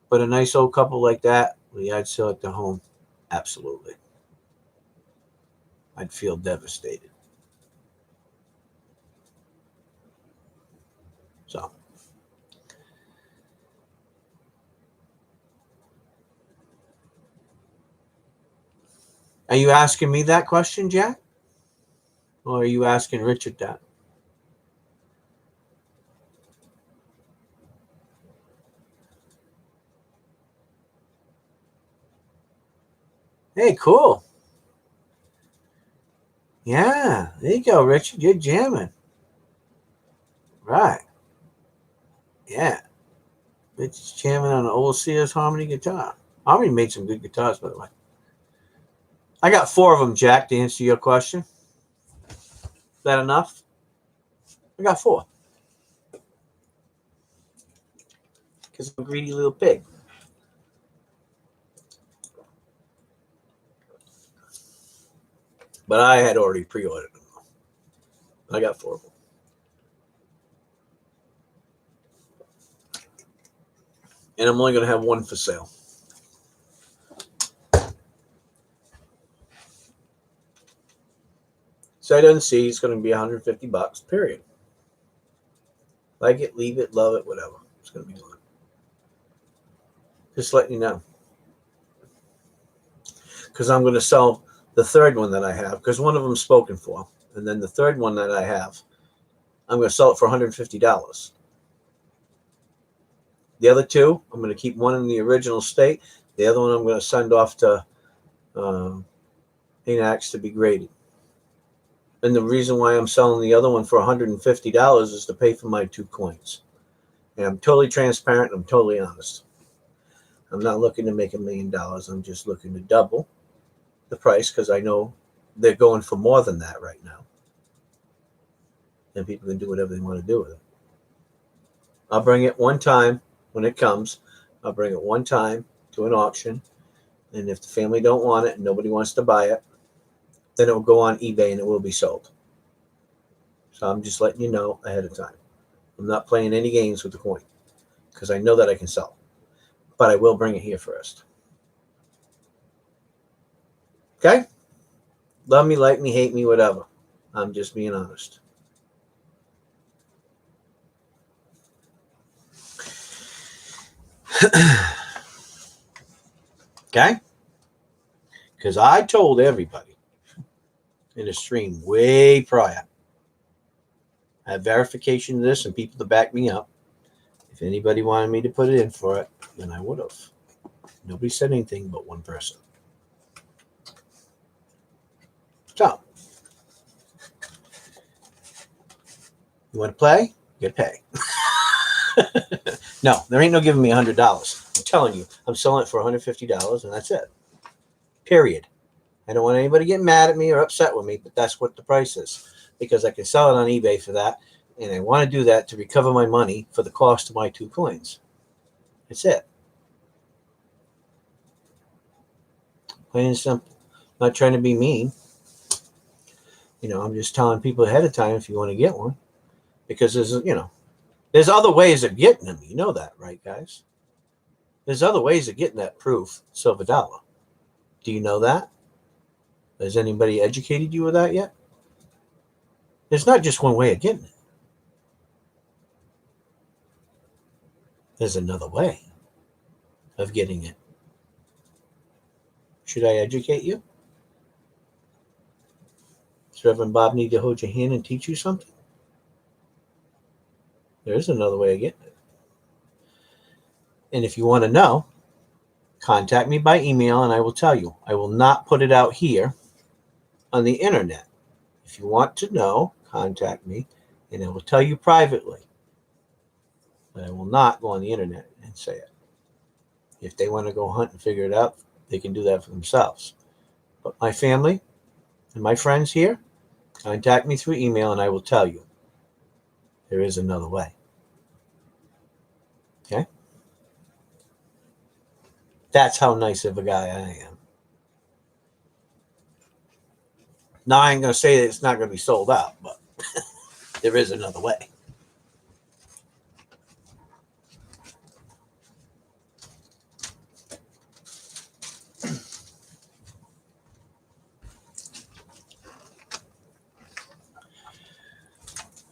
But a nice old couple like that, I'd sell it to home. Absolutely. I'd feel devastated. So. Are you asking me that question, Jack? Or are you asking Richard that? Hey, cool. Yeah, there you go, Richard. You're jamming. Right. Yeah. Richard's jamming on an old Sears Harmony guitar. Harmony made some good guitars, by the way. I got 4 of them, Jack, to answer your question. Is that enough? I got 4. Because I'm a greedy little pig. But I had already pre-ordered them. I got 4 of them. And I'm only going to have 1 for sale. Sight unseen, it's going to be $150, period. Like it, leave it, love it, whatever. It's going to be fun. Just letting you know. Because I'm going to sell the third one that I have, because one of them's spoken for. And then the third one that I have, I'm going to sell it for $150. The other 2, I'm going to keep one in the original state. The other one I'm going to send off to ANAX to be graded. And the reason why I'm selling the other one for $150 is to pay for my 2 coins. And I'm totally transparent. I'm totally honest. I'm not looking to make $1 million. I'm just looking to double the price because I know they're going for more than that right now. And people can do whatever they want to do with it. I'll bring it one time when it comes. I'll bring it one time to an auction. And if the family don't want it and nobody wants to buy it, then it will go on eBay and it will be sold. So I'm just letting you know ahead of time. I'm not playing any games with the coin because I know that I can sell. But I will bring it here first. Okay? Love me, like me, hate me, whatever. I'm just being honest. Okay? Because I told everybody in a stream way prior. I have verification of this and people to back me up. If anybody wanted me to put it in for it, then I would have. Nobody said anything but one person. So, you want to play? You got to pay. No, there ain't no giving me $100. I'm telling you, I'm selling it for $150 and that's it. Period. I don't want anybody getting mad at me or upset with me, but that's what the price is. Because I can sell it on eBay for that, and I want to do that to recover my money for the cost of my 2 coins. That's it. Plain and simple. I'm not trying to be mean. I'm just telling people ahead of time if you want to get one, because there's other ways of getting them. You know that, right, guys? There's other ways of getting that proof silver dollar. Do you know that? Has anybody educated you with that yet? There's not just one way of getting it. There's another way of getting it. Should I educate you? Does Reverend Bob need to hold your hand and teach you something? There is another way of getting it. And if you want to know, contact me by email and I will tell you. I will not put it out here on the internet. If you want to know, contact me and I will tell you privately. But I will not go on the internet and say it. If they want to go hunt and figure it out, they can do that for themselves. But my family and my friends here, contact me through email and I will tell you. There is another way. Okay? That's how nice of a guy I am. Now, I ain't going to say that it's not going to be sold out, but there is another way.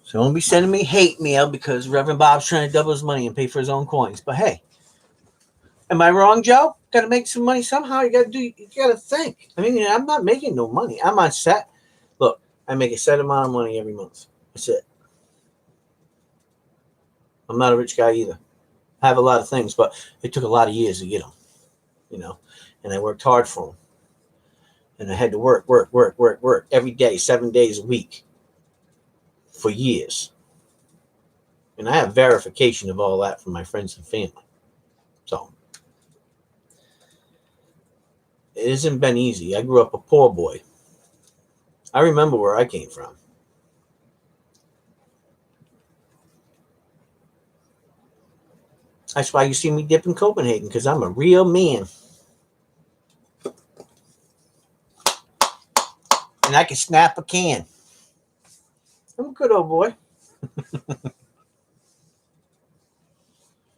So don't be sending me hate mail because Reverend Bob's trying to double his money and pay for his own coins. But hey, am I wrong, Joe? Got to make some money somehow. You got to think. I mean, I'm not making no money. I'm on set. Look, I make a set amount of money every month. That's it. I'm not a rich guy either. I have a lot of things, but it took a lot of years to get them, and I worked hard for them. And I had to work every day, 7 days a week for years. And I have verification of all that from my friends and family. So it hasn't been easy. I grew up a poor boy. I remember where I came from. That's why you see me dip in Copenhagen, because I'm a real man. And I can snap a can. I'm a good old boy.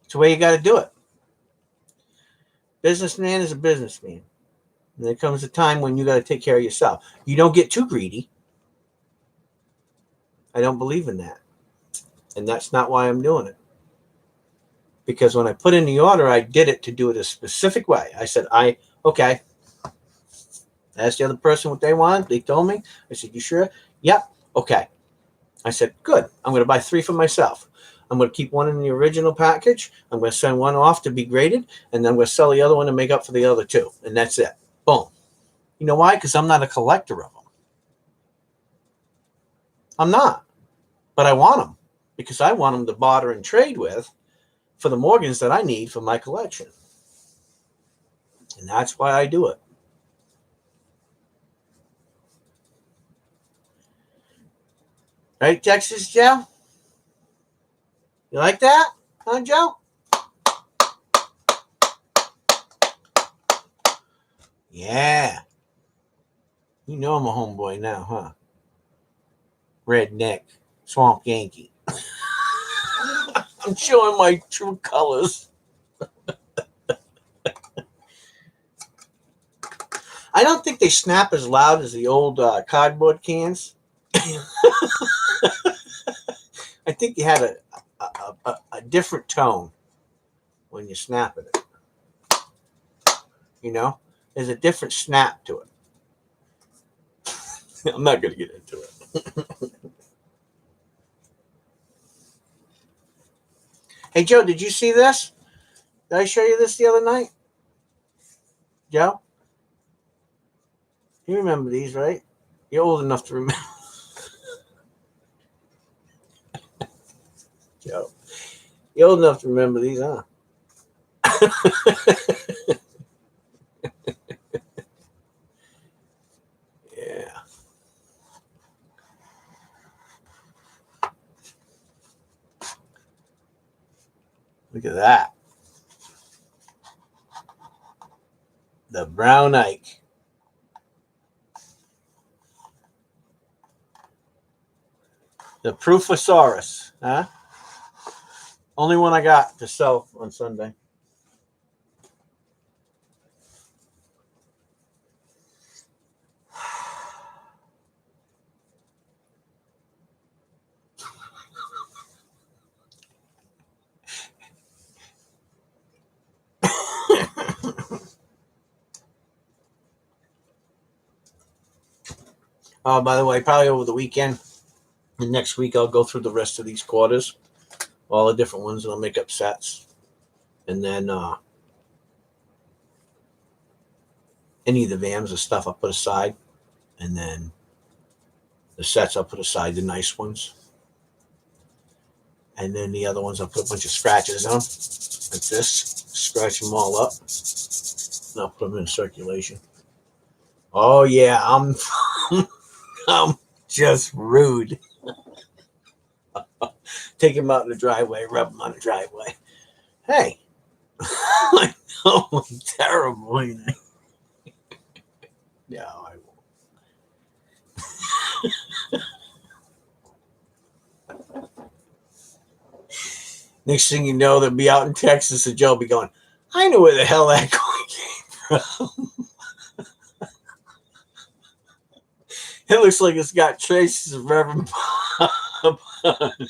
It's the way you got to do it. Businessman is a businessman. And there comes a time when you got to take care of yourself. You don't get too greedy. I don't believe in that. And that's not why I'm doing it. Because when I put in the order, I did it to do it a specific way. I said, okay. I asked the other person what they wanted. They told me. I said, you sure? Yep. Okay. I said, good. I'm going to buy 3 for myself. I'm going to keep one in the original package. I'm going to send one off to be graded. And then I'm going to sell the other one to make up for the other 2. And that's it. Boom. You know why? Because I'm not a collector of them. I'm not. But I want them. Because I want them to barter and trade with for the Morgans that I need for my collection. And that's why I do it. Right, Texas Joe? You like that? Huh, Joe? Yeah. You know I'm a homeboy now, huh? Redneck. Swamp Yankee. I'm showing my true colors. I don't think they snap as loud as the old cardboard cans. I think you had a different tone when you snap it. There's a different snap to it. I'm not going to get into it. Hey, Joe, did you see this? Did I show you this the other night? Joe? You remember these, right? You're old enough to remember. Joe. You're old enough to remember these, huh? Yeah. Look at that. The Brown Ike. The Proofosaurus, huh? Only one I got to sell on Sunday. Oh, by the way, probably over the weekend, the next week, I'll go through the rest of these quarters, all the different ones, and I'll make up sets. And then any of the VAMs or stuff I'll put aside. And then the sets I'll put aside, the nice ones. And then the other ones I'll put a bunch of scratches on, like this. Scratch them all up. And I'll put them in circulation. Oh, yeah, I'm just rude. Take them out in the driveway, rub them on the driveway. Hey, I know I'm terrible, ain't I? No, I won't. Next thing you know, they'll be out in Texas and Joe will be going, I know where the hell that coin came from. It looks like it's got traces of Reverend Bob on it.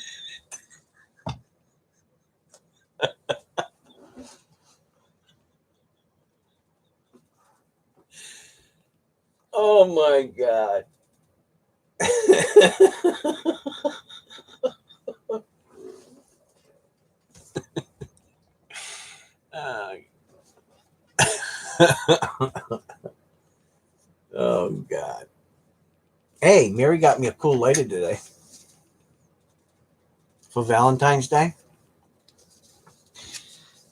Oh my God. Oh God. Hey, Mary got me a cool lighter today for Valentine's Day.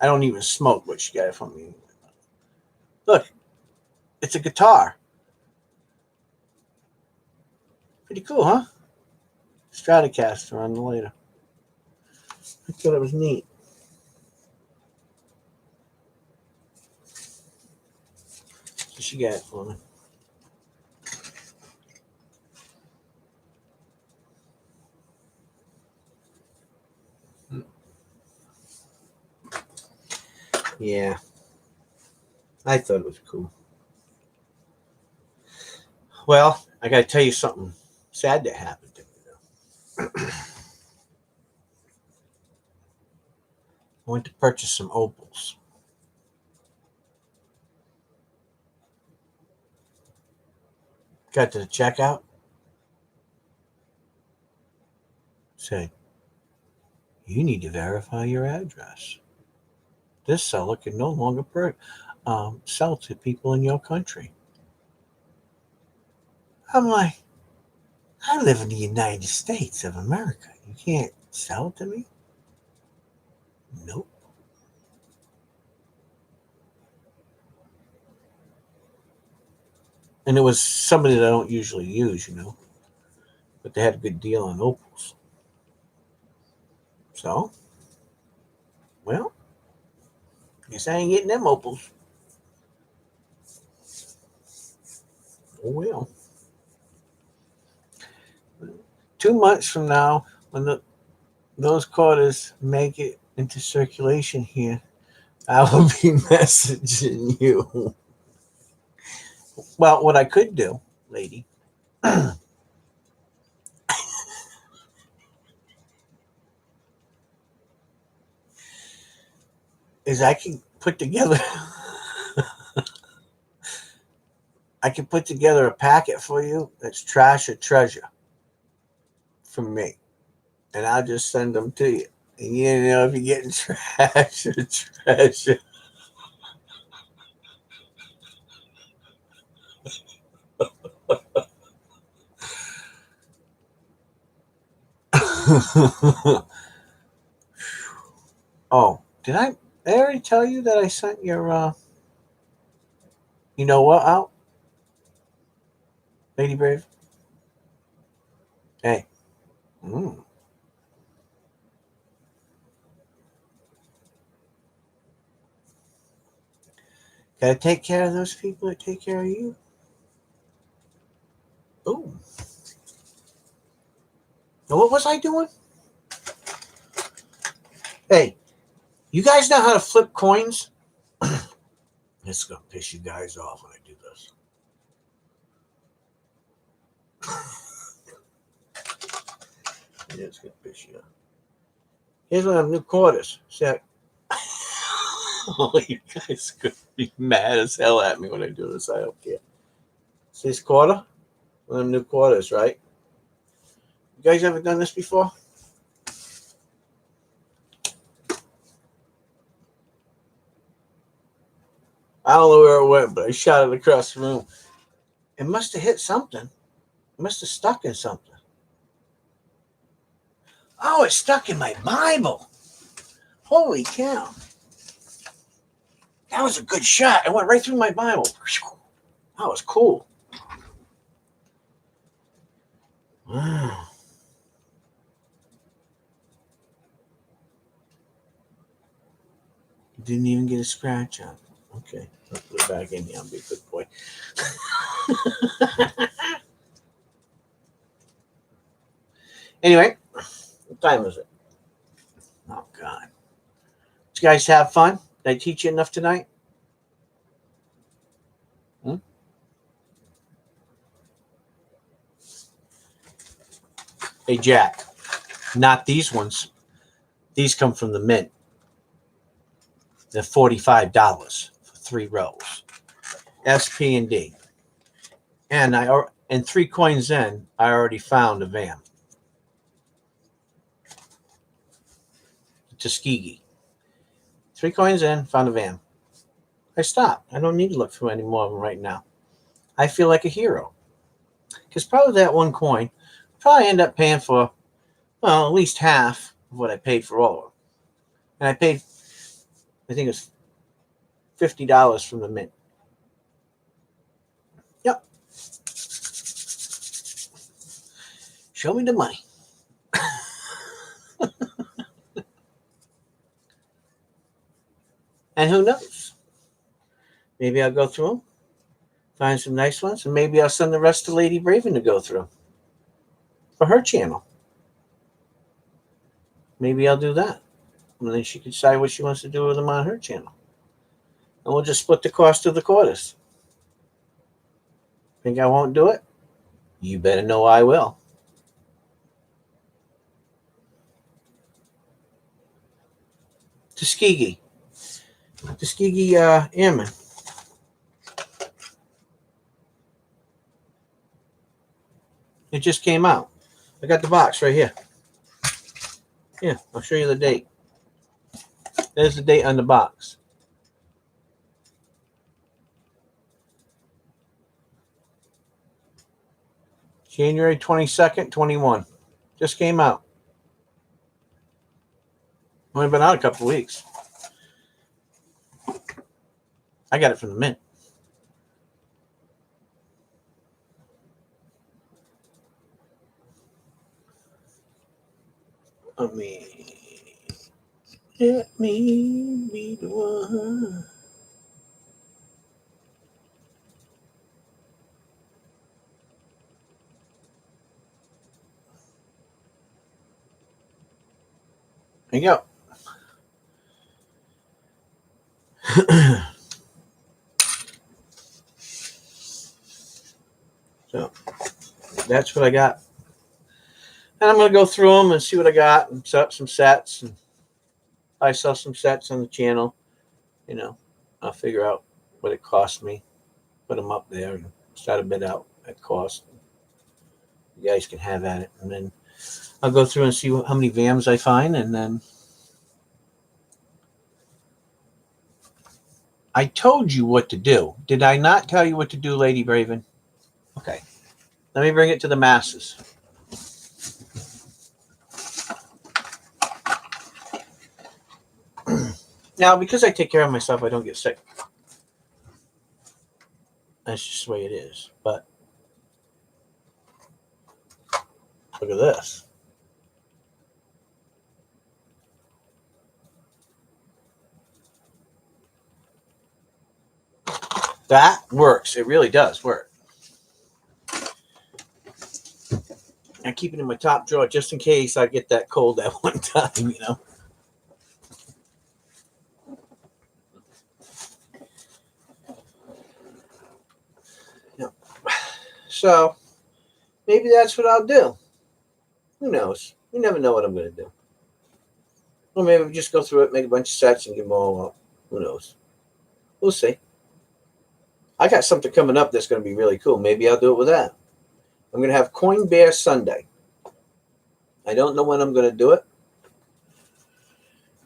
I don't even smoke, but she got it from me. Look, it's a guitar. Pretty cool, huh? Stratocaster on the lighter. I thought it was neat. So she got it for me. Yeah. I thought it was cool. Well, I got to tell you something sad that happened to me, though. I went to purchase some opals. Got to the checkout. Said, you need to verify your address. This seller can no longer sell to people in your country. I'm like, I live in the United States of America. You can't sell to me? Nope. And it was somebody that I don't usually use, but they had a good deal on opals. So, well, guess I ain't getting them opals. Oh well. 2 months from now, when those quarters make it into circulation here, I will be messaging you. Well, what I could do, lady, is I can put together I can put together a packet for you that's trash or treasure from me. And I'll just send them to you. And you know if you're getting trash or treasure. Oh, did I already tell you that I sent your you know what out? Lady Brave? Hey. Mm. Gotta take care of those people that take care of you. Oh. Now, what was I doing? Hey, you guys know how to flip coins? It's going to piss you guys off when I do this. It's going to piss you off. Here's one of them new quarters. See, oh, you guys are going to be mad as hell at me when I do this. I don't care. See this quarter? One of them new quarters, right? You guys ever done this before? I don't know where it went, but I shot it across the room. It must have hit something. It must have stuck in something. Oh, it stuck in my Bible. Holy cow. That was a good shot. It went right through my Bible. That was cool. Wow. Didn't even get a scratch on it. Okay, I'll put it back in here. I'll be a good boy. Anyway, what time is it? Oh, God. Did you guys have fun? Did I teach you enough tonight? Hey, Jack, not these ones. These come from the mint. They're $45 for 3 rows. SP and D. And 3 coins in, I already found a van. Tuskegee. 3 coins in, found a van. I stopped. I don't need to look through any more of them right now. I feel like a hero. Because probably that 1 coin probably end up paying for, well, at least half of what I paid for all of them. And I paid, I think it was $50 from the mint. Yep. Show me the money. And who knows? Maybe I'll go through them, find some nice ones, and maybe I'll send the rest to Lady Braven to go through for her channel. Maybe I'll do that. And then she can decide what she wants to do with them on her channel. And we'll just split the cost of the quarters. Think I won't do it? You better know I will. Tuskegee. Tuskegee airmen. It just came out. I got the box right here. Yeah, I'll show you the date. There's the date on the box. January 22nd, 21. Just came out. Only been out a couple of weeks. I got it from the mint. Let me be the one. There you go. So that's what I got. And I'm going to go through them and see what I got and set up some sets. And I sell some sets on the channel. You know, I'll figure out what it cost me. Put them up there and start a bid out at cost. You guys can have at it. And then I'll go through and see how many VAMs I find. And then I told you what to do. Did I not tell you what to do, Lady Braven? Okay. Let me bring it to the masses. Now, because I take care of myself, I don't get sick. That's just the way it is. But look at this. That works. It really does work. I keep it in my top drawer just in case I get that cold at one time, So maybe that's what I'll do. Who knows? You never know what I'm going to do. Or maybe just go through it, make a bunch of sets, and give them all up. Who knows? We'll see. I got something coming up that's going to be really cool. Maybe I'll do it with that. I'm going to have Coin Bear Sunday. I don't know when I'm going to do it,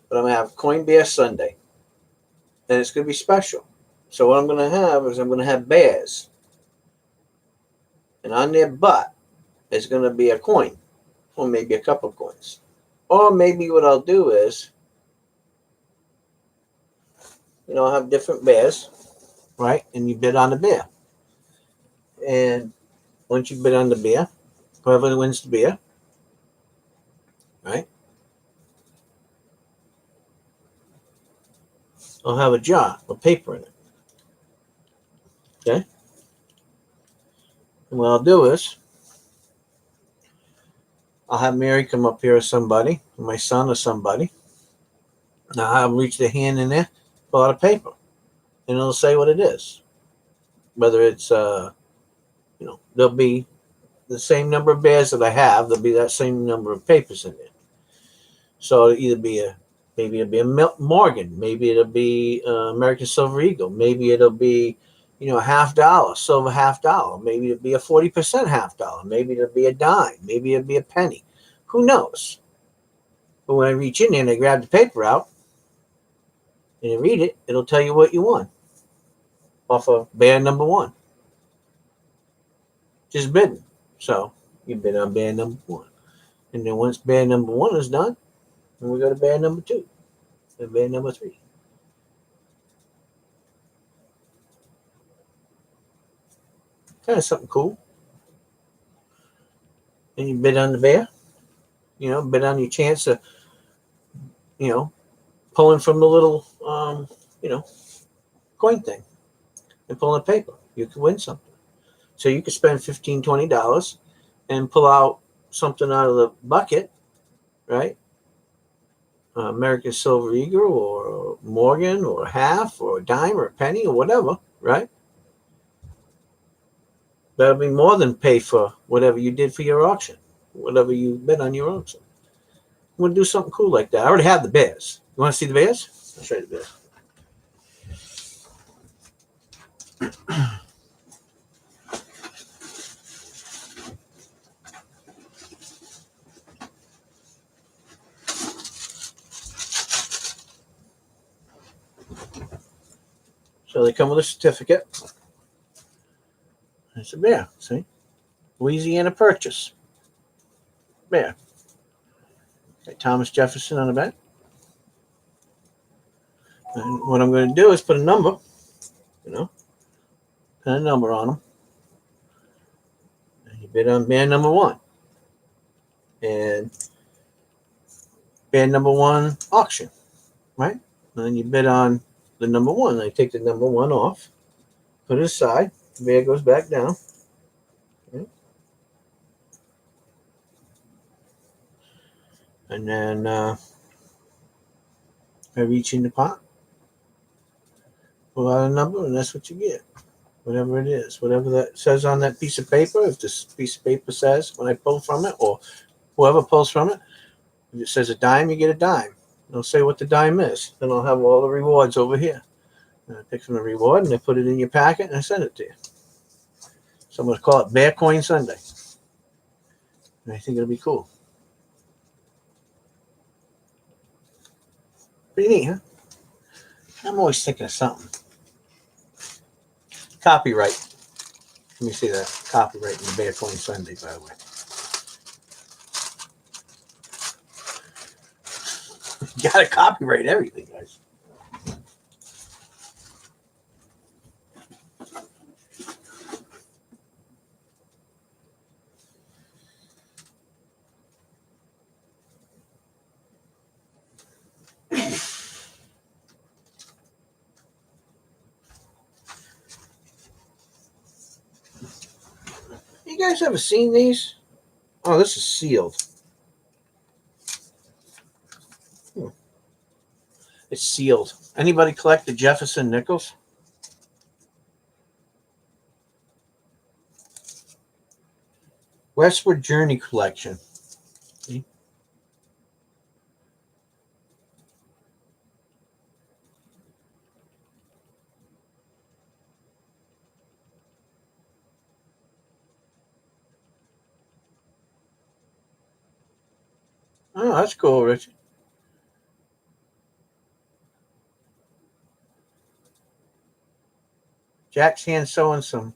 but I'm going to have Coin Bear Sunday. And it's going to be special. So what I'm going to have is I'm going to have bears. And on their butt is going to be a coin. Or maybe a couple of coins. Or maybe what I'll do is, I'll have different bears, right? And you bid on the bear. And once you bid on the bear, whoever wins the bear, right? I'll have a jar with paper in it. Okay? And what I'll do is, I'll have Mary come up here or somebody, or my son or somebody. And I'll have them reach their hand in there, pull out a paper. And it'll say what it is. Whether it's, there'll be the same number of bears that I have, there'll be that same number of papers in there. So it'll either be maybe it'll be a Morgan, maybe it'll be American Silver Eagle, maybe it'll be, $50, silver $50, maybe it'll be a 40% $50, maybe it'll be a dime, maybe it'll be a penny. Who knows? But when I reach in there and I grab the paper out and you read it, it'll tell you what you won off of bear number one. Just bidding. So you bid on bear number one. And then once bear number one is done, then we go to bear number two and bear number three. Kind of something cool. And you bid on the bear, bid on your chance of, pulling from the little, coin thing and pulling a paper. You could win something. So you could spend $15, $20 and pull out something out of the bucket, right? American Silver Eagle or Morgan or a half or a dime or a penny or whatever, right? That'll be more than pay for whatever you did for your auction, whatever you bid on your auction. I'm going to do something cool like that. I already have the bears. You want to see the bears? I'll show you the bears. So they come with a certificate. It's a bear, see? Louisiana Purchase. Bear. Got Thomas Jefferson on the back. And what I'm going to do is put a number, put a number on them. And you bid on bear number one. And bear number one auction, right? And then you bid on the number one. I take the number one off, put it aside. The bear goes back down. Okay. And then I reach in the pot, pull out a number, and that's what you get. Whatever it is, whatever that says on that piece of paper. If this piece of paper says when I pull from it, or whoever pulls from it, if it says a dime, you get a dime. It'll say what the dime is. Then I'll have all the rewards over here. And I pick from the reward and I put it in your packet and I send it to you. So I'm going to call it Bear Coin Sunday. And I think it'll be cool. Pretty neat, huh? I'm always thinking of something. Copyright. Let me see that. Copyright in the Bear Coin Sunday, by the way. You gotta copyright everything, guys. You guys ever seen these? Oh, this is sealed. It's sealed. Anybody collect the Jefferson nickels? Westward Journey collection. See? Oh, that's cool, Richard. Jack's hand sewing some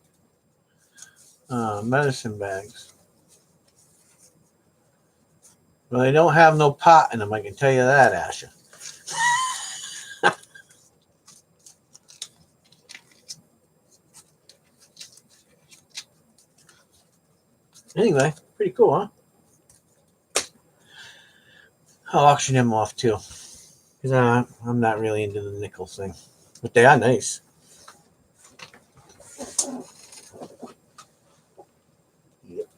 medicine bags. Well, they don't have no pot in them, I can tell you that, Asher. Anyway, pretty cool, huh? I'll auction them off too, because I'm not really into the nickel thing, but they are nice. Yep.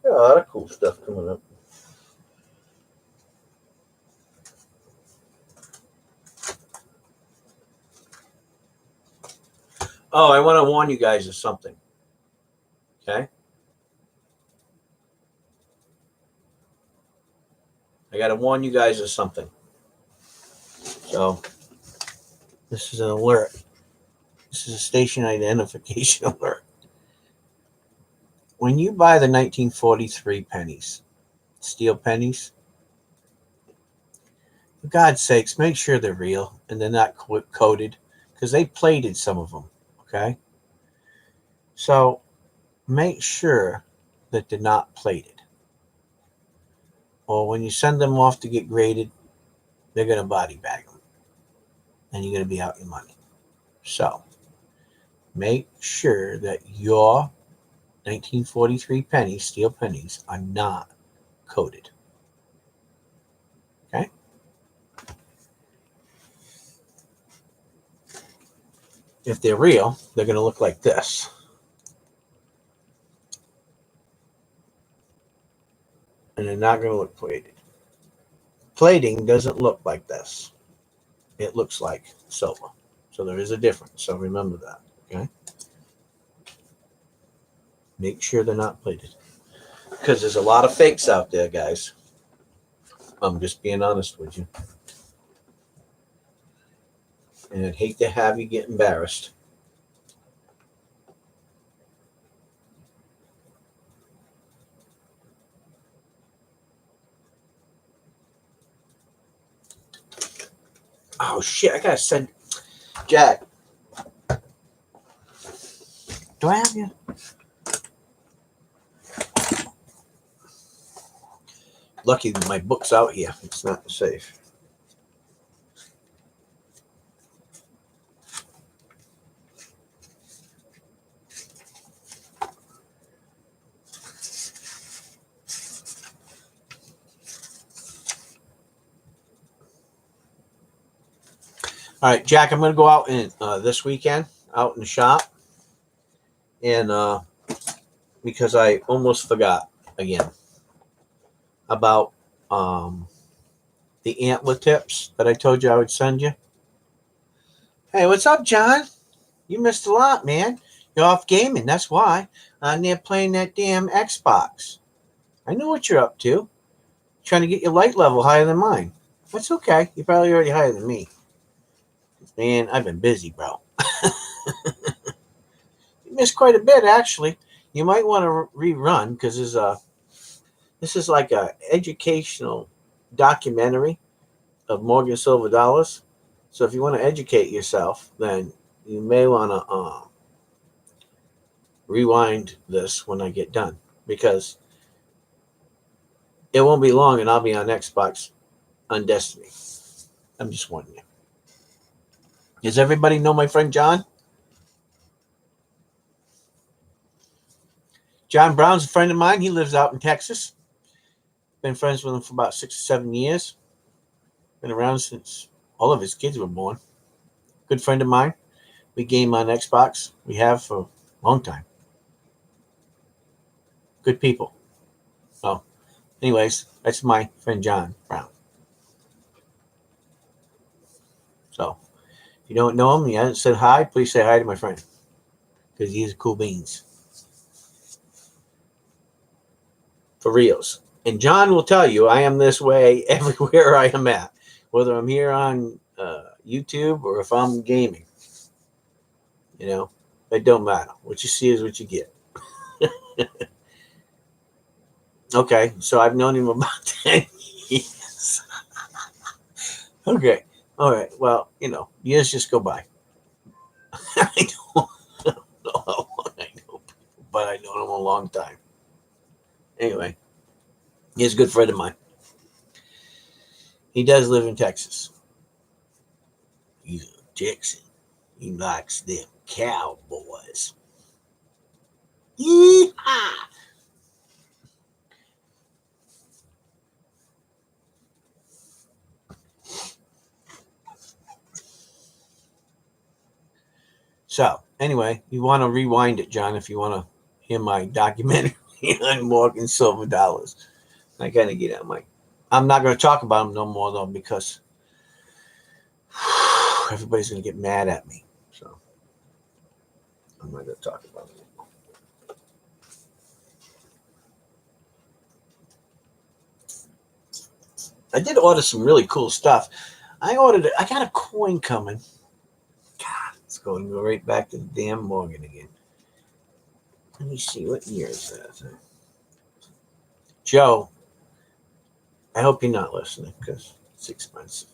Got a lot of cool stuff coming up. Oh, I want to warn you guys of something. Okay? I got to warn you guys of something. So, this is an alert. This is a station identification alert. When you buy the 1943 pennies, steel pennies, for God's sakes, make sure they're real and they're not coated, because they plated some of them. Okay? So, make sure that they're not plated. Or when you send them off to get graded, they're going to body bag them. And you're going to be out your money. So, make sure that your 1943 pennies, steel pennies, are not coated. Okay? If they're real, they're going to look like this. And they're not going to look plated. Plating doesn't look like this. It looks like silver. So there is a difference. So remember that. Okay? Make sure they're not plated. Because there's a lot of fakes out there, guys. I'm just being honest with you. And I'd hate to have you get embarrassed. Oh, shit. I got to send... Jack. Do I have you? Lucky my book's out here. It's not safe. All right, Jack, I'm going to go out in, this weekend, out in the shop. And because I almost forgot again about the antler tips that I told you I would send you. Hey, what's up, John? You missed a lot, man. You're off gaming, that's why. I'm there playing that damn Xbox. I know what you're up to. Trying to get your light level higher than mine. That's okay. You're probably already higher than me. Man, I've been busy, bro. You missed quite a bit, actually. You might want to rerun, because this is like a educational documentary of Morgan Silver dollars. So if you want to educate yourself, then you may want to rewind this when I get done, because it won't be long and I'll be on Xbox on Destiny. I'm just warning you. Does everybody know my friend John? John Brown's a friend of mine. He lives out in Texas. Been friends with him for about 6 or 7 years. Been around since all of his kids were born. Good friend of mine. We game on Xbox. We have for a long time. Good people. So, anyways, that's my friend John Brown. So, if you don't know him, you haven't said hi, please say hi to my friend. Because he's cool beans. For reals. And John will tell you I am this way everywhere I am at. Whether I'm here on YouTube or if I'm gaming. You know, it don't matter. What you see is what you get. Okay, so I've known him about 10 years. Okay, all right. Well, years just go by. I don't know how long I know people, but I know him a long time. Anyway, he's a good friend of mine. He does live in Texas. He's a Texan. He likes them cowboys. Yee-haw! So, anyway, you want to rewind it, John, if you want to hear my documentary on Morgan Silver Dollars. I kind of get out my. I'm not going to talk about them no more, though, because everybody's going to get mad at me. So, I'm not going to talk about it. I did order some really cool stuff. I got a coin coming. God, it's going to go right back to the damn Morgan again. Let me see, what year is that? Joe, I hope you're not listening because it's expensive.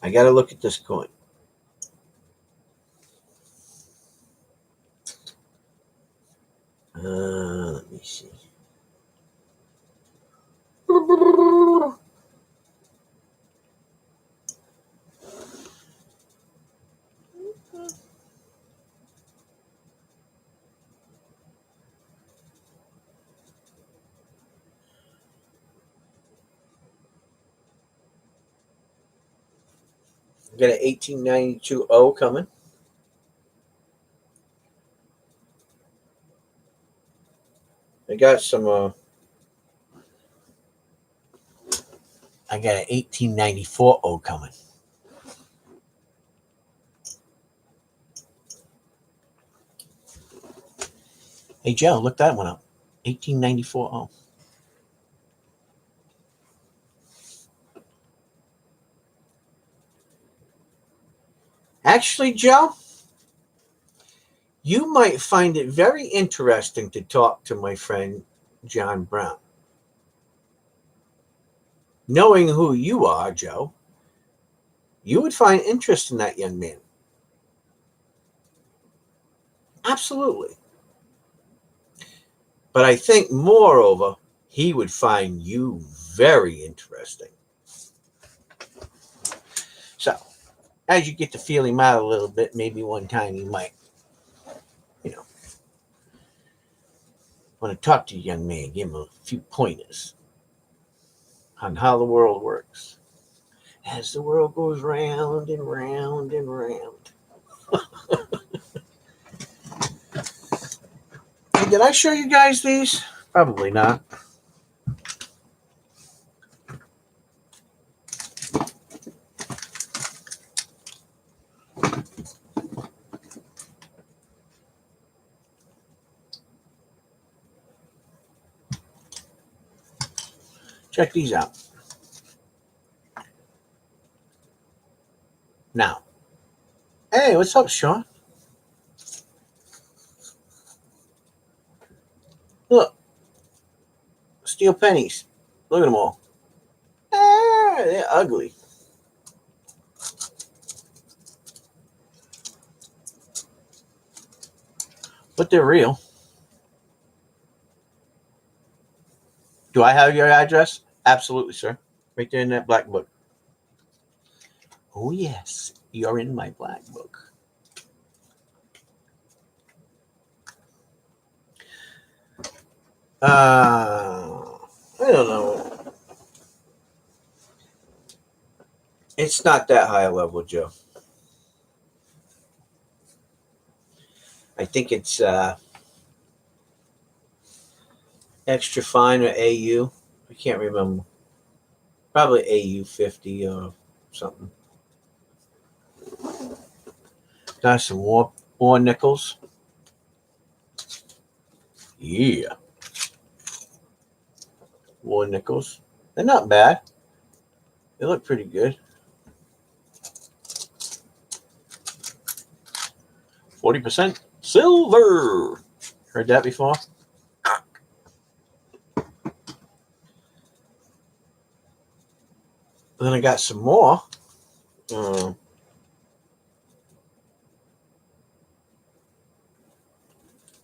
I got to look at this coin. Let me see. I got an 1892 O coming. I got some. I got an 1894 O coming. Hey Joe, look that one up. 1894 O. Actually, Joe, you might find it very interesting to talk to my friend John Brown. Knowing who you are, Joe, you would find interest in that young man. Absolutely. But I think, moreover, he would find you very interesting. So, as you get to feel him out a little bit, maybe one time you might, want to talk to a young man, give him a few pointers on how the world works. As the world goes round and round and round. Hey, did I show you guys these? Probably not. Check these out. Now, hey, what's up, Sean? Look, steel pennies. Look at them all. They're ugly. But they're real. Do I have your address? Absolutely, sir. Right there in that black book. Oh, yes, you're in my black book. I don't know. It's not that high a level, Joe. I think it's extra fine or AU. I can't remember. Probably AU 50 or something. Got some war nickels. Yeah, war nickels. They're not bad. They look pretty good. 40% silver. Heard that before? Then I got some more.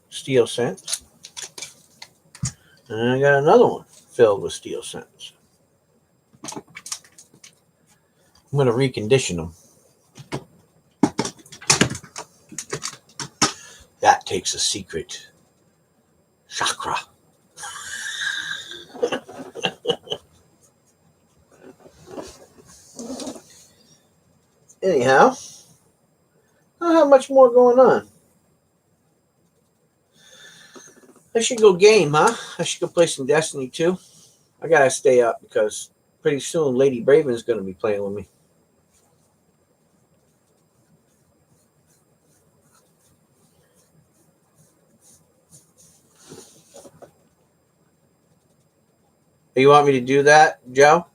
Steel cents. And I got another one filled with steel cents. I'm going to recondition them. That takes a secret chakra. Anyhow, I don't have much more going on. I should go game, huh? I should go play some Destiny too. I gotta stay up because pretty soon Lady Braven's gonna be playing with me. You want me to do that, Joe?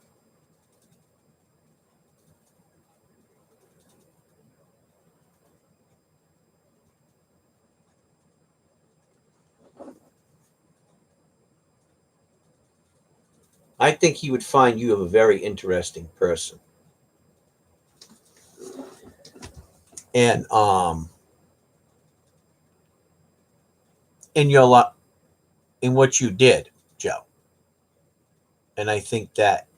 I think he would find you a very interesting person. And in your lot in what you did, Joe. And I think that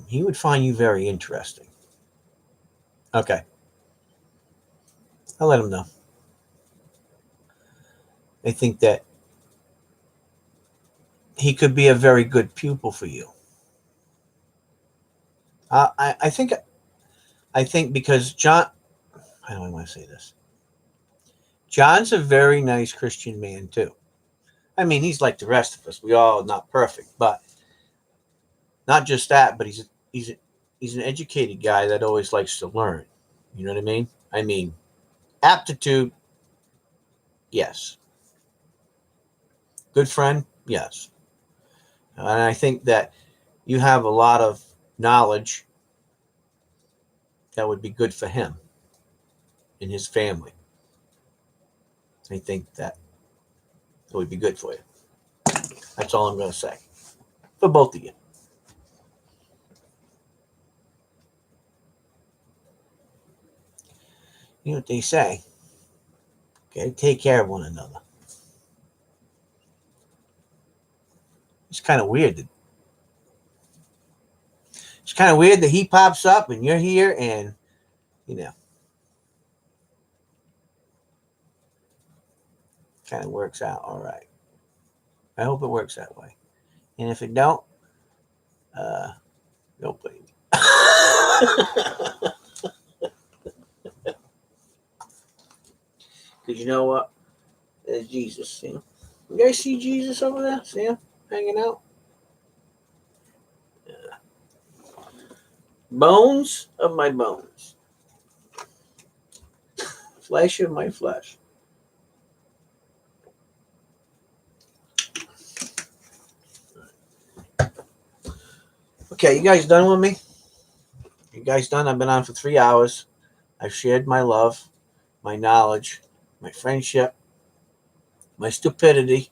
he would find you very interesting. Okay. I'll let him know. I think that he could be a very good pupil for you. I think because John, how do I want to say this? John's a very nice Christian man too. I mean, he's like the rest of us. We all not perfect, but not just that. But he's an educated guy that always likes to learn. You know what I mean? I mean, aptitude, yes. Good friend, yes. And I think that you have a lot of knowledge that would be good for him and his family. I think that it would be good for you. That's all I'm going to say for both of you. You know what they say? Okay, take care of one another. It's kind of weird that he pops up and you're here, and you know, kind of works out all right. I hope it works that way. And if it don't, don't blame me. Because you know what? There's Jesus. See him? You guys see Jesus over there? See him hanging out? Yeah. Bones of my bones, flesh of my flesh. Okay, you guys done with me? You guys done? I've been on for 3 hours. I've shared my love, my knowledge, my friendship, my stupidity,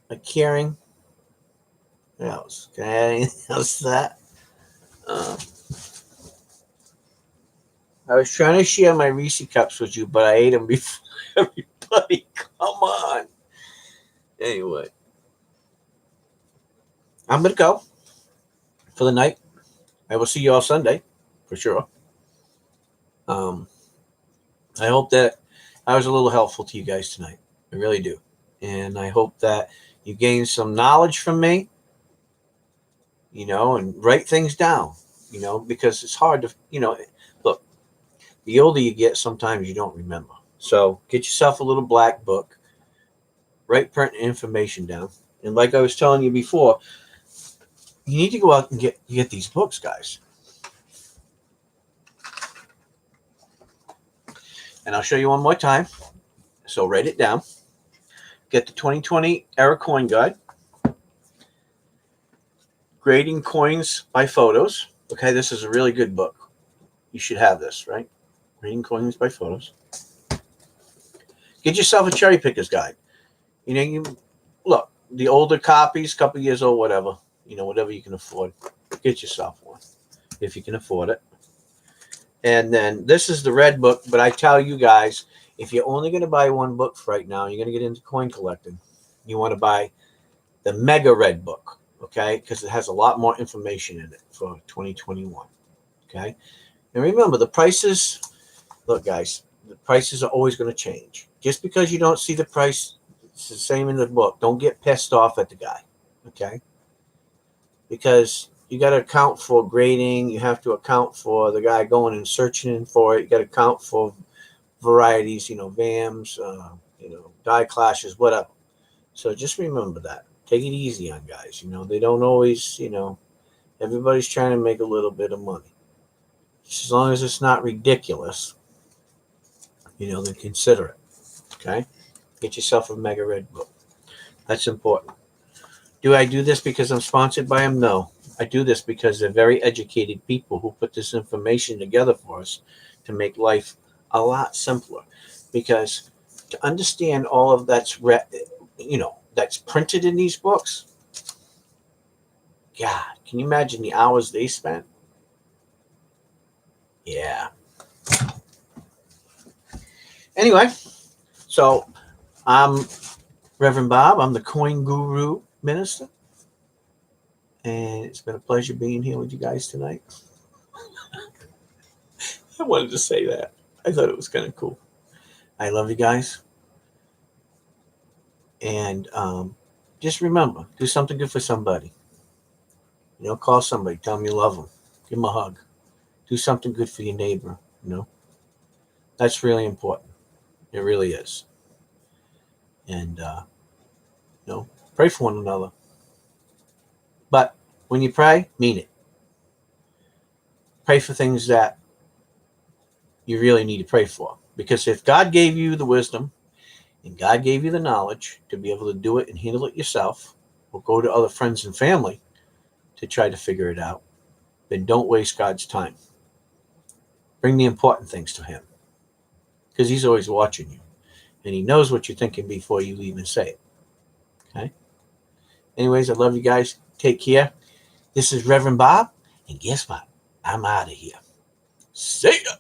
my caring. What else? Can I add anything else to that? Um, I was trying to share my Reese cups with you, but I ate them before everybody. Come on. Anyway, I'm going to go. for the night. I will see you all Sunday, for sure. I hope that I was a little helpful to you guys tonight. I really do. And I hope that you gain some knowledge from me, and write things down, because it's hard to, look, the older you get, sometimes you don't remember. So get yourself a little black book, write pertinent information down. And like I was telling you before, you need to go out and get these books, guys. And I'll show you one more time. So write it down. Get the 2020 Era Coin Guide. Grading Coins by Photos. Okay, this is a really good book. You should have this, right? Grading Coins by Photos. Get yourself a Cherry Picker's Guide. You look, the older copies, couple years old, whatever. Whatever you can afford. Get yourself one if you can afford it. And then this is the red book, but I tell you guys, if you're only going to buy one book for right now, you're going to get into coin collecting. You want to buy the Mega Red book, okay? Because it has a lot more information in it for 2021, okay? And remember, the prices, look, guys, the prices are always going to change. Just because you don't see the price, it's the same in the book. Don't get pissed off at the guy, okay? Because you got to account for grading. You have to account for the guy going and searching for it. You got to account for varieties, VAMs, die clashes, whatever. So just remember that. Take it easy on guys. They don't always, everybody's trying to make a little bit of money. Just as long as it's not ridiculous, then consider it. Okay? Get yourself a Mega Red book. That's important. Do I do this because I'm sponsored by them? No. I do this because they're very educated people who put this information together for us to make life a lot simpler. Because to understand all of that's that's printed in these books, God, can you imagine the hours they spent? Yeah. Anyway, so I'm Reverend Bob. I'm the Coin Guru Minister. And it's been a pleasure being here with you guys tonight. I wanted to say that. I thought it was kind of cool. I love you guys. And just remember, do something good for somebody. Call somebody. Tell them you love them. Give them a hug. Do something good for your neighbor. That's really important. It really is. And, pray for one another. But when you pray, mean it. Pray for things that you really need to pray for. Because if God gave you the wisdom and God gave you the knowledge to be able to do it and handle it yourself, or go to other friends and family to try to figure it out, then don't waste God's time. Bring the important things to him. Because he's always watching you. And he knows what you're thinking before you even say it. Okay? Anyways, I love you guys. Take care. This is Reverend Bob. And guess what? I'm out of here. See ya.